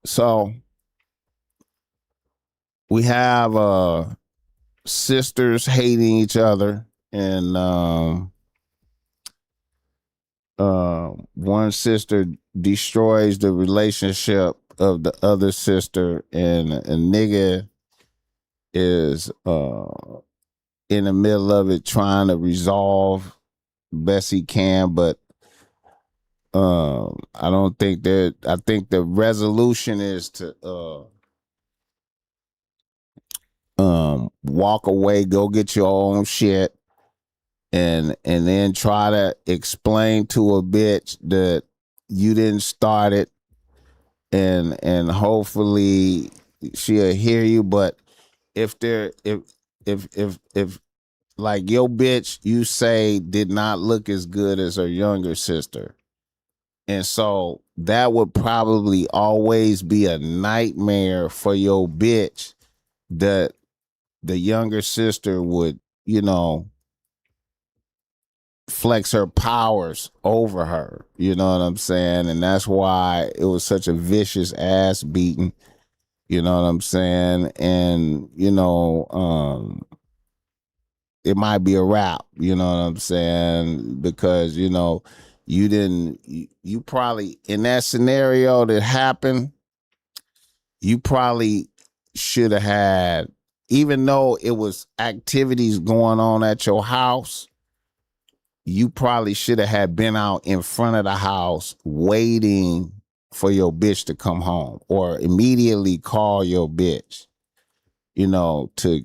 So we have sisters hating each other, and one sister destroys the relationship of the other sister, and a nigga is in the middle of it trying to resolve best he can, but I don't think that. I think the resolution is to walk away, go get your own shit, and then try to explain to a bitch that you didn't start it, and hopefully she'll hear you. But if like your bitch, you say, did not look as good as her younger sister, and so that would probably always be a nightmare for your bitch, that the younger sister would, flex her powers over her. You know what I'm saying? And that's why it was such a vicious ass beating. You know what I'm saying? And, it might be a wrap, you know what I'm saying? Because, you probably, in that scenario that happened, you probably should have had, even though it was activities going on at your house, you probably should have had been out in front of the house waiting for your bitch to come home, or immediately call your bitch, instead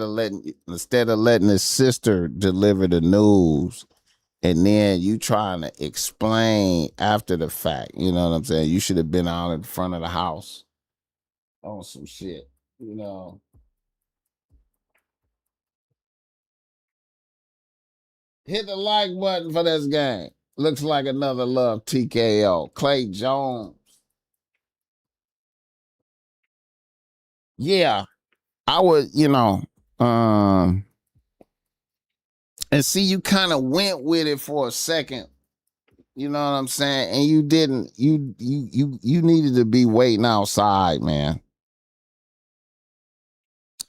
of letting his sister deliver the news, and then you trying to explain after the fact. You know what I'm saying? You should have been out in front of the house on some shit, Hit the like button for this game. Looks like another love TKO. Clay Jones. Yeah, I would, and see, you kind of went with it for a second. You know what I'm saying? And you didn't. You needed to be waiting outside, man.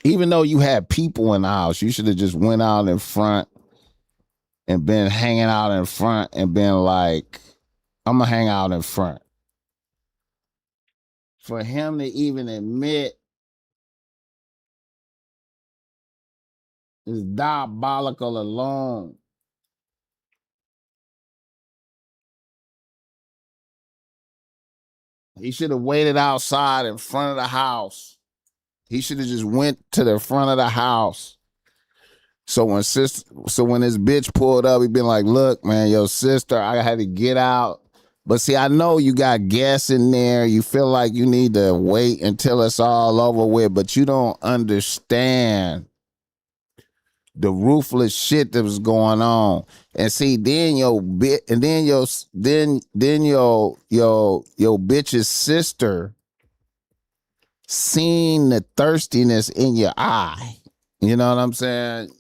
Even though you had people in the house, you should have just went out in front and been hanging out in front and been like, I'm gonna hang out in front. For him to even admit is diabolical alone. He should have waited outside in front of the house. He should have just went to the front of the house. So when his bitch pulled up, he been like, look, man, your sister, I had to get out. But see, I know you got gas in there. You feel like you need to wait until it's all over with, but you don't understand the ruthless shit that was going on. And see, then your bitch's sister seen the thirstiness in your eye. You know what I'm saying?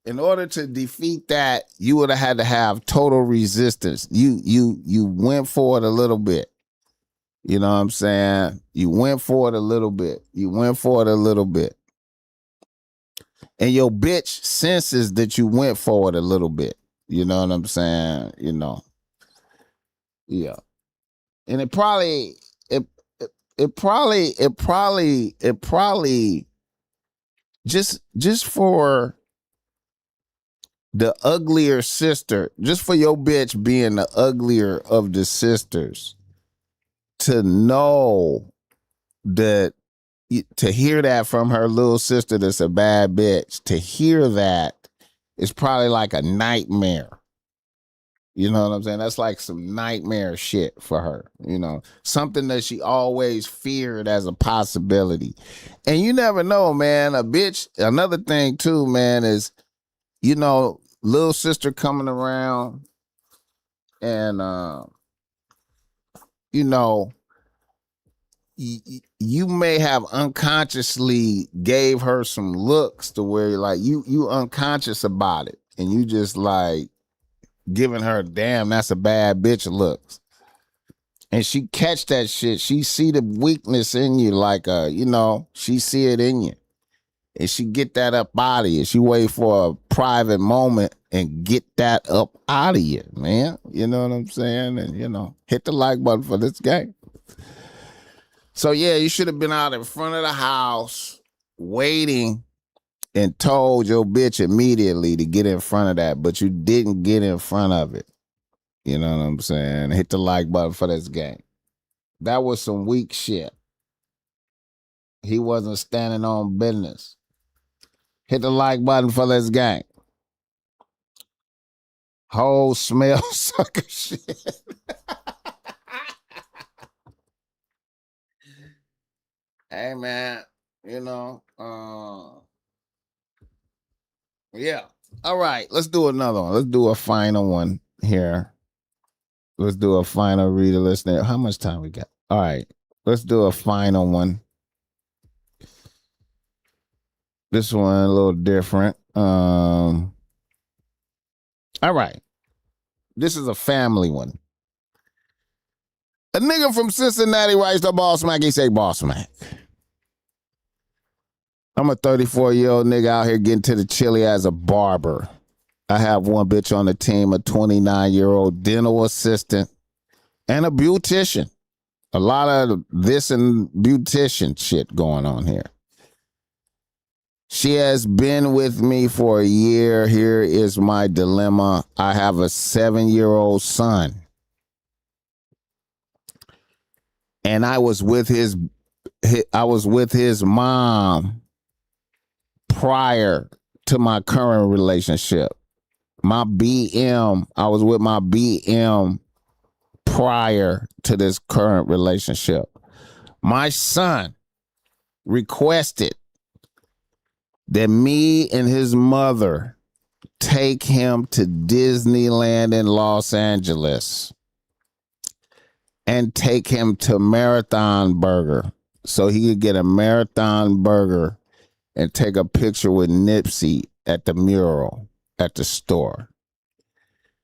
In order to defeat that, you would have had to have total resistance. You went for it a little bit. You know what I'm saying? You went for it a little bit. And your bitch senses that you went for it a little bit. You know what I'm saying? Yeah. And it probably just for the uglier sister, just for your bitch being the uglier of the sisters, to know that, to hear that from her little sister that's a bad bitch, to hear that is probably like a nightmare. You know what I'm saying? That's like some nightmare shit for her, something that she always feared as a possibility. And you never know, man. A bitch, another thing too, man, is you know, little sister coming around and, you know, you may have unconsciously gave her some looks to where like you unconscious about it and you just like giving her damn that's a bad bitch looks and she catch that shit, she see the weakness in you like you know, she see it in you and she get that up out of you. She wait for a private moment and get that up out of you, man. You know what I'm saying? And you know, hit the like button for this game. So yeah, you should have been out in front of the house waiting and told your bitch immediately to get in front of that, but you didn't get in front of it. You know what I'm saying? Hit the like button for this game. That was some weak shit. He wasn't standing on business. Hit the like button for this game. Whole smell sucker shit. Hey man, you know, yeah. All right, let's do another one. Let's do a final one here. Let's do a final reader listener. How much time we got? All right, let's do a final one. This one a little different. All right. This is a family one. A nigga from Cincinnati writes to BossMack. He say, BossMack, I'm a 34-year-old nigga out here getting to the chili as a barber. I have one bitch on the team, a 29-year-old dental assistant, and a beautician. A lot of this and beautician shit going on here. She has been with me for a year. Here is my dilemma. I have a 7-year-old son. And I was with his mom prior to my current relationship. I was with my BM prior to this current relationship. My son requested that me and his mother take him to Disneyland in Los Angeles and take him to Marathon Burger so he could get a Marathon Burger and take a picture with Nipsey at the mural at the store.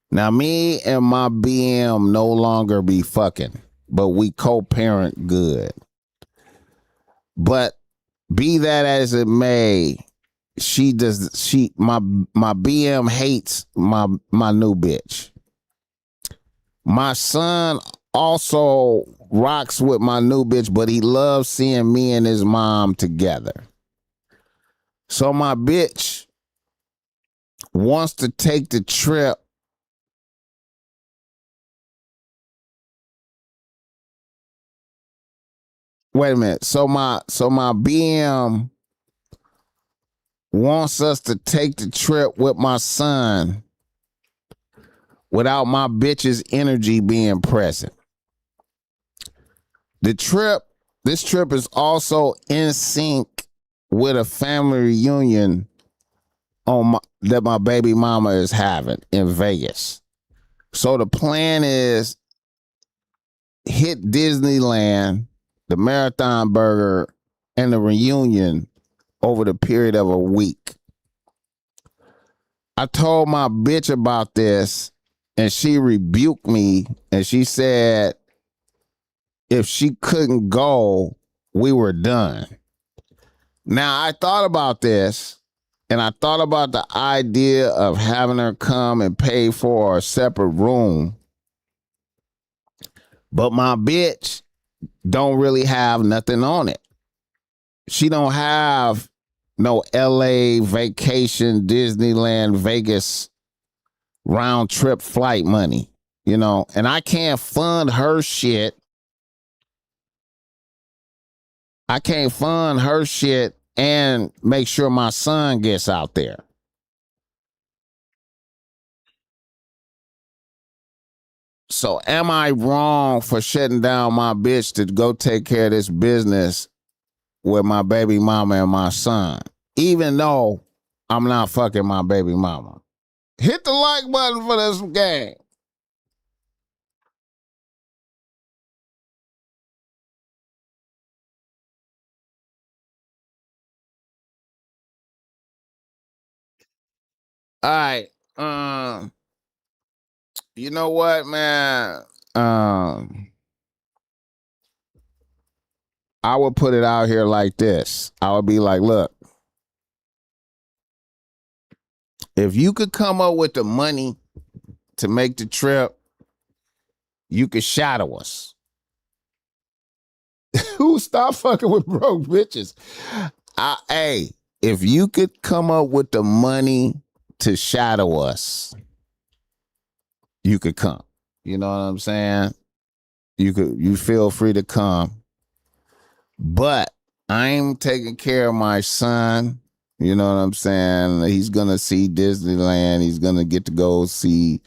Now, me and my BM no longer be fucking, but we co-parent good. But be that as it may, my BM hates my new bitch. My son also rocks with my new bitch, but he loves seeing me and his mom together. So my bitch wants to take the trip. Wait a minute. So my BM wants us to take the trip with my son without my bitch's energy being present. This trip is also in sync with a family reunion that my baby mama is having in Vegas. So the plan is hit Disneyland, the Marathon Burger, and the reunion over the period of a week. I told my bitch about this and she rebuked me and she said if she couldn't go, we were done. Now, I thought about this and I thought about the idea of having her come and pay for a separate room. But my bitch don't really have nothing on it. She don't have no LA vacation, Disneyland, Vegas round trip flight money, you know, and I can't fund her shit. I can't fund her shit and make sure my son gets out there. So am I wrong for shutting down my bitch to go take care of this business with my baby mama and my son? Even though I'm not fucking my baby mama. Hit the like button for this game. All right. You know what, man? I would put it out here like this. I would be like, look, if you could come up with the money to make the trip, you could shadow us. Who stop fucking with broke bitches? Hey, if you could come up with the money to shadow us, you could come. You know what I'm saying? You feel free to come. But I'm taking care of my son. You know what I'm saying? He's gonna see Disneyland. He's gonna get to go see.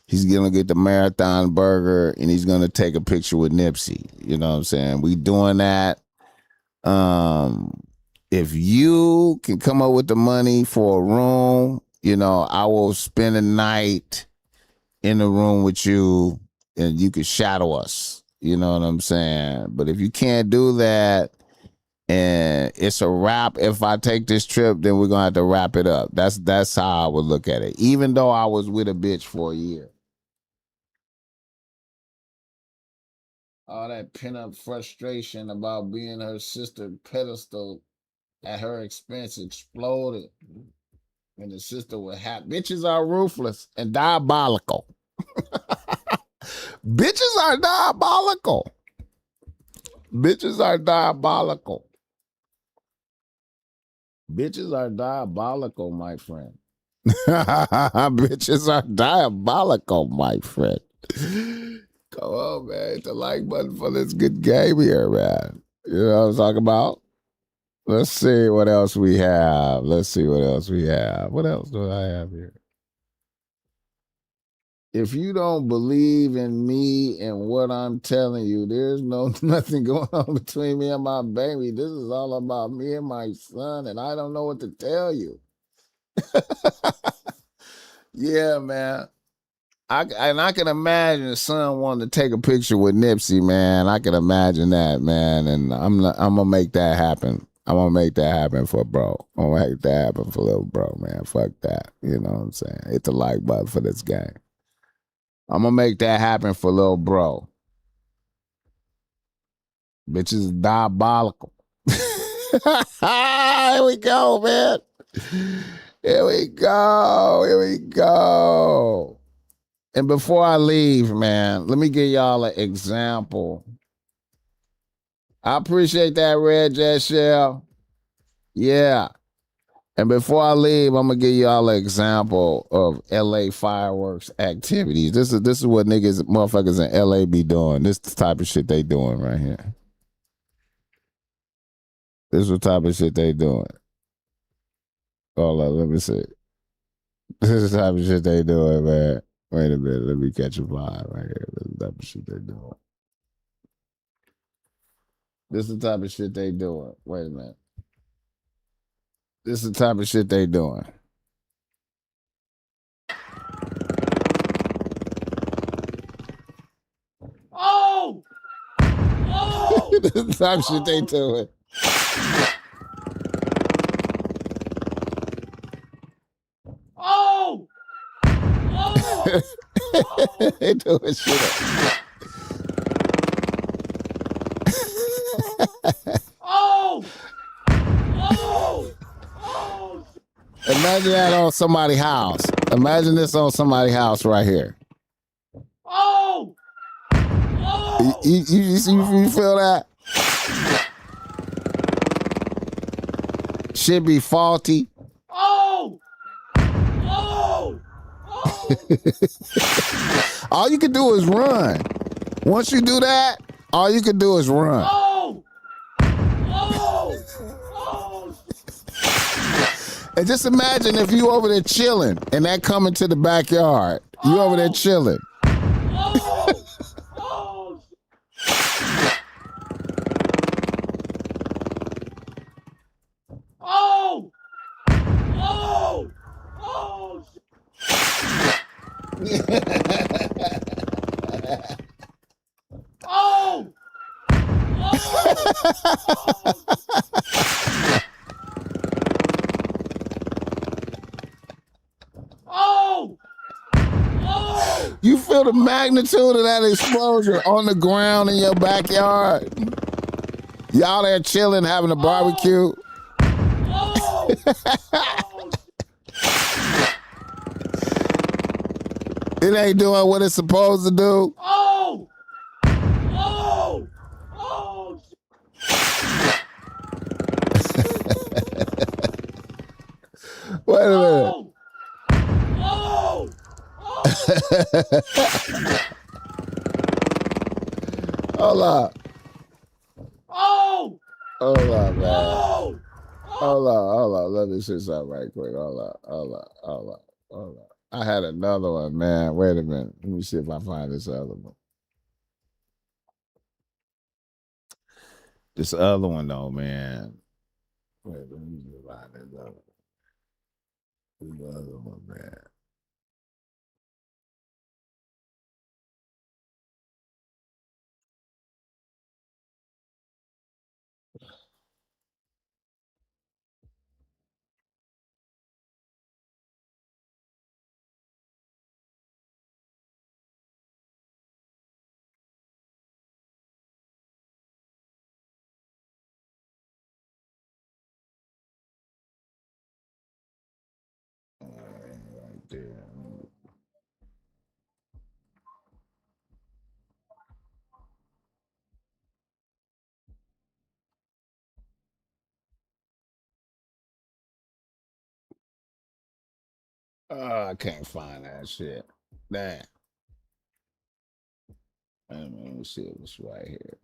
He's gonna get the Marathon Burger, and he's gonna take a picture with Nipsey. You know what I'm saying? We doing that. If you can come up with the money for a room, you know, I will spend a night in the room with you, and you can shadow us. You know what I'm saying? But if you can't do that, and it's a wrap. If I take this trip, then we're gonna have to wrap it up. That's how I would look at it. Even though I was with a bitch for a year. All that pent-up frustration about being her sister pedestal at her expense exploded. And the sister was happy. Bitches are ruthless and diabolical. Bitches are diabolical. Bitches are diabolical. Bitches are diabolical, my friend. Bitches are diabolical, my friend. Come on, man. Hit the like button for this good game here, man. You know what I'm talking about? Let's see what else we have. Let's see what else we have. What else do I have here? If you don't believe in me and what I'm telling you, there's nothing going on between me and my baby. This is all about me and my son, and I don't know what to tell you. Yeah, man. I can imagine son wanting to take a picture with Nipsey, man. I can imagine that, man, and I'm gonna make that happen. I'm gonna make that happen for bro. I'm gonna make that happen for little bro, man. Fuck that. You know what I'm saying? Hit the like button for this game. I'm gonna make that happen for little bro. Bitches is diabolical. Here we go, man. Here we go. Here we go. And before I leave, man, let me give y'all an example. I appreciate that, Red Jet Shell. Yeah. And before I leave, I'm gonna give y'all an example of LA fireworks activities. This is what motherfuckers in LA be doing. This is the type of shit they doing right here. This is what type of shit they doing. Hold on, let me see. This is the type of shit they doing, man. Wait a minute, let me catch a vibe right here. This is the type of shit they doing. This is the type of shit they doing. Wait a minute. This is the type of shit they doing. Oh! Oh! This is the type of shit they doing. Oh! Oh! They doing shit. Oh! Oh! Oh! Imagine that on somebody's house. Imagine this on somebody's house right here. Oh! Oh! You feel that? Should be faulty. Oh! Oh! Oh! All you can do is run. Once you do that, all you can do is run. Oh! Oh! Oh! And just imagine if you over there chilling and that coming to the backyard. You over there chilling. Oh! Oh! Oh! Oh! Oh! Oh! Oh! You feel the magnitude of that explosion on the ground in your backyard? Y'all there chilling, having a barbecue? Oh! It ain't doing what it's supposed to do. Oh! Oh! Oh! Wait a minute. Oh! Oh! Hold up. Oh! Hold up, man. Oh! Hold up. Let me see something right quick. Hold up. I had another one, man. Wait a minute. Let me see if I find this other one. This other one, though, man. Wait, let me find this other one. This other one, man. Right there. Oh, I can't find that shit. Damn. Let me see if it's right here.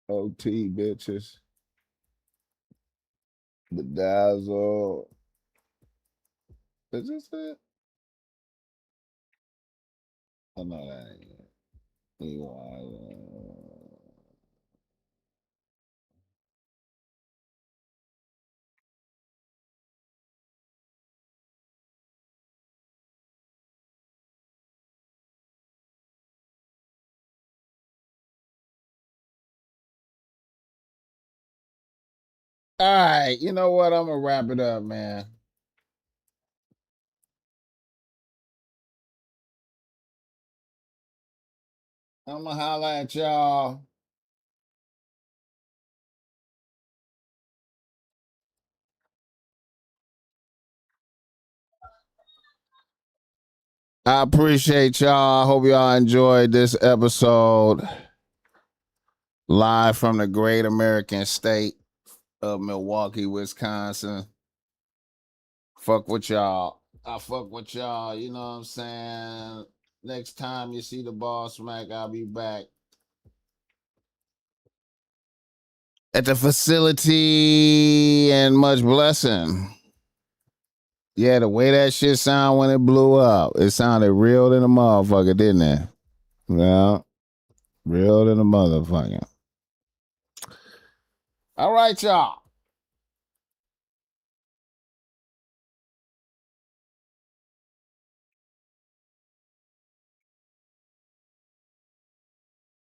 OT bitches. Bedazzle. Is this it? Oh, no, that ain't it. All right, you know what? I'm gonna wrap it up, man. I'm gonna holla at y'all. I appreciate y'all. I hope y'all enjoyed this episode live from the great American state of Milwaukee, Wisconsin. Fuck with y'all. I fuck with y'all. You know what I'm saying? Next time you see the BossMack, I'll be back at the facility, and much blessing. Yeah, the way that shit sound when it blew up, it sounded real than a motherfucker, didn't it? Yeah, real than a motherfucker. All right, y'all.